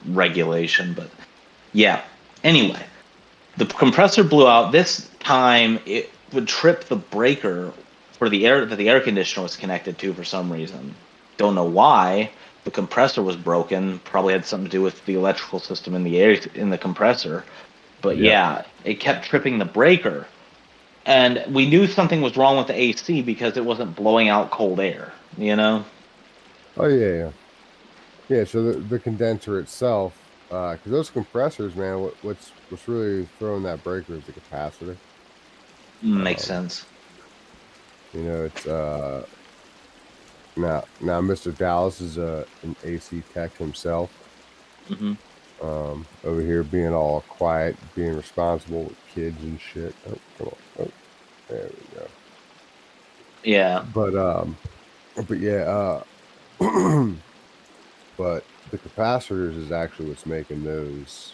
regulation, but yeah. Anyway, the compressor blew out. This time, it would trip the breaker for the air that the air conditioner was connected to for some reason. Don't know why. The compressor was broken. Probably had something to do with the electrical system in the air in the compressor. But yeah, it kept tripping the breaker. And we knew something was wrong with the AC because it wasn't blowing out cold air, you know? Oh, yeah. Yeah, so the condenser itself, because those compressors, man, what's really throwing that breaker is the capacitor. Makes sense. You know, it's now Mr. Dallas is an AC tech himself. Mm-hmm. Over here being all quiet, being responsible with kids and shit. Oh, come on. Oh, there we go. Yeah. But yeah, but the capacitors is actually what's making those.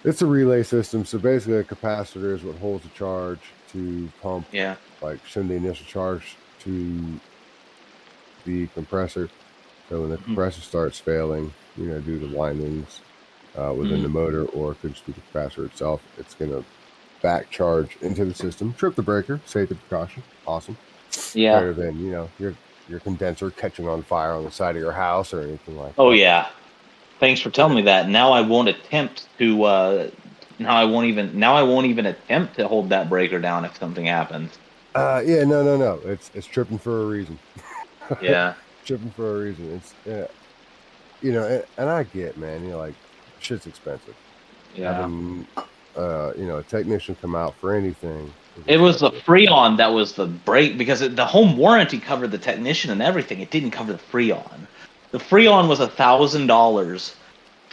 It's a relay system, so basically a capacitor is what holds the charge to pump. Yeah. Like send the initial charge to the compressor. So when the compressor starts failing, you know, due to windings within the motor, or it could just be the capacitor itself, it's going to back charge into the system, trip the breaker, safety precaution. Awesome. Yeah. Better than, you know, your condenser catching on fire on the side of your house or anything like that. Oh yeah. Thanks for telling me that. Now I won't attempt to. Now I won't even attempt to hold that breaker down if something happens. Yeah, no. It's tripping for a reason. Yeah. Tripping for a reason. It's you know, and I get, man, you know, like shit's expensive. Yeah. Having you know, a technician come out for anything. It was the Freon that was the break, because the home warranty covered the technician and everything. It didn't cover the Freon. The Freon was $1,000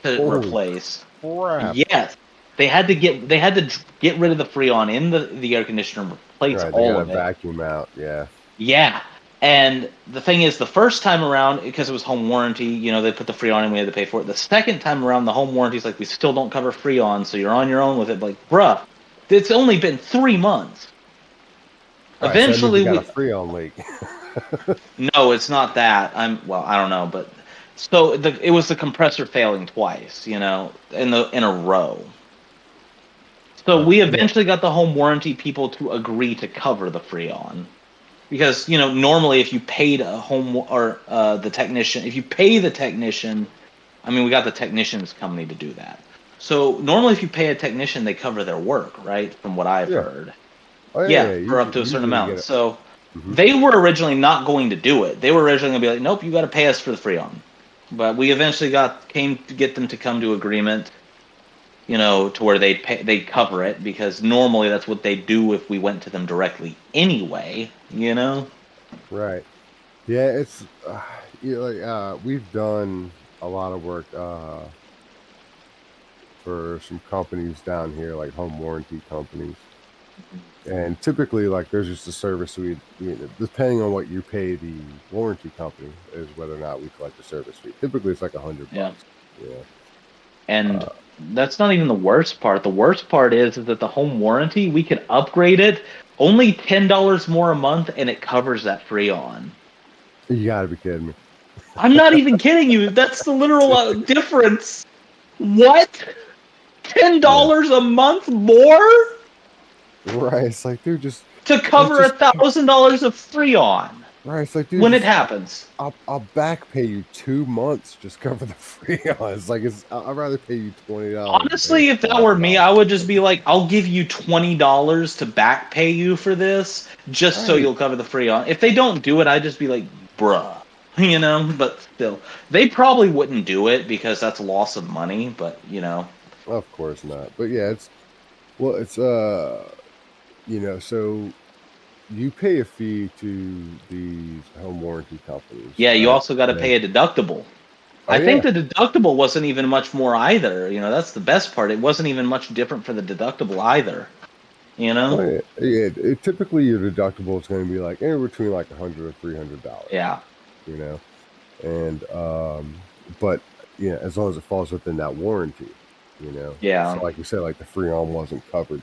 to replace. Crap. Yes, they had to get rid of the Freon in the air conditioner, replace all of it. Vacuum out. Yeah. Yeah, and the thing is, the first time around, because it was home warranty, you know, they put the Freon in, we had to pay for it. The second time around, the home warranty's like, we still don't cover Freon, so you're on your own with it. Like, bruh, it's only been 3 months. Right, Eventually, so we got a Freon leak. No, it's not that. I don't know, but so it was the compressor failing twice, you know, in a row. So we eventually got the home warranty people to agree to cover the Freon, because, you know, normally if you paid a home or the technician, if you pay the technician, I mean, we got the technician's company to do that. So normally if you pay a technician, they cover their work, right? From what I've heard. Oh, yeah, for up to a certain amount. So they were originally not going to do it. They were originally going to be like, nope, you got to pay us for the Freon. But we eventually came to get them to come to agreement, you know, to where they'd cover it, because normally that's what they do if we went to them directly anyway, you know? Right. Yeah, it's you know, like we've done a lot of work for some companies down here, like home warranty companies. And typically, like, there's just a service you know, depending on what you pay the warranty company is whether or not we collect the service fee. Typically, it's like $100. Yeah. And that's not even the worst part. The worst part is that the home warranty, we could upgrade it only $10 more a month, and it covers that Freon. You gotta be kidding me. I'm not even kidding you. That's the literal difference. What? $10 a month more? Right, it's like, dude, just to cover $1,000 of Freon. Right, it's like, dude, when it happens, I'll back pay you 2 months, just cover the Freon. It's like I'd rather pay you $20. Honestly, if that were me, I would just be like, I'll give you $20 to back pay you for this, just so you'll cover the Freon. If they don't do it, I'd just be like, bruh, you know. But still, they probably wouldn't do it because that's loss of money. But you know, of course not. But yeah, it's you know, so you pay a fee to these home warranty companies. Yeah, you also got to pay a deductible. I think the deductible wasn't even much more either. You know, that's the best part. It wasn't even much different for the deductible either. You know? Typically your deductible is going to be like anywhere between like $100 or $300. Yeah. you know, and but yeah, as long as it falls within that warranty, you know. Yeah. So like you said, like the Freon wasn't covered,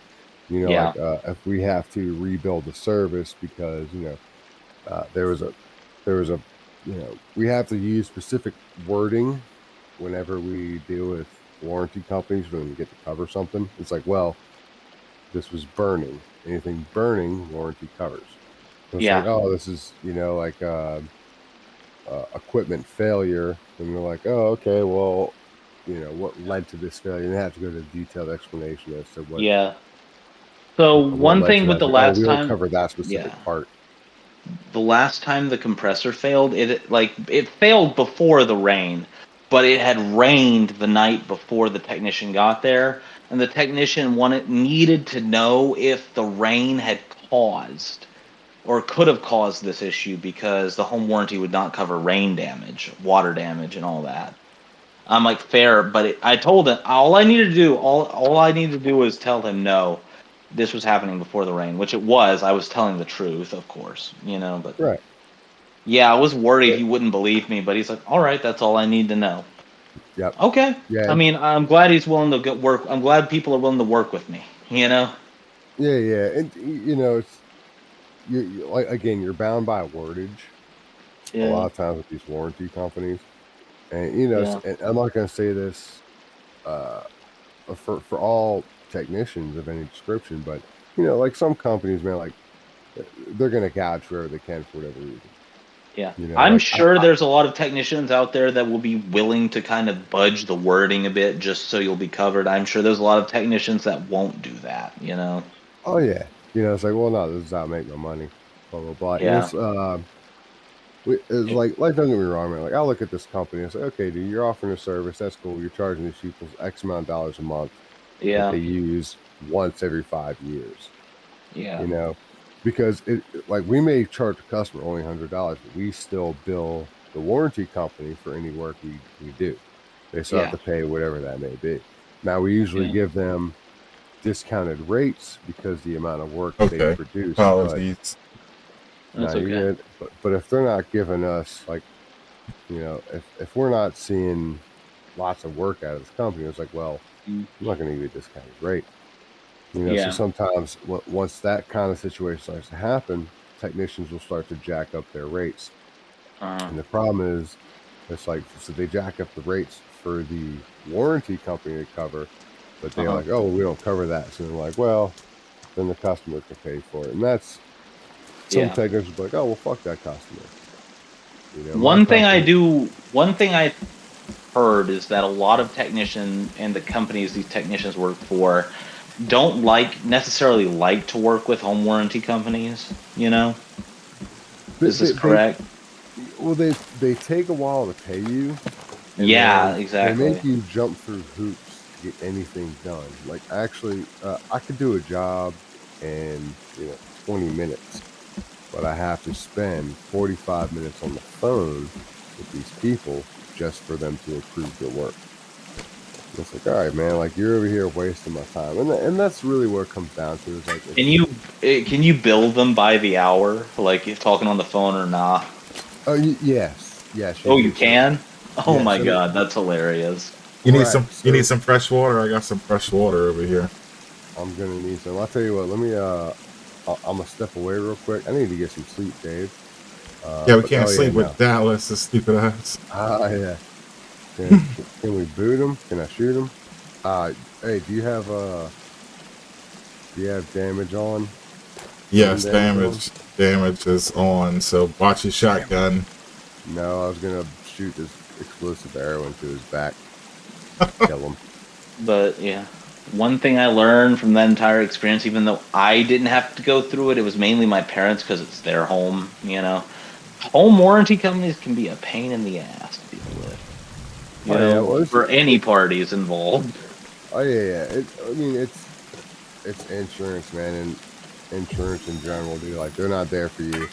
you know, Yeah. like if we have to rebuild the service because you know there was a you know, we have to use specific wording whenever we deal with warranty companies when we get to cover something. It's like, well, this was burning. Anything burning, warranty covers. So it's like, Yeah. oh, this is, you know, like equipment failure. And we're like, oh, okay, well, you know, what led to this failure? And they have to go to a detailed explanation as to what, Yeah. So what one led to thing that. with the It's like, oh, last we don't time, cover that specific yeah, part. the last time the compressor failed, it failed before the rain, but it had rained the night before the technician got there, and the technician needed to know if the rain had caused or could have caused this issue because the home warranty would not cover rain damage, water damage, and all that. I'm like, fair, but I told him all I needed to do was tell him no, this was happening before the rain, which it was. I was telling the truth, of course, you know, but Right. yeah, I was worried Yeah. he wouldn't believe me, but he's like, all right, that's all I need to know. Yep. Okay. Yeah. I mean, I'm glad he's willing to get work. I'm glad people are willing to work with me, you know? Yeah. Yeah. And, you know, it's, you like, again, you're bound by wordage a lot of times with these warranty companies. And, you know, Yeah. and I'm not going to say this for all technicians of any description, but, you know, like some companies, man, like they're going to gouge wherever they can for whatever reason. Yeah. You know, I'm like sure there's a lot of technicians out there that will be willing to kind of budge the wording a bit just so you'll be covered. I'm sure there's a lot of technicians that won't do that, you know? oh, yeah. You know, it's like, well, no, this is how I make my money, blah, blah, blah. And Yeah. it's like, don't get me wrong, man. Like, I look at this company and say, okay, dude, you're offering a service. That's cool. You're charging these people X amount of dollars a month that Yeah. they use once every 5 years. Yeah. You know, because like we may charge the customer only $100, but we still bill the warranty company for any work we do. They still have to pay whatever that may be. Now we usually give them discounted rates because the amount of work they produce. Apologies. That's okay. But if they're not giving us, like, you know, if we're not seeing lots of work out of this company, it's like, well, I'm not going to give you a discounted rate. You know, so sometimes once that kind of situation starts to happen, technicians will start to jack up their rates. And the problem is, it's like, so they jack up the rates for the warranty company to cover, but they're like, oh, we don't cover that. So they're like, well, then the customer can pay for it. And that's, some technicians are like, oh, well, fuck that customer. You know, one thing I heard is that a lot of technicians and the companies these technicians work for don't necessarily like to work with home warranty companies, you know? Is this correct? Well, they take a while to pay you. Yeah, exactly. They make you jump through hoops to get anything done. Like, actually, I could do a job in 20 minutes, but I have to spend 45 minutes on the phone with these people just for them to approve their work. And it's like, all right, man, like, you're over here wasting my time, and that's really what it comes down to. Is like, can you bill them by the hour, like you're talking on the phone or not? Oh, yes. Oh, you can? Oh my god, that's hilarious. You need you need some fresh water? I got some fresh water over here. I'm gonna need some. I'll tell you what, let me I'm gonna step away real quick. I need to get some sleep, Dave. Yeah, we can't sleep with Dallas, this stupid ass. Yeah. Can we boot him? Can I shoot him? Hey, do you have damage on? Yes, damage is on, so watch your shotgun. No, I was gonna shoot this explosive arrow into his back. Kill him. But yeah, one thing I learned from that entire experience, even though I didn't have to go through it, it was mainly my parents because it's their home, you know. Home warranty companies can be a pain in the ass to deal with. You know, for any parties involved. Oh yeah. I mean, it's insurance, man, and insurance in general, dude. Like, they're not there for you.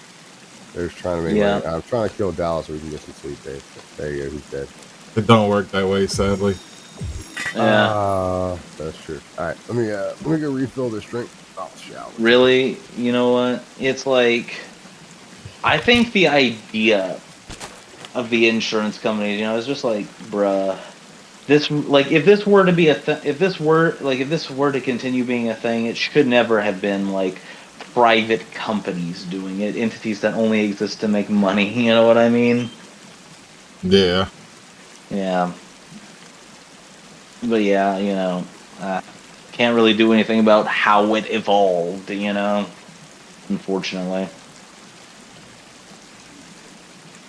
They're just trying to make money. I'm trying to kill Dallas so we can get some sleep, Dave. There you go. He's dead. It don't work that way, sadly. Yeah. That's true. All right, let me go refill this drink. I'll shower. Really, you know what? It's like, I think the idea of the insurance companies. You know, it's just like, bruh, this like if this were to be if this were to continue being a thing, it should never have been like private companies doing it, entities that only exist to make money. You know what I mean? Yeah. Yeah. But yeah, you know, can't really do anything about how it evolved. You know, unfortunately.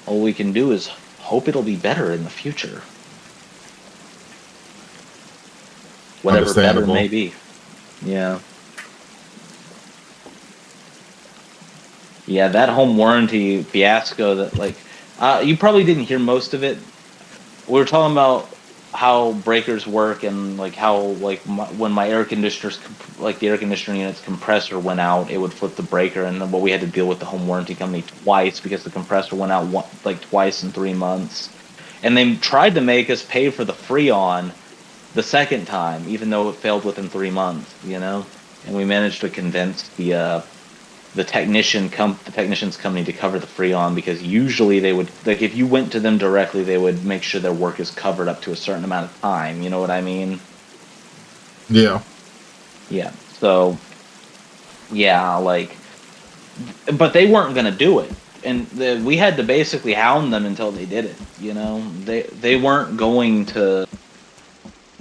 All we can do is hope it'll be better in the future. Whatever better may be. Yeah. Yeah, that home warranty fiasco that, like, you probably didn't hear most of it. We were talking about how breakers work and, like, how, like, when my air conditioner's, like, the air conditioning unit's compressor went out, it would flip the breaker, and then what we had to deal with the home warranty company twice because the compressor went out, like, twice in 3 months. And they tried to make us pay for the Freon the second time, even though it failed within 3 months, you know? And we managed to convince the technician's company to cover the Freon, because usually they would, like, if you went to them directly, they would make sure their work is covered up to a certain amount of time. You know what I mean? Yeah. Yeah. So, yeah, like, but they weren't going to do it. And we had to basically hound them until they did it. You know, they weren't going to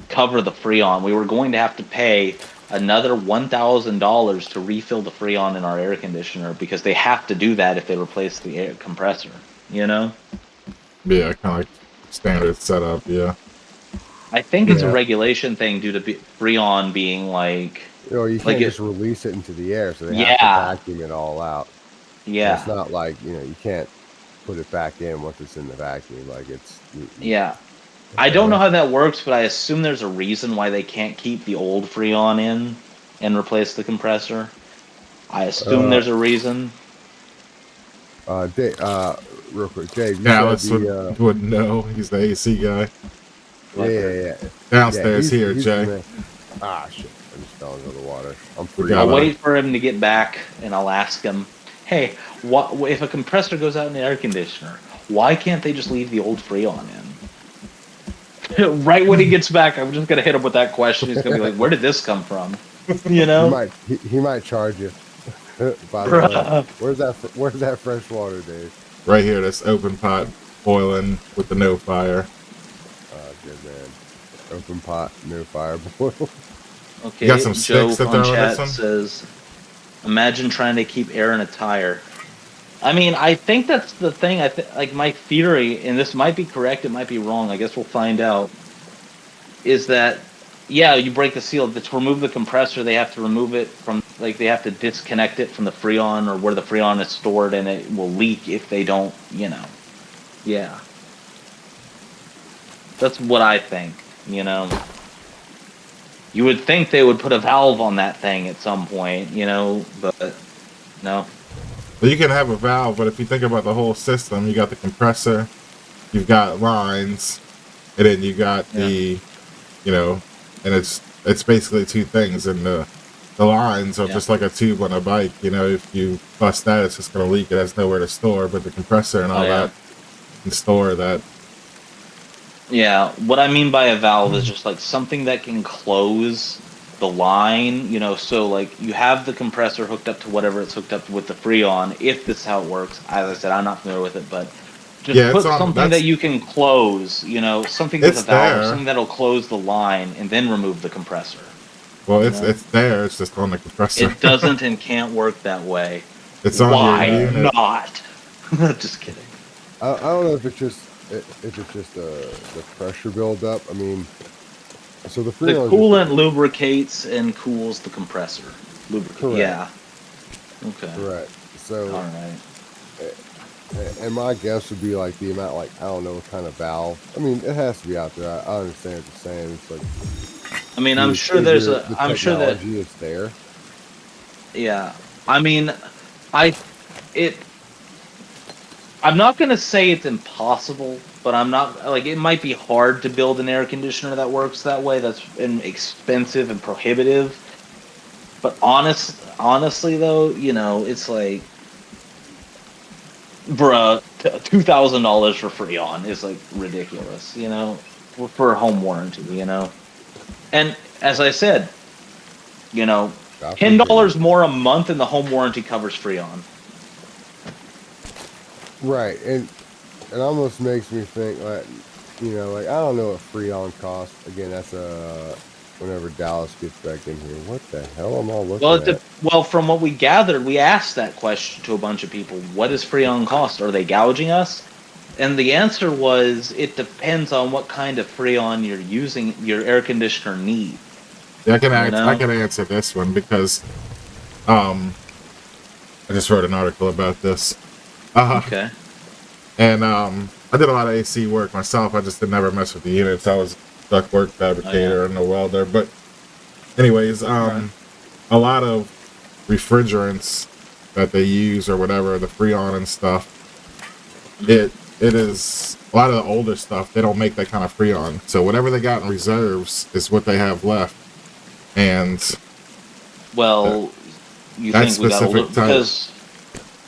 cover the Freon. We were going to have to pay another $1,000 to refill the Freon in our air conditioner, because they have to do that if they replace the air compressor, you know? Yeah, kind of like standard setup, yeah. I think it's a regulation thing due to Freon being like... You can't just release it into the air, so they have to vacuum it all out. Yeah. So it's not like, you can't put it back in once it's in the vacuum. Like, it's... Yeah. I don't know how that works, but I assume there's a reason why they can't keep the old Freon in and replace the compressor. I assume there's a reason. Real quick, Dave. Alice would know. He's the AC guy. Yeah. Downstairs here, Jay. Shit. I just fell into the water. I'll wait for him to get back, and I'll ask him, hey, if a compressor goes out in the air conditioner, why can't they just leave the old Freon in? Right when he gets back, I'm just going to hit him with that question. He's going to be like, where did this come from? You know? He might charge you. By the way, where's that fresh water, Dave? Right here, this open pot boiling with the no fire. Good man. Open pot, no fire boil. Okay, you got some Joe sticks on chat says, imagine trying to keep air in a tire. I mean, I think that's the thing. Like, my theory, and this might be correct, it might be wrong, I guess we'll find out, is that, yeah, you break the seal. To remove the compressor, they have to remove it from, like, they have to disconnect it from the Freon or where the Freon is stored, and it will leak if they don't, you know. Yeah. That's what I think, you know. You would think they would put a valve on that thing at some point, you know, but no. Well, you can have a valve, but if you think about the whole system, you got the compressor, you've got lines, and then you got the, you know, and it's basically two things, and the lines are just like a tube on a bike. You know, if you bust that, it's just going to leak. It has nowhere to store, but the compressor and all that can store that. Yeah, what I mean by a valve is just like something that can close the line, you know, so like you have the compressor hooked up to whatever it's hooked up to with the Freon, if this is how it works. As I said, I'm not familiar with it, but just put something that you can close, you know, something with a valve, something that'll close the line and then remove the compressor. Well, it's there, it's just on the compressor. It doesn't and can't work that way. It's on your unit. Not? Just kidding. I don't know if it's just the pressure buildup. I mean, so the coolant lubricates and cools the compressor. Correct. Yeah. Okay. Correct. So. All right. And my guess would be like the amount, like, I don't know what kind of valve. I mean, it has to be out there. I understand what you're saying. It's like. I mean, I'm sure there's a. I'm sure that. Technology is there. Yeah. I mean, I'm not going to say it's impossible, but I'm not, like, it might be hard to build an air conditioner that works that way. That's expensive and prohibitive. But honestly, though, you know, it's like, bruh, $2,000 for Freon is like ridiculous, you know, for a home warranty, you know. And as I said, you know, $10 more a month and the home warranty covers Freon. Right, and it almost makes me think like, you know, like I don't know what Freon costs. Again, that's whenever Dallas gets back in here. What the hell am I looking at? Well, from what we gathered, we asked that question to a bunch of people. What does Freon cost? Are they gouging us? And the answer was, it depends on what kind of Freon you're using, your air conditioner needs. Yeah, I can answer this one because I just wrote an article about this. Okay. And I did a lot of AC work myself. I just never mess with the units. I was ductwork fabricator and a welder. But anyways, a lot of refrigerants that they use or whatever, the Freon and stuff, it is a lot of the older stuff. They don't make that kind of Freon. So whatever they got in reserves is what they have left. And well, you think we got a little because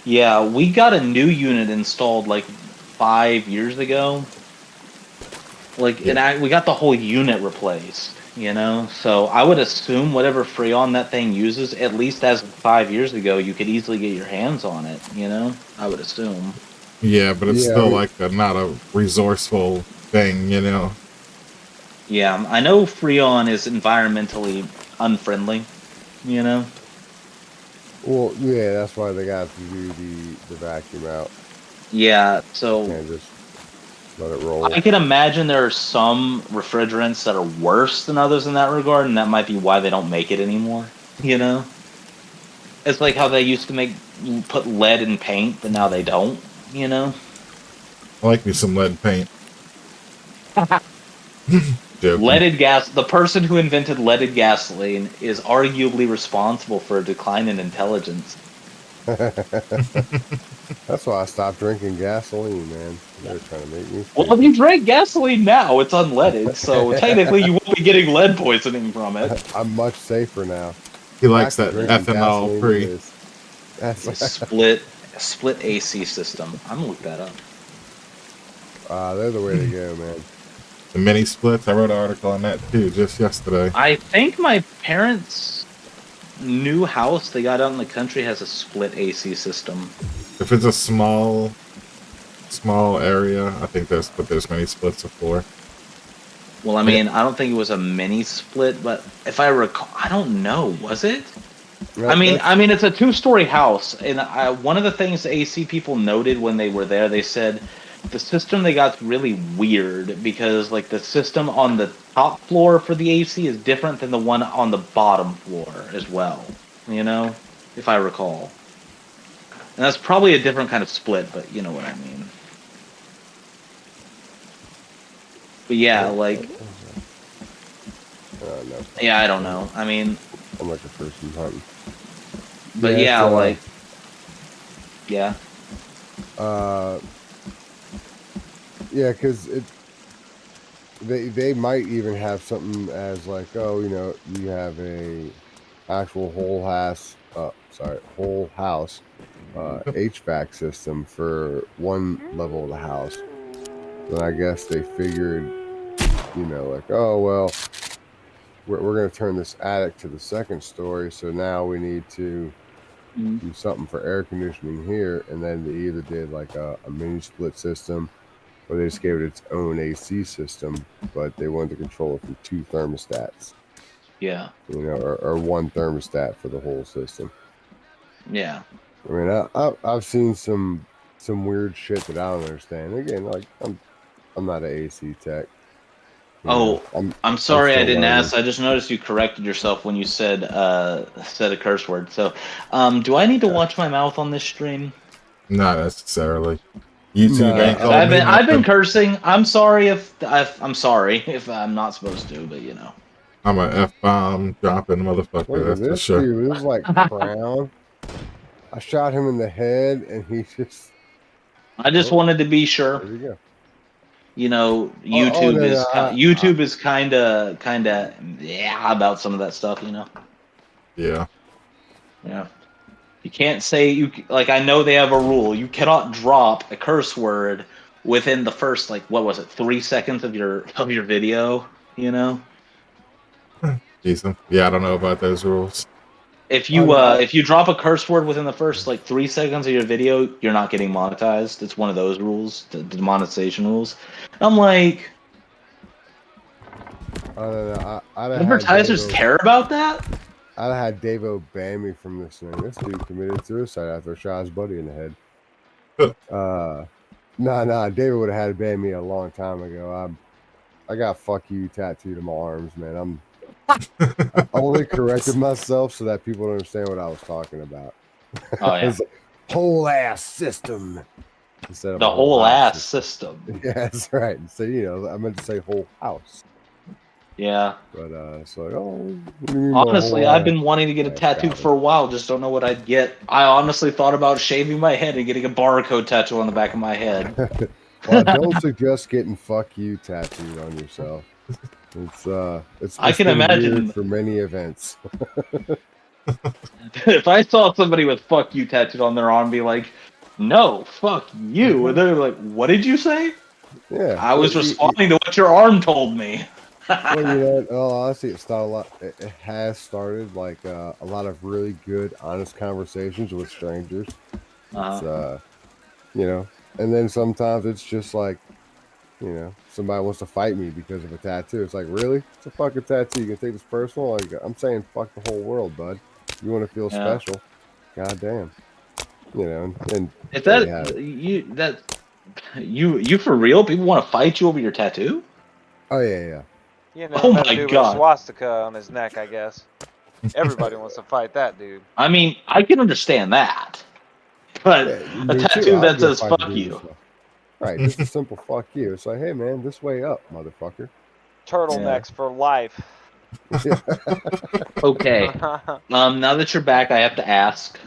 yeah, we got a new unit installed like 5 years ago. Like, and we got the whole unit replaced, you know? So I would assume whatever Freon that thing uses, at least as of 5 years ago, you could easily get your hands on it, you know? I would assume. Yeah, but it's still like not a resourceful thing, you know? Yeah, I know Freon is environmentally unfriendly, you know? Well, yeah, that's why they got to do the vacuum out. Yeah, so and just let it roll. I can imagine there are some refrigerants that are worse than others in that regard, and that might be why they don't make it anymore. You know, it's like how they used to put lead in paint, but now they don't. You know, I like me some lead paint. Leaded gas. The person who invented leaded gasoline is arguably responsible for a decline in intelligence. That's why I stopped drinking gasoline, man. They're trying to make me. Well, if you drink gasoline now, it's unleaded, so technically you won't be getting lead poisoning from it. I'm much safer now. He likes that ethanol free. Split AC system. I'm gonna look that up. They're the way to go, man. The mini splits. I wrote an article on that too just yesterday. I think my parents' new house they got out in the country has a split AC system. If it's a small area, I think there's many splits before. Well, I mean, I don't think it was a mini split, but if I recall, I don't know, was it? I mean, it's a 2-story house, and one of the things the AC people noted when they were there, they said the system they got's really weird because, like, the system on the top floor for the AC is different than the one on the bottom floor as well. You know, if I recall. And that's probably a different kind of split, but you know what I mean. But yeah, like... no. Yeah, I don't know. I mean... I'm like a person hunting. But yeah, like... Yeah. Yeah, because they might even have something as like, oh, you know, you have a actual whole house HVAC system for one level of the house. Then I guess they figured, you know, like, oh well, we're going to turn this attic to the second story, so now we need to do something for air conditioning here, and then they either did like a mini split system, or they just gave it its own AC system, but they wanted to control it from 2 thermostats. Yeah. You know, or 1 thermostat for the whole system. Yeah. I mean, I've seen some weird shit that I don't understand. Again, like I'm not an AC tech. I'm sorry I didn't ask. I just noticed you corrected yourself when you said a curse word. So, do I need to watch my mouth on this stream? Not necessarily. YouTube ain't I've been cursing. I'm sorry if I'm not supposed to, but you know. I'm a F-bomb dropping motherfucker. Look at this dude. This is like Crown. I shot him in the head, and he just... I just wanted to be sure. There you go. You know, YouTube is kind of about some of that stuff, you know. Yeah. Yeah. You can't say I know they have a rule. You cannot drop a curse word within the first 3 seconds of your video. You know. Decent. Yeah, I don't know about those rules. If you drop a curse word within the first 3 seconds of your video, you're not getting monetized. It's one of those rules, the monetization rules. I'm like, advertisers care about that? I'd have had Davo ban me from this thing. This dude committed suicide after I shot his buddy in the head. David would have had to ban me a long time ago. I got "fuck you" tattooed on my arms, man. I only corrected myself so that people don't understand what I was talking about. Oh yeah, It's like, whole ass system instead of the whole ass system. Yeah, that's right. So I meant to say whole house. Yeah. But so honestly, I've been wanting to get a tattoo for a while. Just don't know what I'd get. I honestly thought about shaving my head and getting a barcode tattoo on the back of my head. Well, I don't suggest getting "fuck you" tattooed on yourself. It's I can imagine for many events. If I saw somebody with "fuck you" tattooed on their arm, be like, "No, fuck you," and they're like, "What did you say?" Yeah, I was responding to what your arm told me. Well, honestly, it has started a lot of really good, honest conversations with strangers. It's, and then sometimes it's just somebody wants to fight me because of a tattoo. It's like, really? It's a fucking tattoo. You can take this personal? I'm saying fuck the whole world, bud. You want to feel special? Goddamn. And if you for real? People want to fight you over your tattoo? Oh yeah. Oh my god! A swastika on his neck, I guess. Everybody wants to fight that dude. I mean, I can understand that, but a tattoo that says "fuck you." Right, just a simple "fuck you." It's like, hey man, this way up, motherfucker. Turtlenecks for life. Okay. Now that you're back, I have to ask,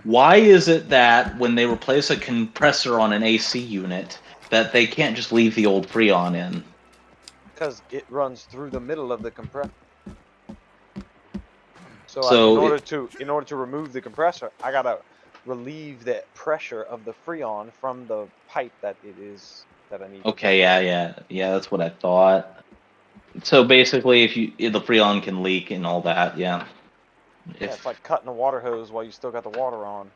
why is it that when they replace a compressor on an AC unit, that they can't just leave the old Freon in? Because it runs through the middle of the compressor. So in order to remove the compressor, I gotta relieve the pressure of the Freon from the pipe that I need. Okay, yeah, that's what I thought. So basically, if the Freon can leak and all that, yeah. It's like cutting a water hose while you still got the water on.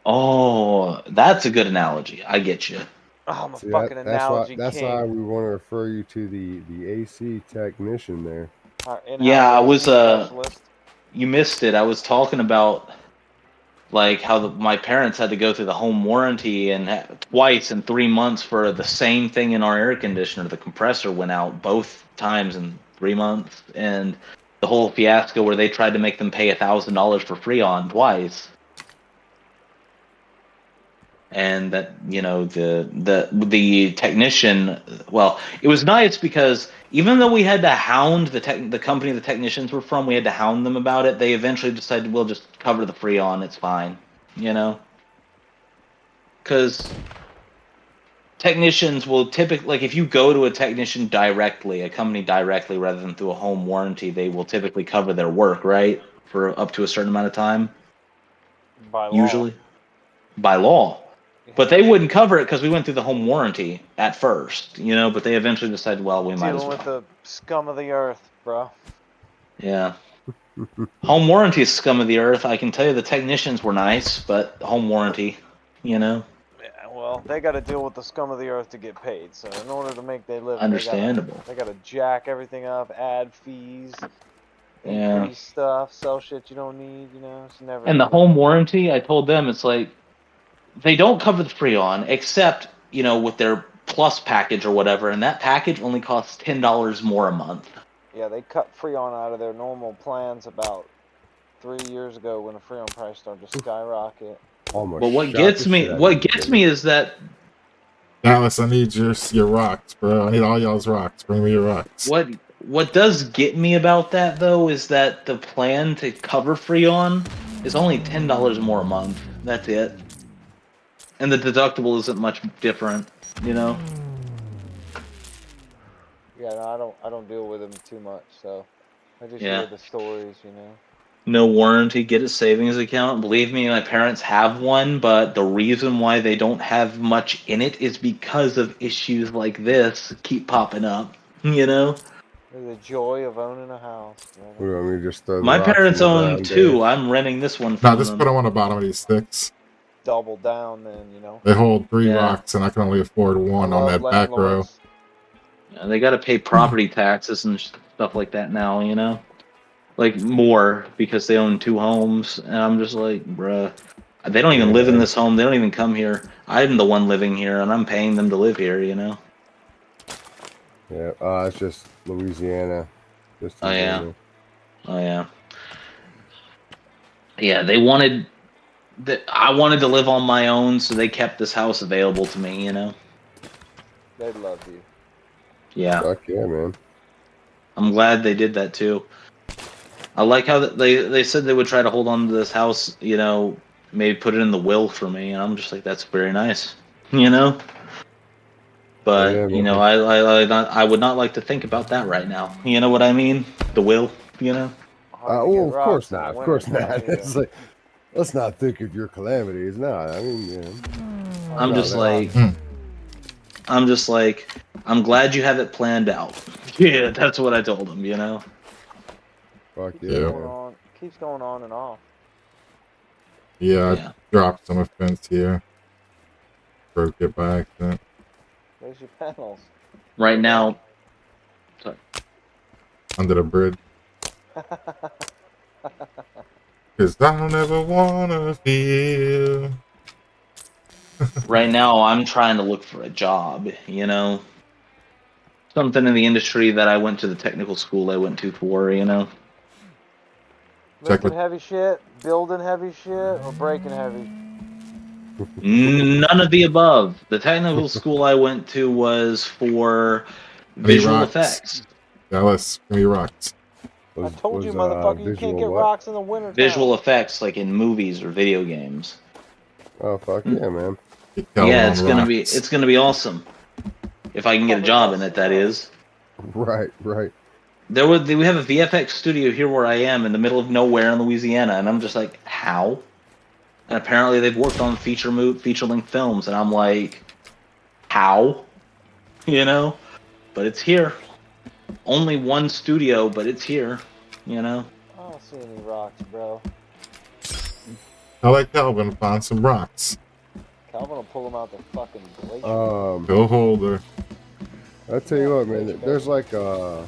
Oh, that's a good analogy. I get you. Oh, I'm a fucking analogy king. That's why we want to refer you to the AC technician there. Yeah, I was you missed it. I was talking about how my parents had to go through the home warranty and twice in 3 months for the same thing in our air conditioner. The compressor went out both times in 3 months, and the whole fiasco where they tried to make them pay $1,000 for Freon twice. And that the technician, well, it was nice because even though we had to hound the company the technicians were from, we had to hound them about it. They eventually decided we'll just cover the Freon. It's fine, because technicians will typically, if you go to a technician directly, a company directly, rather than through a home warranty, they will typically cover their work, right, for up to a certain amount of time. By law. Usually, by law. But they wouldn't cover it because we went through the home warranty at first, but they eventually decided, well, we might as well. Dealing with the scum of the earth, bro. Yeah. Home warranty is scum of the earth. I can tell you the technicians were nice, but home warranty, Yeah, well, they got to deal with the scum of the earth to get paid. So in order to make their living, understandable. They got to jack everything up, add fees, increase stuff, sell shit you don't need, It's never. And the home warranty, I told them, it's like, they don't cover the Freon, except, with their Plus package or whatever, and that package only costs $10 more a month. Yeah, they cut Freon out of their normal plans about 3 years ago when the Freon price started to skyrocket. Almost. But what gets me is that Dallas, I need your rocks, bro. I need all y'all's rocks. Bring me your rocks. What does get me about that though is that the plan to cover Freon is only $10 more a month. That's it. And the deductible isn't much different, Yeah, no, I don't deal with them too much, so I just hear the stories, No warranty, get a savings account. Believe me, my parents have one, but the reason why they don't have much in it is because of issues like this keep popping up, you know? The joy of owning a house. What do you want me to just throw the My rocks parents on the own ground, two. Dave? I'm renting this one Now from just them. put them on the bottom of these sticks. Double down then, you know. They hold 3 Yeah. rocks, and I can only afford one I on love that back row. landlords. Yeah, they got to pay property taxes and stuff like that now, you know? Like more because they own 2 homes. And I'm just like, bruh. They don't even live in this home. They don't even come here. I'm the one living here, and I'm paying them to live here, you know? Yeah, it's just Louisiana. Just Oh, yeah. general. Oh, yeah. Yeah, they wanted... I wanted to live on my own, so they kept this house available to me, you know? They love you. Yeah. Fuck yeah, man. I'm glad they did that, too. I like how they said they would try to hold on to this house, you know, maybe put it in the will for me, and I'm just like, that's very nice, you know? But, yeah, you know, I would not like to think about that right now. You know what I mean? The will, you know? Hard to Well, get of course rocks in the not. Of course wintertime not. either. It's like, let's not think of your calamities. No, I mean, you know. I'm No, just that- like, I'm glad you have it planned out. Yeah, that's what I told him, you know? Fuck Keeps yeah. Yeah. going on. Keeps going on and off. Yeah, Yeah. I dropped some offense here. Broke it by accident. There's your panels. Right now, Under the bridge. Cause I don't ever wanna feel. right now, I'm trying to look for a job, you know? Something in the industry that I went to the technical school I went to for, you know? Check Lifting with- heavy shit, building heavy shit, or breaking heavy. None of the above. The technical school I went to was for visual rocks? effects. Dallas, give me rocks. I told you, motherfucker, you can't get what? rocks in the winter. Visual effects, like in movies or video games. Oh, fuck yeah, man. Get Calvin Yeah, on it's gonna be awesome. If I can get a job in it, that is. Right. We have a VFX studio here where I am in the middle of nowhere in Louisiana, and I'm just like, how? And apparently they've worked on feature-length films, and I'm like, how? You know? But it's here. Only one studio, but it's here. You know? I don't see any rocks, bro. I like Calvin find some rocks. Calvin will pull them out the fucking glacier. Go holder. I'll tell you what, man. There's like a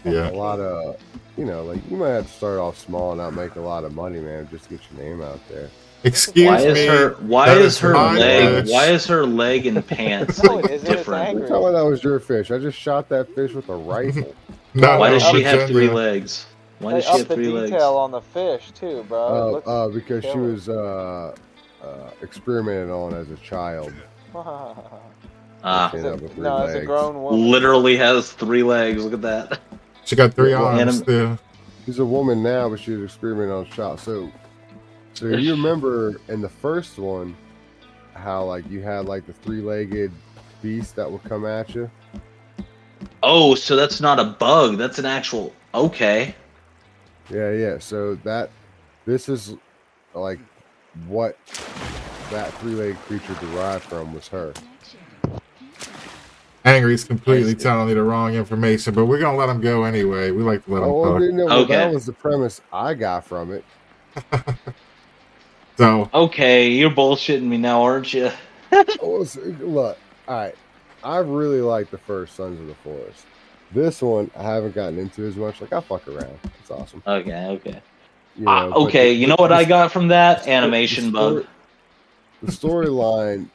Yeah. lot of, you know, like you might have to start off small and not make a lot of money, man, just to get your name out there. Excuse Why me. is her my leg? fish. Why is her leg and pants No, like it isn't. It's different? angry. Tell me that was your fish. I just shot that fish with a rifle. No, Why no, does she have Virginia. 3 legs? Why They does she up have the 3 detail legs? on the fish too, bro. It looks Because she killer. was experimented on as a child. Ah, She ended up with 3 no, it's a legs. grown woman. literally has 3 legs. Look at that. She got 3 Yeah, well, arms still. She's a woman now, but she was experimenting on a child. So you remember in the first one how like you had like the 3-legged beast that would come at you? Oh, so that's not a bug. That's an actual. Okay. Yeah. So this is like what that 3-legged creature derived from was her. Angry's completely telling you the wrong information, but we're gonna let him go anyway. We like to let him Oh, talk. no, Okay. that was the premise I got from it. So Okay, you're bullshitting me now, aren't you? Look, all right. I really like the first Sons of the Forest. This one I haven't gotten into as much. Like I fuck around. It's awesome. Okay. You know, but Okay, you know what I got from that? Animation bug. The storyline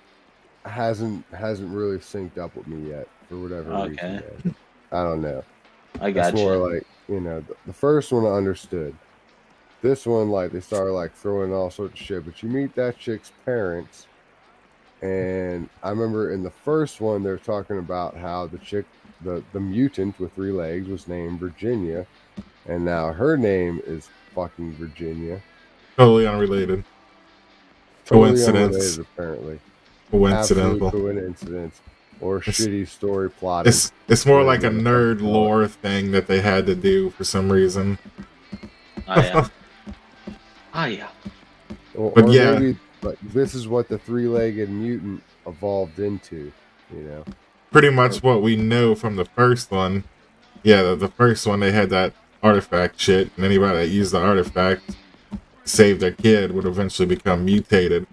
hasn't really synced up with me yet for whatever reason. Man. I don't know. I got It's you. more like, you know, the first one I understood. This one, like, they started like throwing all sorts of shit. But you meet that chick's parents, and I remember in the first one they're talking about how the chick, the mutant with 3 legs, was named Virginia, and now her name is fucking Virginia. totally unrelated. Totally Coincidence. unrelated, apparently. Coincidental. Absolute coincidence. Or shitty story plotting. It's more like a nerd lore thing that they had to do for some reason. yeah. Yeah. But Or yeah, maybe like this is what the three-legged mutant evolved into, you know. pretty much what we know from the first one. Yeah, the first one they had that artifact shit, and anybody that used the artifact to save their kid would eventually become mutated.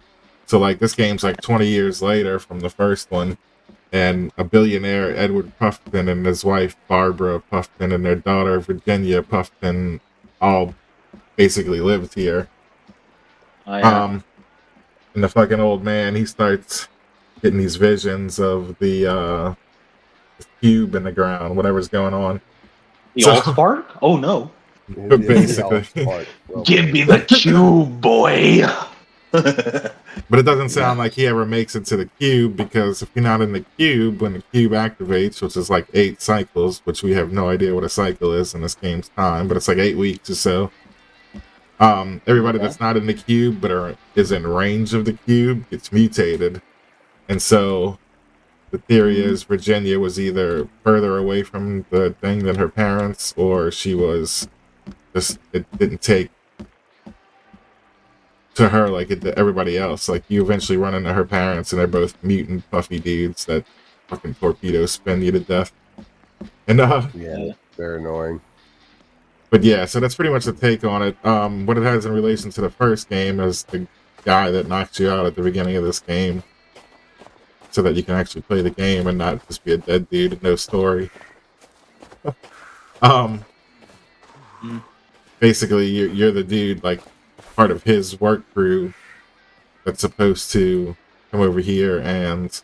So like this game's like 20 years later from the first one, and a billionaire, Edward Puffton, and his wife Barbara Puffton, and their daughter Virginia Puffton, all basically lived here. Yeah. And the fucking old man, he starts getting these visions of the cube in the ground, whatever's going on. The So Allspark? Oh no. but Yeah, the basically, Allspark. Well Give played. me the cube, boy. but it doesn't sound like he ever makes it to the cube, because if you're not in the cube when the cube activates, which is like 8 cycles, which we have no idea what a cycle is in this game's time, but it's like 8 weeks or so. Everybody that's not in the cube but is in range of the cube gets mutated, and so the theory is Virginia was either further away from the thing than her parents, or she was just, it didn't take to her like it did everybody else. Like you eventually run into her parents, and they're both mutant puffy dudes that fucking torpedo spin you to death. And Yeah, they're annoying. but yeah, so that's pretty much the take on it. What it has in relation to the first game is the guy that knocks you out at the beginning of this game, so that you can actually play the game and not just be a dead dude and no story. Basically, you're the dude, like part of his work crew that's supposed to come over here and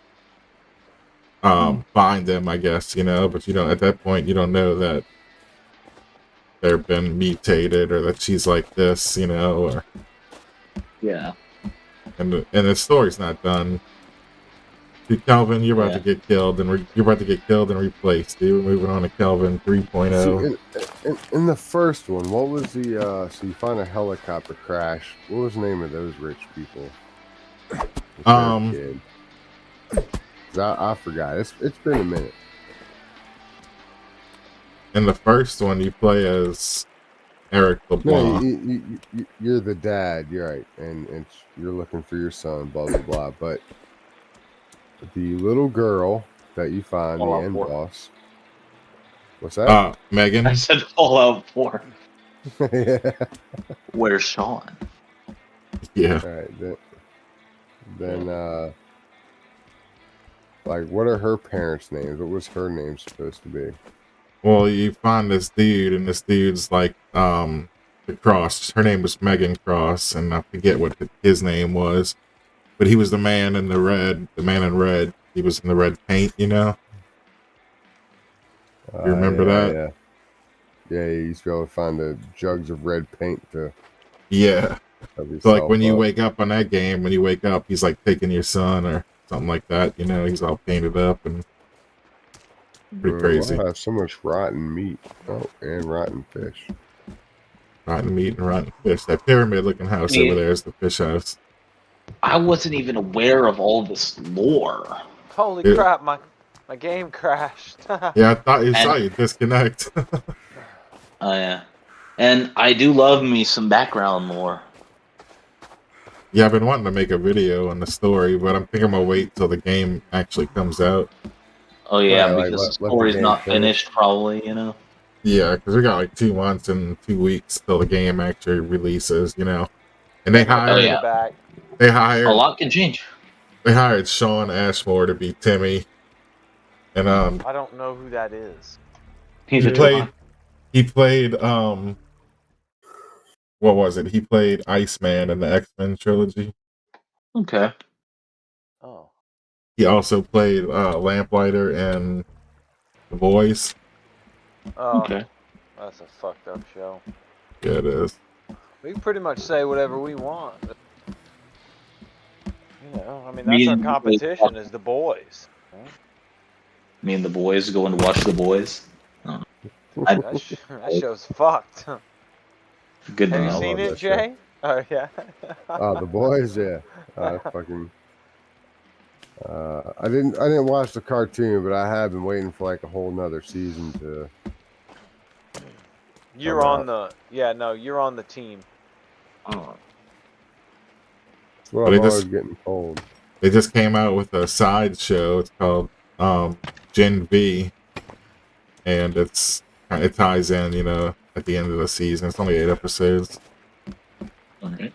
find them, I guess, you know. But you don't, at that point, you don't know that they've been mutated or that she's like this, you know. Or and the story's not done. Dude, Kelvin, you're about to get killed, and you're about to get killed and replaced. Dude, we're moving on to Kelvin 3.0. See, in the first one, what was the so you find a helicopter crash? What was the name of those rich people? Kid. I forgot. It's been a minute. In the first one, you play as Eric LeBlanc. No, you're the dad. You're right, and you're looking for your son. Blah blah blah. But the little girl that you find, the end boss. What's that? Megan. I said Fallout 4. Yeah. Where's Sean? Yeah. All right. Then like, what are her parents' names? What was her name supposed to be? Well, you find this dude, and this dude's like the Cross. Her name was Megan Cross, and I forget what his name was, but he was the man in the red. The man in red. He was in the red paint, you know. You remember that? Yeah, you used to be able to find the jugs of red paint to. Yeah. So like when you wake up on that game, when you wake up, he's like taking your son or something like that. You know, he's all painted up and pretty crazy. I have so much rotten meat. Oh, and rotten fish. Rotten meat and rotten fish. That pyramid-looking house over there is the fish house. I wasn't even aware of all this lore. Holy crap! My game crashed. Yeah, I thought you saw you disconnect. Oh yeah, and I do love me some background lore. Yeah, I've been wanting to make a video on the story, but I'm thinking I'm gonna wait till the game actually comes out. Oh yeah, because the story's not finished, probably, you know. Yeah, because we got like 2 months and 2 weeks till the game actually releases, you know. And they hired. They hired. A lot can change. They hired Sean Ashmore to be Timmy, and I don't know who that is. He played what was it? He played Iceman in the X-Men trilogy. Okay. Oh. He also played Lamplighter in The Boys. Oh. Okay. That's a fucked up show. Yeah, it is. We can pretty much say whatever we want. But, you know, I mean, that's our competition is The Boys. Right? Me and the boys going to watch The Boys. Oh. That show's fucked. Good. Have you seen it, Jay? Oh yeah. Oh, The Boys, yeah. Fucking. I didn't watch the cartoon, but I have been waiting for like a whole nother season to. You're on the you're on the team. Oh. That's what I'm always getting told. They just came out with a side show. It's called Gen V, and it ties in, you know, at the end of the season. It's only 8 episodes. Okay.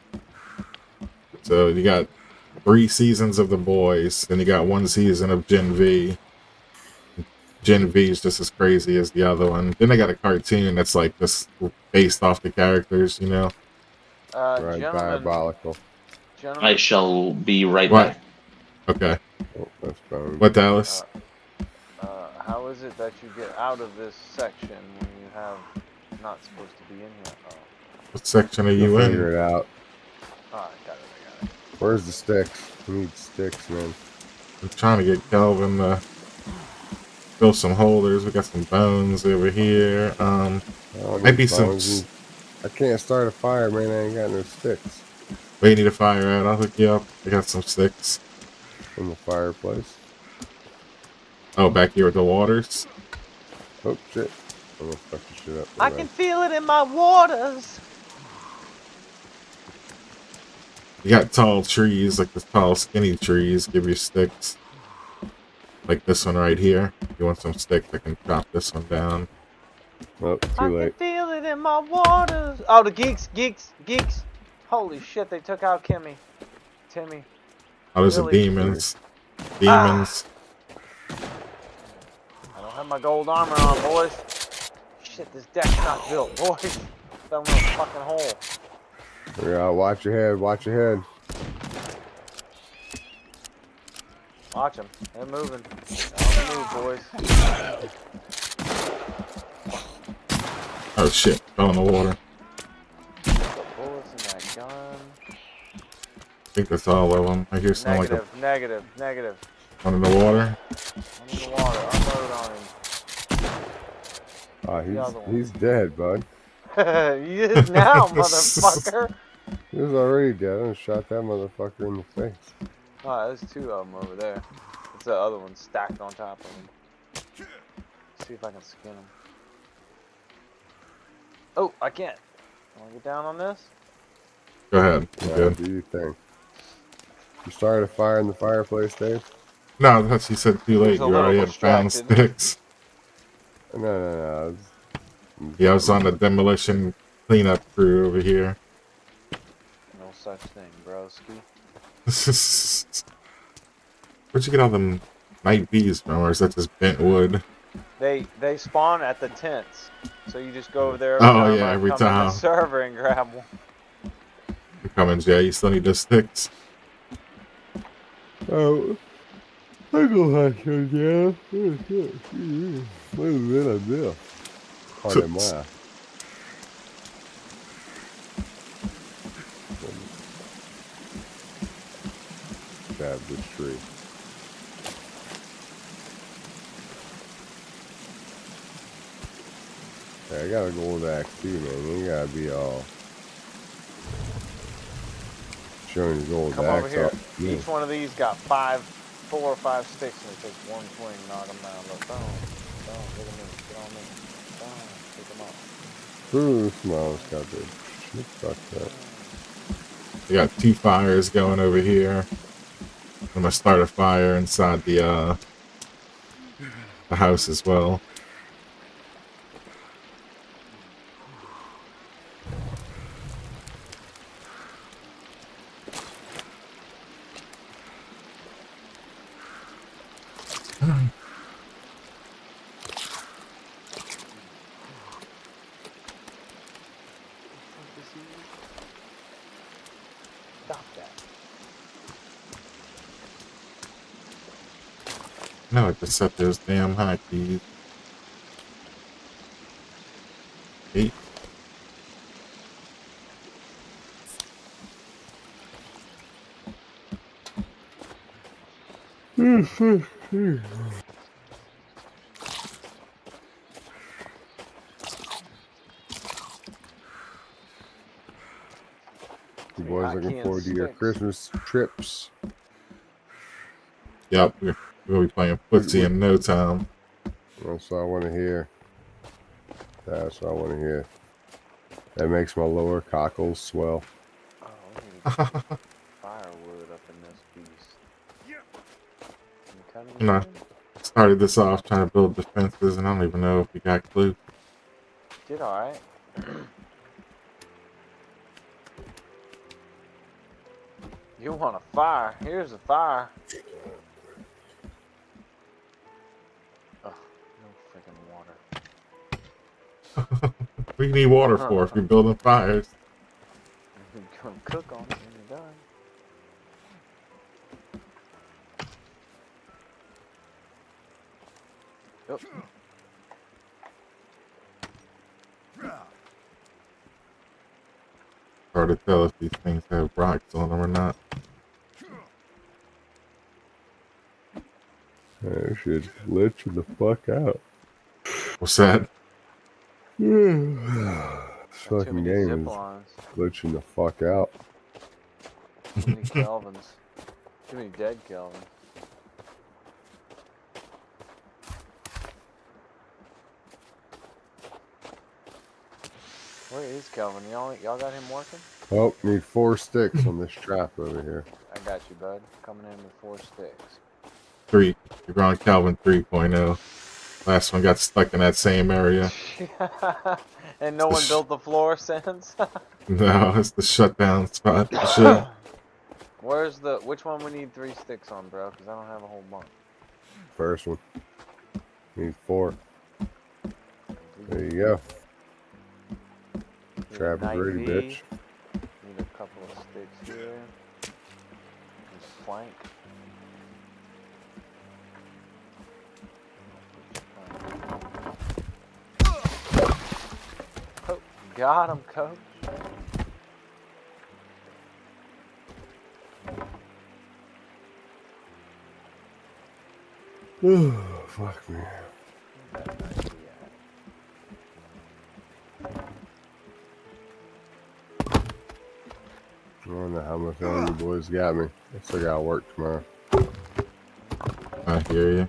So you got 3 seasons of The Boys, then you got 1 season of Gen V. Gen V is just as crazy as the other one. Then they got a cartoon that's like just based off the characters, you know. Right, diabolical. Gentlemen, I shall be right What? back. Okay. Oh, that's fine. What, Dallas? how is it that you get out of this section when you have not supposed to be in here? What section are you We'll in? figure it out. I got it. Where's the sticks? We need sticks, man. I'm trying to get Kelvin to fill some holders. We got some bones over here. Maybe some. I can't start a fire, man. I ain't got no sticks. We need a fire out. I'll hook you up. I got some sticks. From the fireplace. Oh, back here with the waters. Oh shit! I'm gonna fuck this shit up. I can feel it in my waters. You got tall trees, like the tall, skinny trees. Give you sticks. Like this one right here. You want some sticks? I can chop this one down. Oh, too I late. can feel it in my waters. Oh, the geeks. Holy shit, they took out Timmy. Oh, there's the demons. Demons. I don't have my gold armor on, boys. Shit, this deck's not built, boys. Fell in a fucking hole. Yeah, watch your head. Watch your head. Watch them. They're moving. Don't move, boys. Oh shit! Fell in the water. Bullets in that gun. I think that's all of them. I hear something like a Negative. one in the water. I'm in the water. Unload on him. Oh, he's dead, bud. He is now, motherfucker. He was already dead. I shot that motherfucker in the face. Oh, there's 2 of them over there. It's the other one stacked on top of him. See if I can skin him. Oh, I can't. Wanna get down on this? Go ahead. Yeah, do your thing. You started a fire in the fireplace, Dave? No, that's you said too late. You already had found sticks. No. Yeah, I was on the demolition cleanup crew over here. No such thing, broski. Where'd you get all them night bees from, or is that just bent wood? They spawn at the tents, so you just go over there. Every come time. in the server and grab one. You're coming, Jay. You still need the sticks. Oh, I go ahead, yeah. What is it, Bill? Pardon my. Stab this tree. Hey, I got a gold axe too, man. You gotta be all showing your gold Come axe over here. off. Each one of these got 4 or 5 sticks, and it takes 1 swing, knock them down. Look, boom, get them in, get on in, boom, pick them up. Ooh, smiles got this. Fuck that. We got 2 fires going over here. I'm gonna start a fire inside the house as well. Stop that. No, I just set those damn hotkeys. 8. You boys looking forward to your Christmas trips? Yep, we'll be playing footsie in no time. That's what I want to hear. That's what I want to hear. That makes my lower cockles swell. Oh, we need to get firewood up in this beast. Can you cut No. anything? Started this off trying to build defenses, and I don't even know if we got clue. Did alright. You want a fire? Here's a fire. Oh, no freaking water. What do you need water for if you're building fires? You can come cook on it when you're done. Yep. Hard to tell if these things have rocks on them or not. I should let you the fuck out. What's that? This Got too fucking many game zip is lines. glitching the fuck out. Too many Kelvins. Too many dead Kelvins. Where is Kelvin? Y'all got him working? Oh, need 4 sticks on this trap over here. I got you, bud. Coming in with 4 sticks. 3. You're on Calvin 3.0. Last one got stuck in that same area. And no one built the floor since? No, it's the shutdown spot. Shit. Where's the... Which one we need 3 sticks on, bro? Because I don't have a whole bunch. First one. Need 4. There you go. Need a Trap is night ready, V. bitch. Need a couple of sticks here. Just plank. Oh, got him, coach. Fuck me. I don't know how much time you boys got me. I still gotta work tomorrow. I hear you.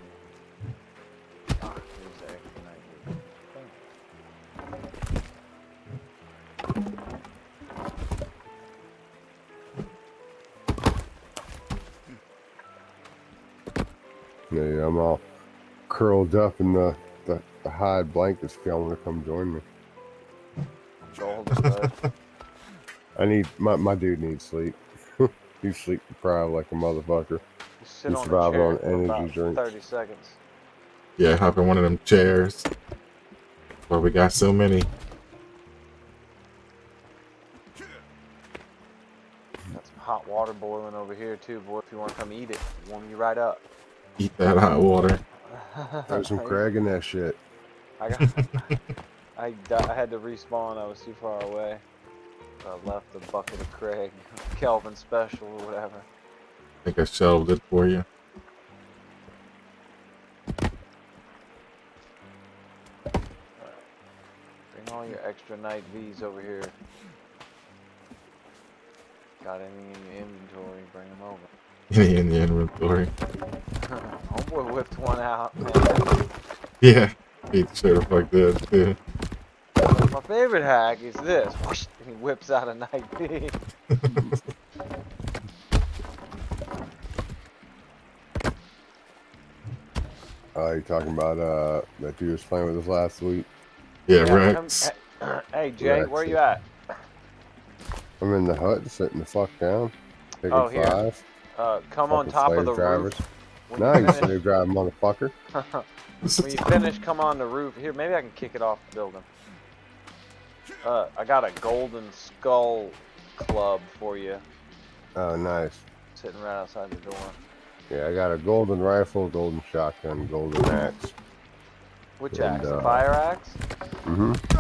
Here's the extra night. Yeah, I'm all curled up in the hide blankets if y'all want to come join me. Golden, bud. I need my dude needs sleep. He's sleep deprived like a motherfucker. You sit He's on the surviving chair on for energy about drinks. 30 seconds. Yeah, hop in one of them chairs. Well, we got so many. Got some hot water boiling over here too, boy. If you want to come eat it, warm you right up. Eat that hot water. There's some Craig in that shit. I had to respawn. I was too far away. I left a bucket of Craig, Kelvin special or whatever. I think I shelved it for you. Bring all your extra night V's over here. Got any in your inventory, bring them over. Any in the inventory. Homeboy whipped one out, man. Yeah, he sure the fuck did too. My favorite hack is this. Whoosh, he whips out a night V. You're talking about that dude was playing with us last week? Yeah, Rex. Hey, Jay, Rex, where you at? I'm in the hut, sitting the fuck down, taking Oh, here. 5. Come on Fucking top of the slave drivers. roof. When Nah, you you finish, slave drive, motherfucker. when you finish, come on the roof. Here, maybe I can kick it off the building. I got a golden skull club for you. Oh, nice. Sitting right outside the door. Yeah, I got a golden rifle, golden shotgun, golden axe. Which And, axe? The fire axe? Mm-hmm. What's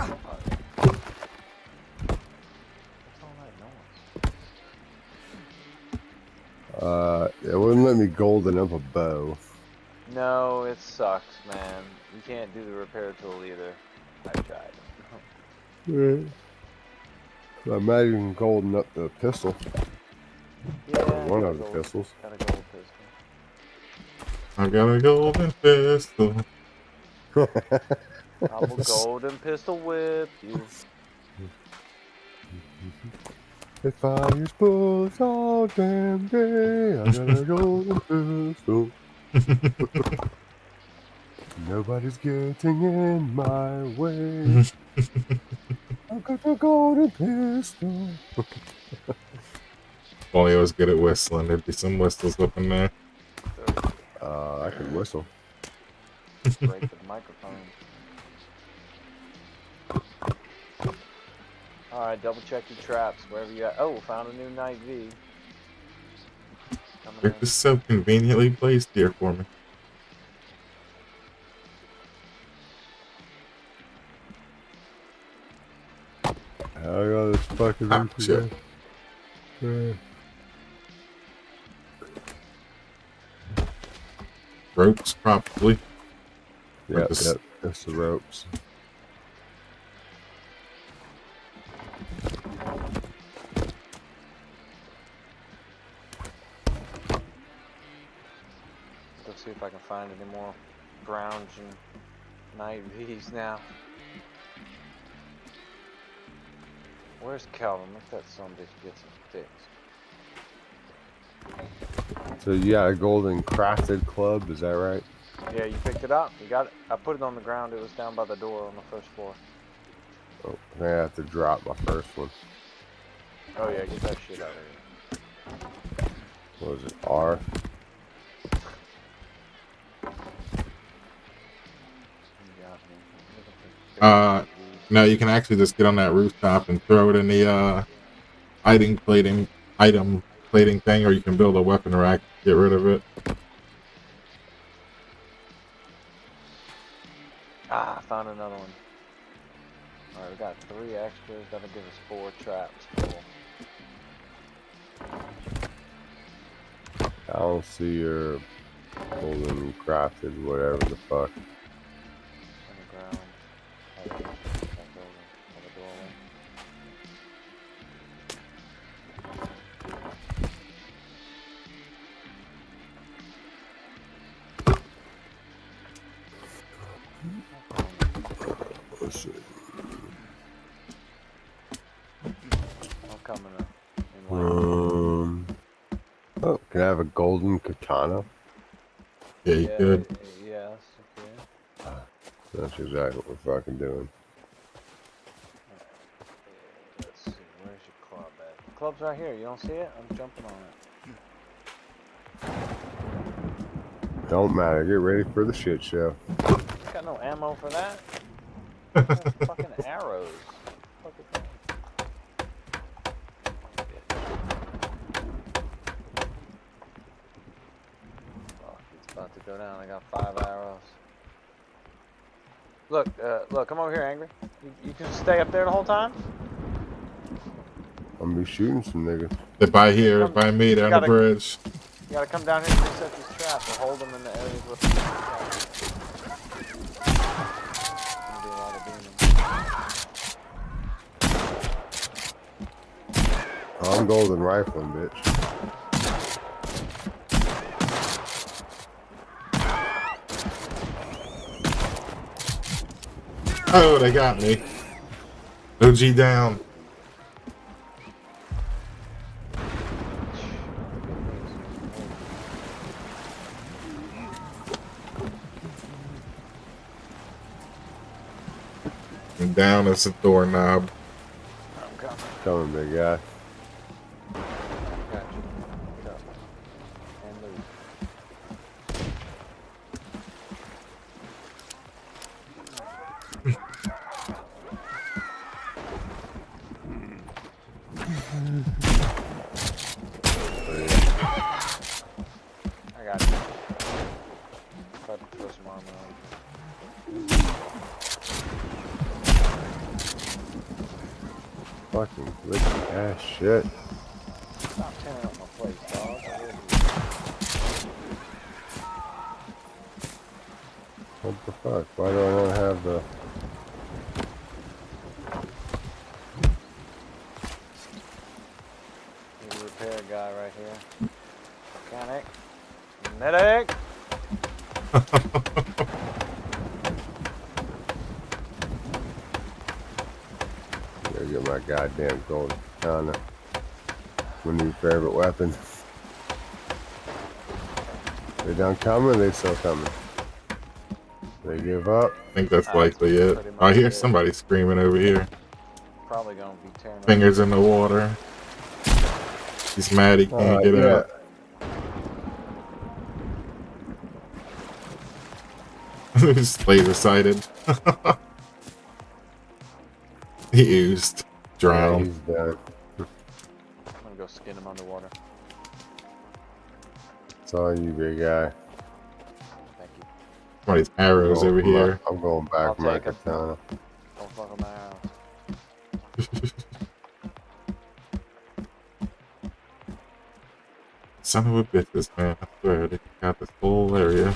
all that noise? It wouldn't let me golden up a bow. No, it sucks, man. You can't do the repair tool either. I tried. I might even golden up the pistol. Yeah, One got of a the gold- pistols. Got a gold pistol. I got a golden pistol. I will golden pistol whip you. It fires bullets all damn day. I got a golden pistol. Nobody's getting in my way. I've got a golden pistol. Only I was good at whistling. There'd be some whistles up in there. I can whistle. Break the microphone. Alright, double check your traps wherever you at. Oh, found a new night V. They're just so conveniently placed here for me. I got this fucking shit. Ropes, probably. Yep, that's the ropes. Let's see if I can find any more grounds and night V's now. Where's Calvin? Let that son bitch get some sticks. So you got a golden crafted club, is that right? Yeah, you picked it up? You got it? I put it on the ground. It was down by the door on the first floor. Oh, I have to drop my first one. Oh yeah, get that shit out of here. What was it, R? No, you can actually just get on that rooftop and throw it in the item plating thing, or you can build a weapon rack to get rid of it. Ah, I found another one. Alright, we got 3 extras. That'll give us 4 traps full. I don't see your golden crafted whatever the fuck. On the ground. That building. By the doorway. Let's see. I'm coming up. Oh, can I have a golden katana? Yeah, you could. Yes, okay. That's exactly what we're fucking doing. Let's see, where's your club at? The club's right here. You don't see it? I'm jumping on it. Don't matter. Get ready for the shit show. Got no ammo for that. Fucking arrows. Fuck is that? Fuck, it's about to go down. I got 5 arrows. Look, look, come over here, Angry. You can stay up there the whole time? I'm gonna be shooting some niggas. They're by here, by me, down the bridge. You gotta come down here and reset these traps and hold them in the areas with the traps. Gonna be a lot of demons. I'm golden rifling, bitch. Oh, they got me. OG down. And down as a doorknob. I'm coming. Coming, big guy. Got you. Get up. And move. I got you. Try to throw some armor on. Fucking glitchy ass shit. Stop tearing up my place, dog. What the fuck? Why do I want to have the... Need a repair guy right here. Mechanic. Medic! Gotta get my goddamn golden katana. My new favorite weapon. They done coming, they still coming. They give up. I think that's likely it. pretty I much hear it. somebody screaming over here. Probably gonna be tearing Fingers in the water. He's mad he can't get Yeah. out. He's laser sighted. He oozed. Yeah, Drowned. he's done. I'm gonna go skin him underwater. It's all you, big guy. Thank you. Somebody's arrows over here. I'm going I'll back for my take 'em. katana. Don't fuck with my house. Son of a bitches, man. I swear, they got this whole area.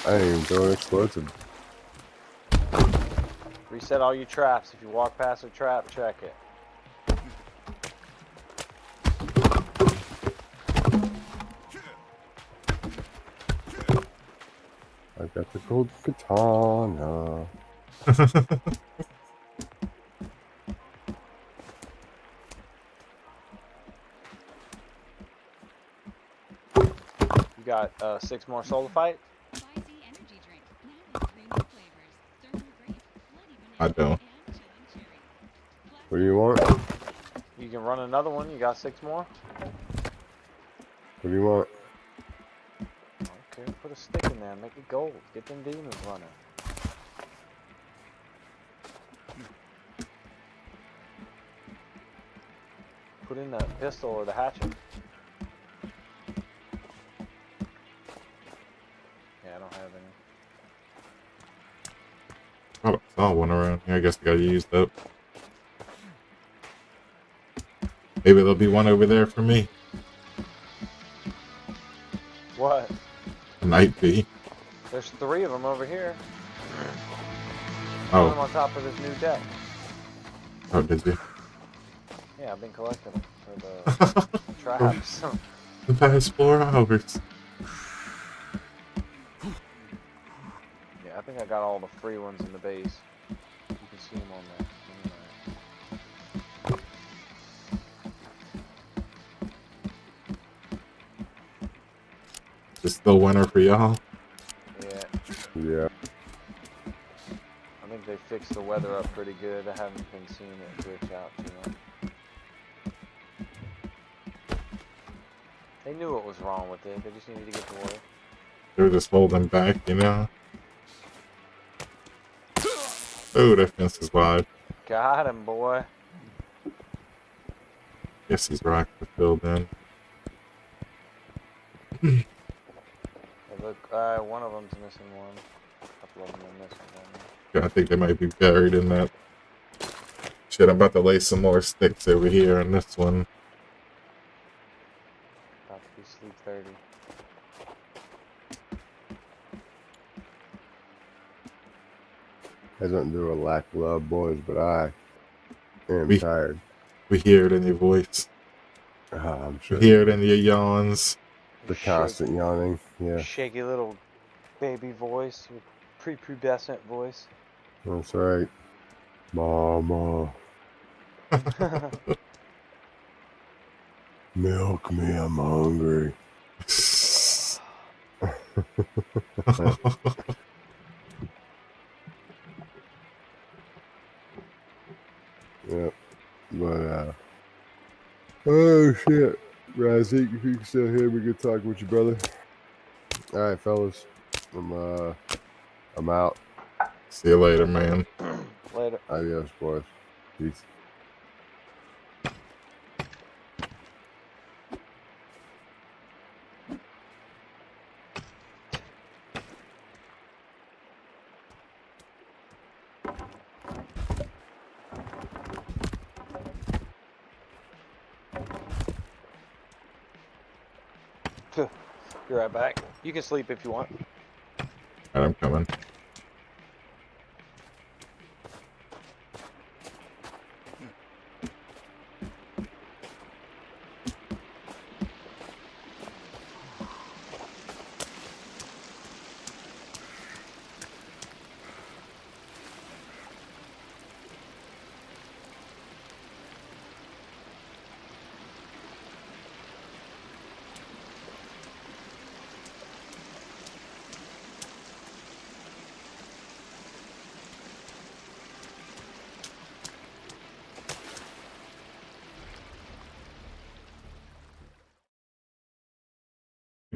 I didn't even throw an explosive. Reset all your traps. If you walk past a trap, check it. I got the gold katana. You got 6 more solar fight? I don't. What do you want? You can run another one. You got 6 more? What do you want? Okay, put a stick in there. Make it gold. Get them demons running. Put in the pistol or the hatchet. Yeah, I don't have any. Oh, I saw one around here. I guess I gotta use that. Maybe there'll be one over there for me. What? Might be. There's 3 of them over here. Oh. Put them on top of this new deck. Oh, did you? Yeah, I've been collecting them for the traps. The past 4 hours. Yeah, I think I got all the free ones in the base. You can see them on there. Just still winter for y'all. Yeah, Yeah. I think they fixed the weather up pretty good. I haven't been seeing it glitch out too much. They knew what was wrong with it. They just needed to get to work. They were just holding back, you know? Oh, that fence is wide. Got him, boy. Guess these rocks are filled in. Hey, look, one of them's missing one. A couple of them are missing one. Yeah, I think they might be buried in that. Shit, I'm about to lay some more sticks over here on this one. About to be sleep 30. Has nothing to do with lack of love, boys, but I am tired. We hear it in your voice. I'm sure. We hear it in your yawns. The constant yawning. Yeah. Shaky little baby voice. Your prepubescent voice. That's right. Mama. Milk me, I'm hungry. Yep. But, oh shit. Razzie, if you can still hear me, good talking with you, brother. Alright, fellas. I'm out. See you later, man. Later. Adios, boys. Peace. Be right back. You can sleep if you want. Alright, I'm coming.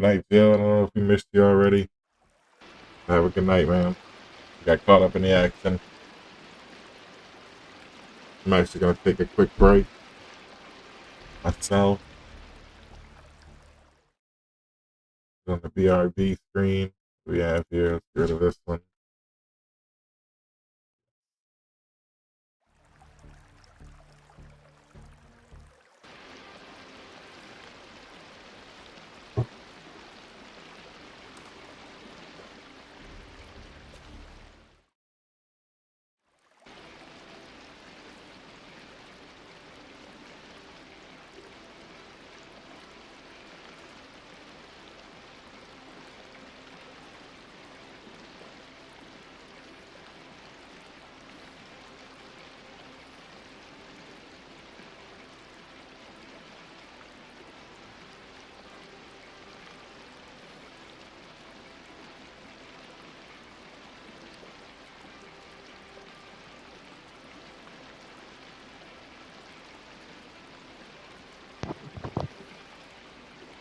night, Joe. I don't know if we missed you already. Have a good night, man. Got caught up in the action. I'm actually going to take a quick break myself. On the BRB screen we have here. Let's get rid of this one.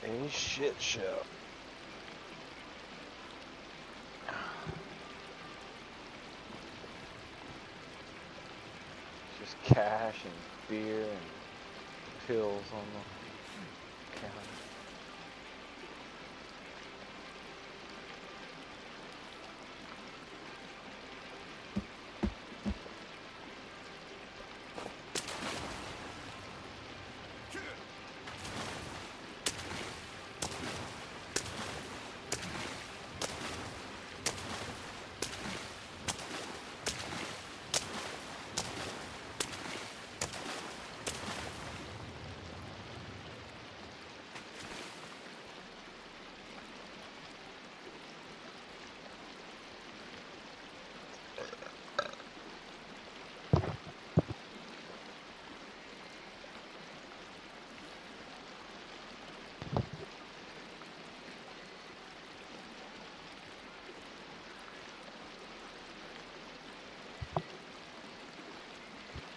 A shit show. Just cash and beer and pills on the counter.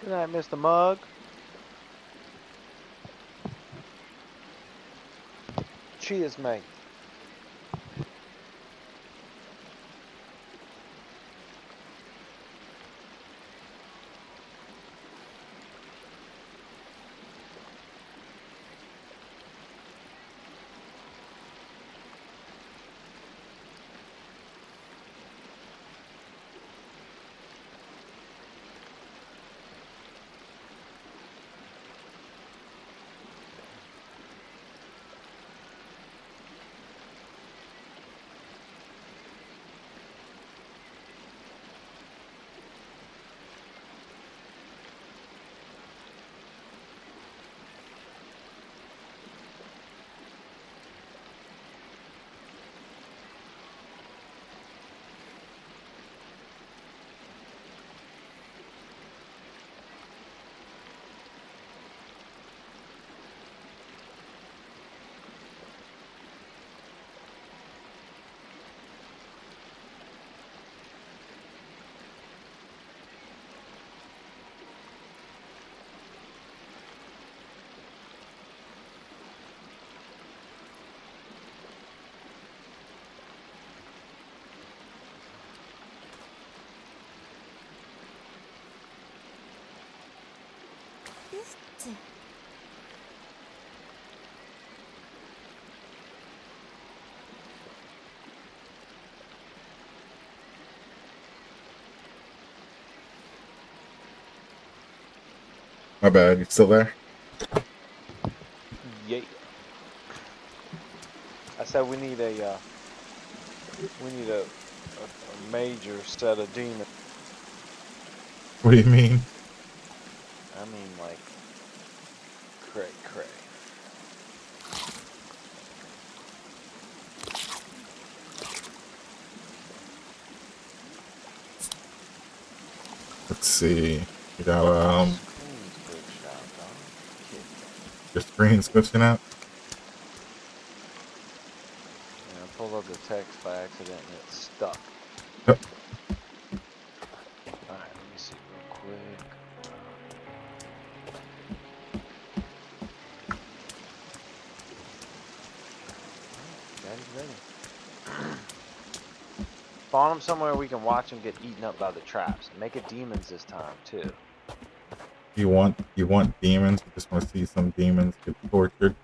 Good night, Mr. Mug. Cheers, mate. My bad. You still there? Yeah. I said we need a major set of demons. What do you mean? I mean, like, cray. Let's see. You got your screen's glitching out. Yeah, I pulled up the text by accident and it's stuck. Yep. Alright, let me see real quick. Daddy Spawn them somewhere we can watch them get eaten up by the traps. Make it demons this time too. You want demons? You just want to see some demons get tortured?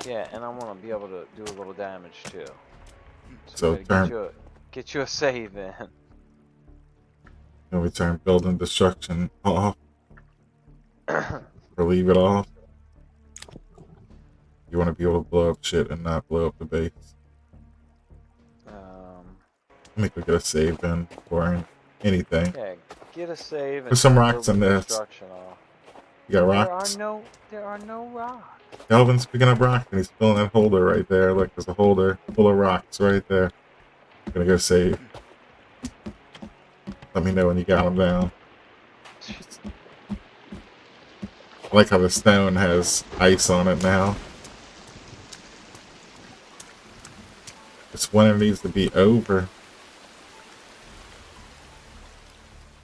Yeah, and I want to be able to do a little damage too. So get you a save in. Then we turn building destruction off. Or leave it off. You want to be able to blow up shit and not blow up the base. Let me go get a save in for anything. Yeah, get a save. There's some rocks in this. You got rocks? There are no rocks. Calvin's picking up rocks and he's filling that holder right there. Look, there's a holder full of rocks right there. I'm gonna go save. Let me know when you got them down. I like how the stone has ice on it now. It's when it needs to be over.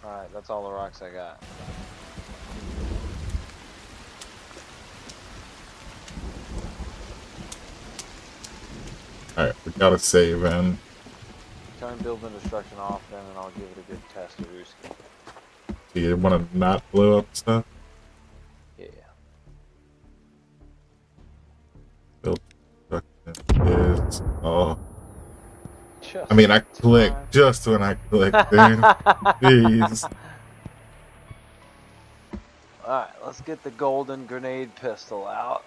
Alright, that's all the rocks I got. Alright, we gotta save in. Turn building destruction off then, and I'll give it a good test of Ruski. Do you want to not blow up stuff? Yeah. Build destruction is... Oh. I mean, I clicked just when I clicked, dude. Jeez. Alright, let's get the golden grenade pistol out.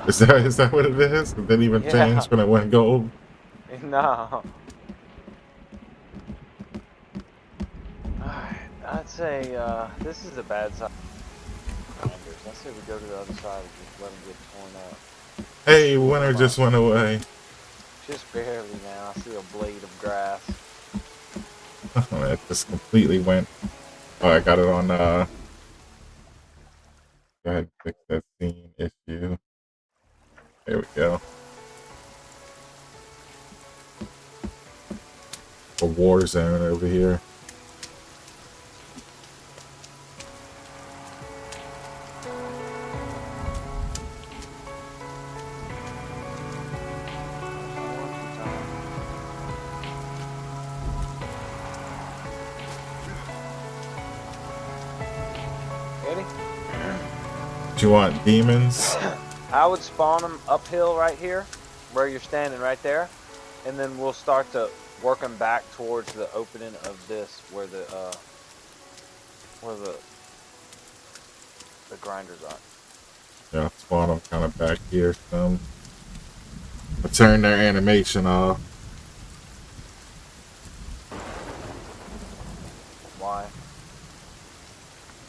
Is that what it is? It didn't even change when it went gold? No. Alright, I'd say this is a bad side. I'd say we go to the other side and just let them get torn up. Hey, winter just went away. Just barely now. I see a blade of grass. Oh, it just completely went. Oh, I got it on, go ahead and fix that scene issue. There we go. A war zone over here. Ready? Do you want demons? I would spawn them uphill right here, where you're standing right there, and then we'll start to work them back towards the opening of this, where the grinders are. Yeah, spawn them kind of back here. Some. I'll turn their animation off. Why?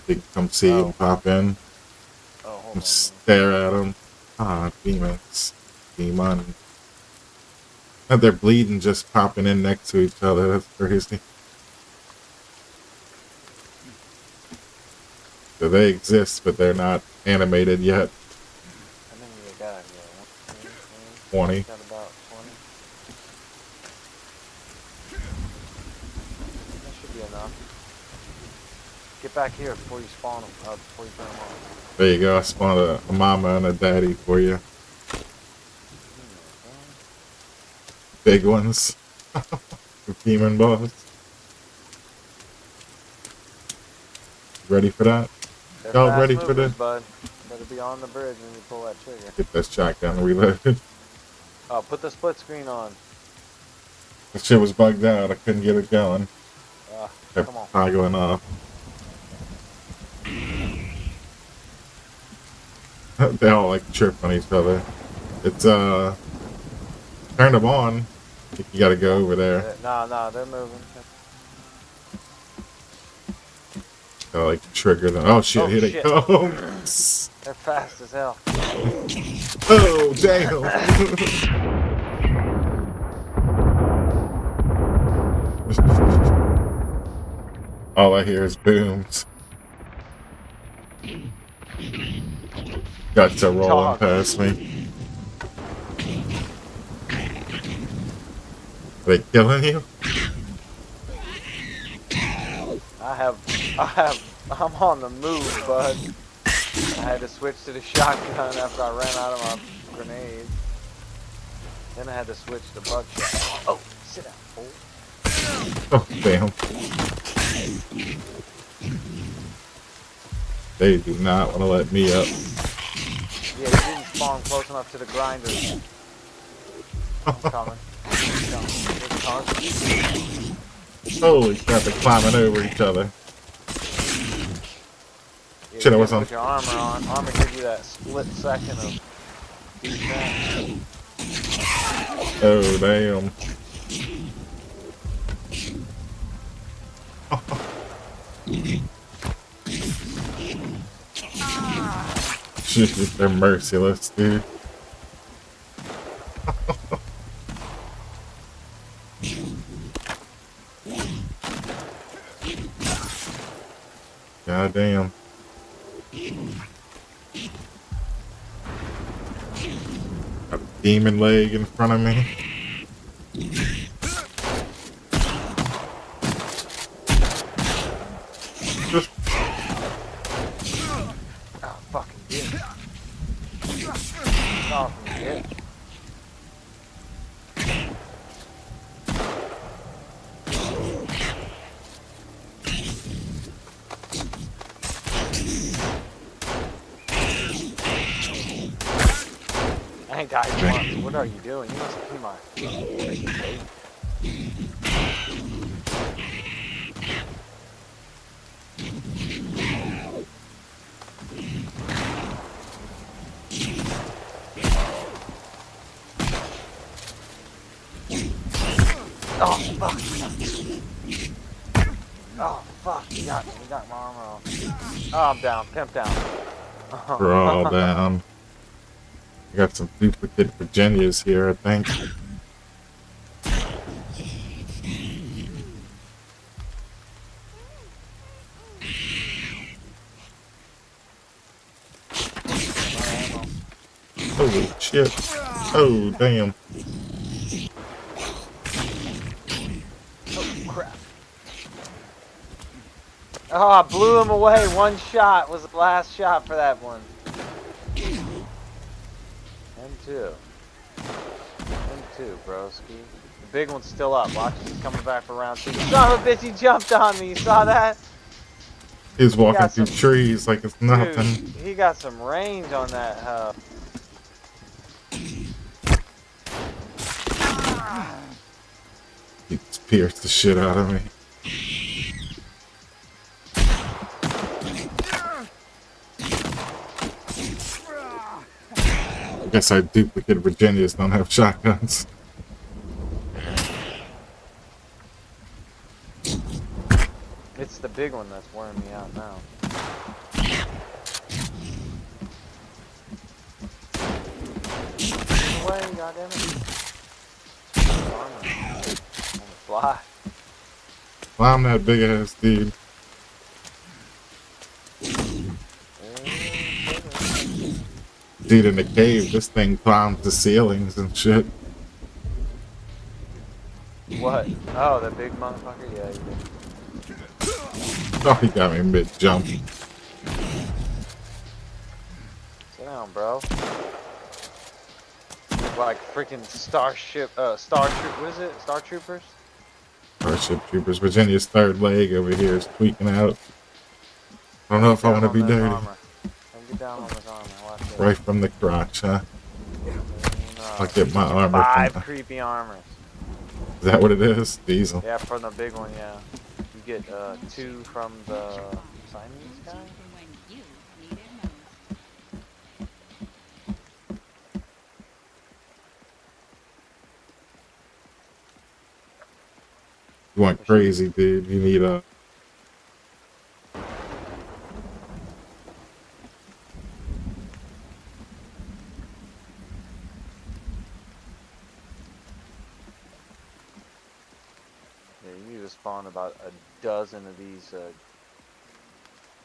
They can come see and pop in. Oh, hold And on. stare at them. Ah, demons. Demon. Oh, they're bleeding just popping in next to each other. That's crazy. So they exist, but they're not animated yet. How many you got? Yeah, 20. Got about 20. That should be enough. Get back here before you spawn them. Before you turn them on. There you go. I spawned a mama and a daddy for you. Big ones. The demon boss. Ready for that? Y'all ready for this? Bud. Better be on the bridge when you pull that trigger. Get that shotgun reloaded. Oh, put the split screen on. The shit was bugged out. I couldn't get it going. Come on. Toggling off. They all like trip on each other. It's turn them on. I think you gotta go over there. Nah, they're moving. Gotta like trigger them. Oh shit, here they come. They're fast as hell. Oh damn. All I hear is booms. Guts are rolling past me. Are they killing you? I'm on the move, bud. I had to switch to the shotgun after I ran out of my grenade. Then I had to switch to buckshot. Oh, sit down, fool. Oh, damn. They do not want to let me up. Yeah, you didn't spawn close enough to the grinder. I'm coming. Holy crap, they're climbing over each other. Yeah, Shit, I you was gotta on. put your armor on. Armor gives you that split second of defense. Oh, damn. Jeez, they're merciless, dude. God damn. Got a demon leg in front of me. Just Oh, fucking bitch. Oh, bitch. I ain't died once. What are you doing? You must be my freaking baby. Oh, fuck. Oh, fuck. He got me. He got my armor off. Oh, I'm down. Pimp down. we're all down. I got some duplicate Virginias here, I think. Holy shit. Oh, damn. Oh, crap. Oh, I blew him away. One shot was the last shot for that one. M2. M2, broski. The big one's still up. Watch, he's coming back for round 2. Son of a bitch, he jumped on me. You saw that? He's walking through trees like it's nothing. Dude, he got some range on that. He just pierced the shit out of me. I guess our duplicate Virginias don't have shotguns. It's the big one that's wearing me out now. Away, goddammit. On the fly. Well, I'm that big ass dude. Dude, in the cave, this thing climbs the ceilings and shit. What? Oh, that big motherfucker? Yeah, he did. Oh, he got me mid-jump. Sit down, bro. Like freaking Starship, what is it? Star Troopers? Starship Troopers. Virginia's third leg over here is tweaking out. I don't know if I want to be dirty. Get down on his armor. Watch it. Right from the crotch, huh? I'll get my armor. 5 creepy armors. Is that what it is? Diesel. Yeah, from the big one, yeah. You get 2 from the Siamese guy? You went crazy, dude. You need a... Yeah, you need to spawn about a dozen of these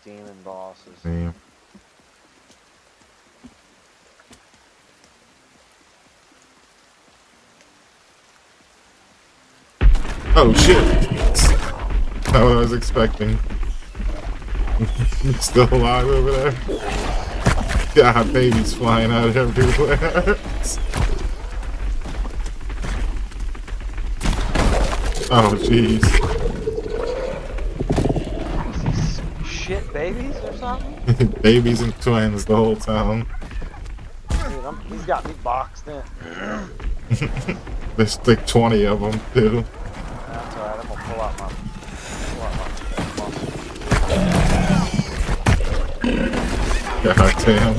demon bosses. Damn. Oh shit! Not what I was expecting. Still alive over there? God, babies flying out everywhere. Oh, jeez. Shit babies or something? Babies and twins the whole time. Dude, he's got me boxed in. There's like 20 of them, too. That's alright, I'm gonna pull out my muscle. God damn.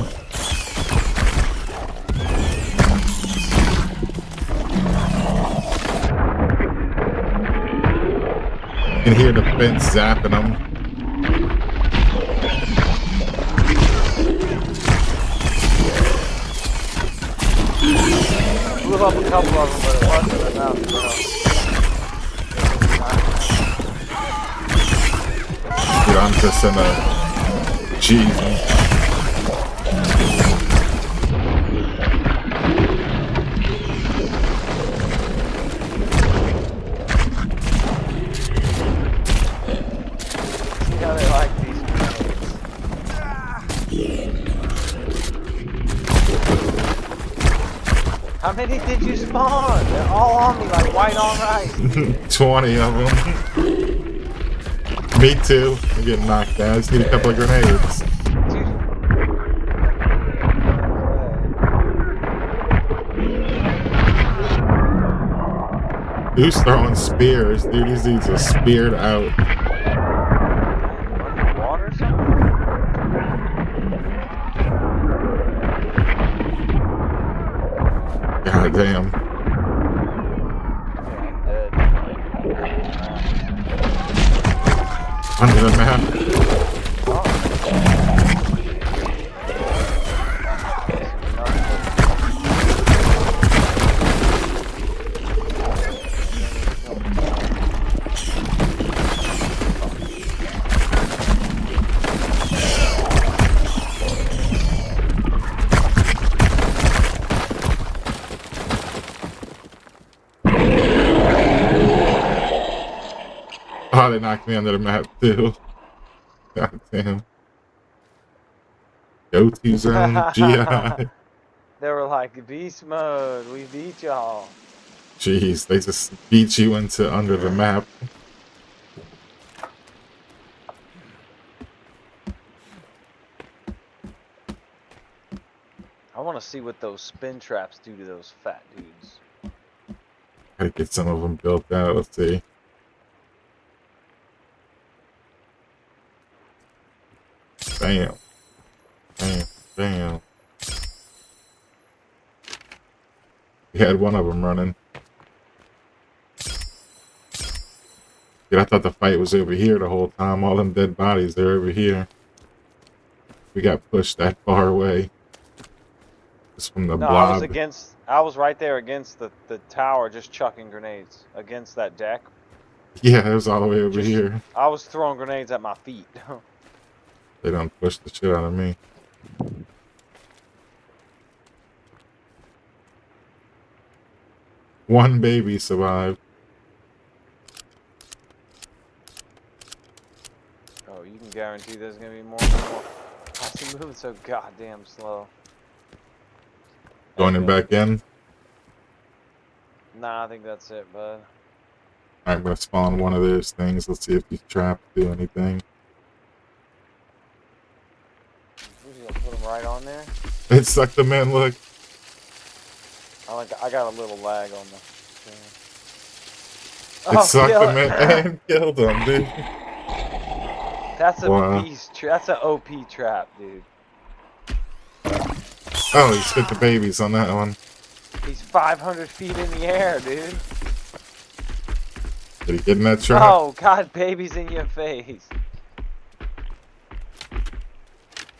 You can hear the fence zapping them. Blew up a couple of them, but it wasn't enough, Dude, I'm just in a jeez. Yeah, they like these. How many did you spawn? They're all on me like white on rice. 20 of them. Me too. I'm getting knocked down. I just need a couple of grenades. Who's throwing spears? Dude, these dudes are speared out. Water or something? God damn. Under the map. Oh, they knocked me under the map too. God damn. Go-to zone, GI. They were like, beast mode, we beat y'all. Jeez, they just beat you into under the map. I want to see what those spin traps do to those fat dudes. Gotta get some of them built out, let's see. Bam. Bam. Bam. We had one of them running. Dude, I thought the fight was over here the whole time. All them dead bodies, they're over here. We got pushed that far away. Just from the blob. I was right there against the tower just chucking grenades against that deck. Yeah, it was all the way over here. I was throwing grenades at my feet. They done pushed the shit out of me. One baby survived. Oh, you can guarantee there's gonna be more and more. Why's he moving so goddamn slow? Going back in. Nah, I think that's it, bud. I'm gonna spawn one of those things. Let's see if these traps do anything. Put them right on there. It sucked them in, look. I got a little lag on the screen. It sucked them in and killed them, dude. That's a beast. That's an OP trap, dude. Oh, he spit the babies on that one. He's 500 feet in the air, dude. Did he get in that trap? Oh, God, baby's in your face.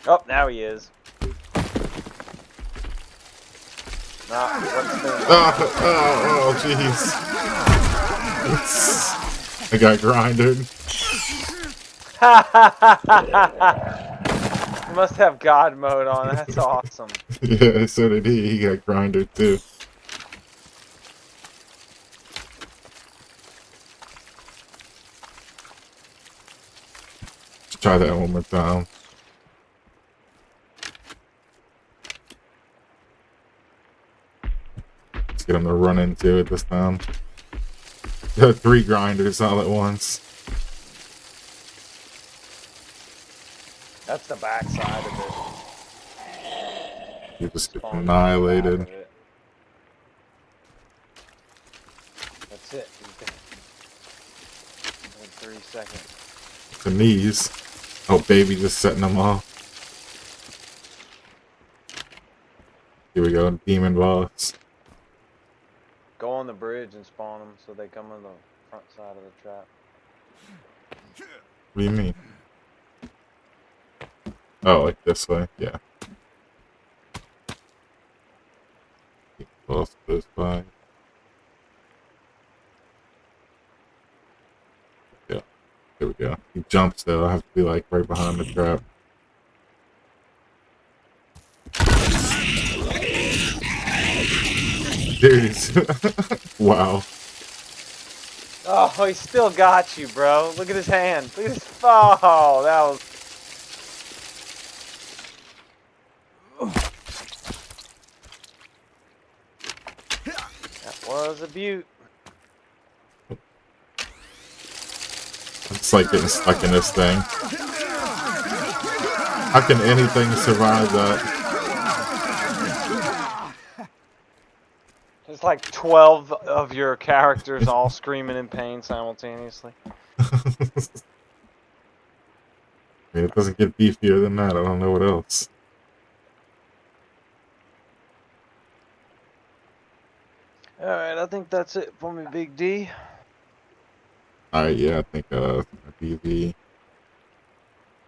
Oh, now he is. Oh, jeez. I got grinded. You must have God mode on. That's awesome. Yeah, so did he. He got grinded too. Let's try that one more time. Let's get him to run into it this time. 3 grinders all at once. That's the backside of it. You just get Spawn on the annihilated. back of it. That's it. He's dead. In 3 seconds. The knees. Oh, baby, just setting them off. Here we go, demon boss. Go on the bridge and spawn them so they come on the front side of the trap. What do you mean? Oh, like this way? Yeah. Boss goes by. Yeah. There we go. He jumps though. I have to be like right behind the trap. Dude, wow. Oh, he still got you, bro. Look at his hand. Look at his. Oh, that was. That was a beaut. It's like getting stuck in this thing. How can anything survive that? It's like 12 of your characters all screaming in pain simultaneously. I mean, it doesn't get beefier than that. I don't know what else. Alright, I think that's it for me, Big D. Alright, yeah, I think that'd be the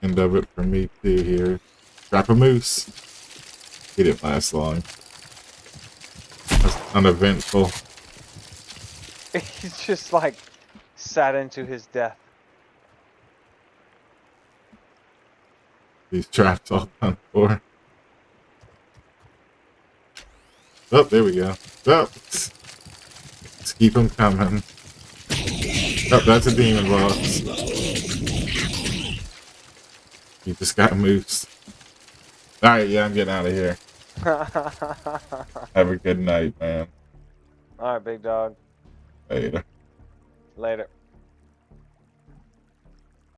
end of it for me too here. Trap a moose. He didn't last long. That's uneventful. He's just like sat into his death. These traps all done for. Oh, there we go. Oh, let's keep them coming. Oh, that's a demon boss. You just got moose. Alright, yeah, I'm getting out of here. Have a good night, man. Alright, big dog. Later. Later.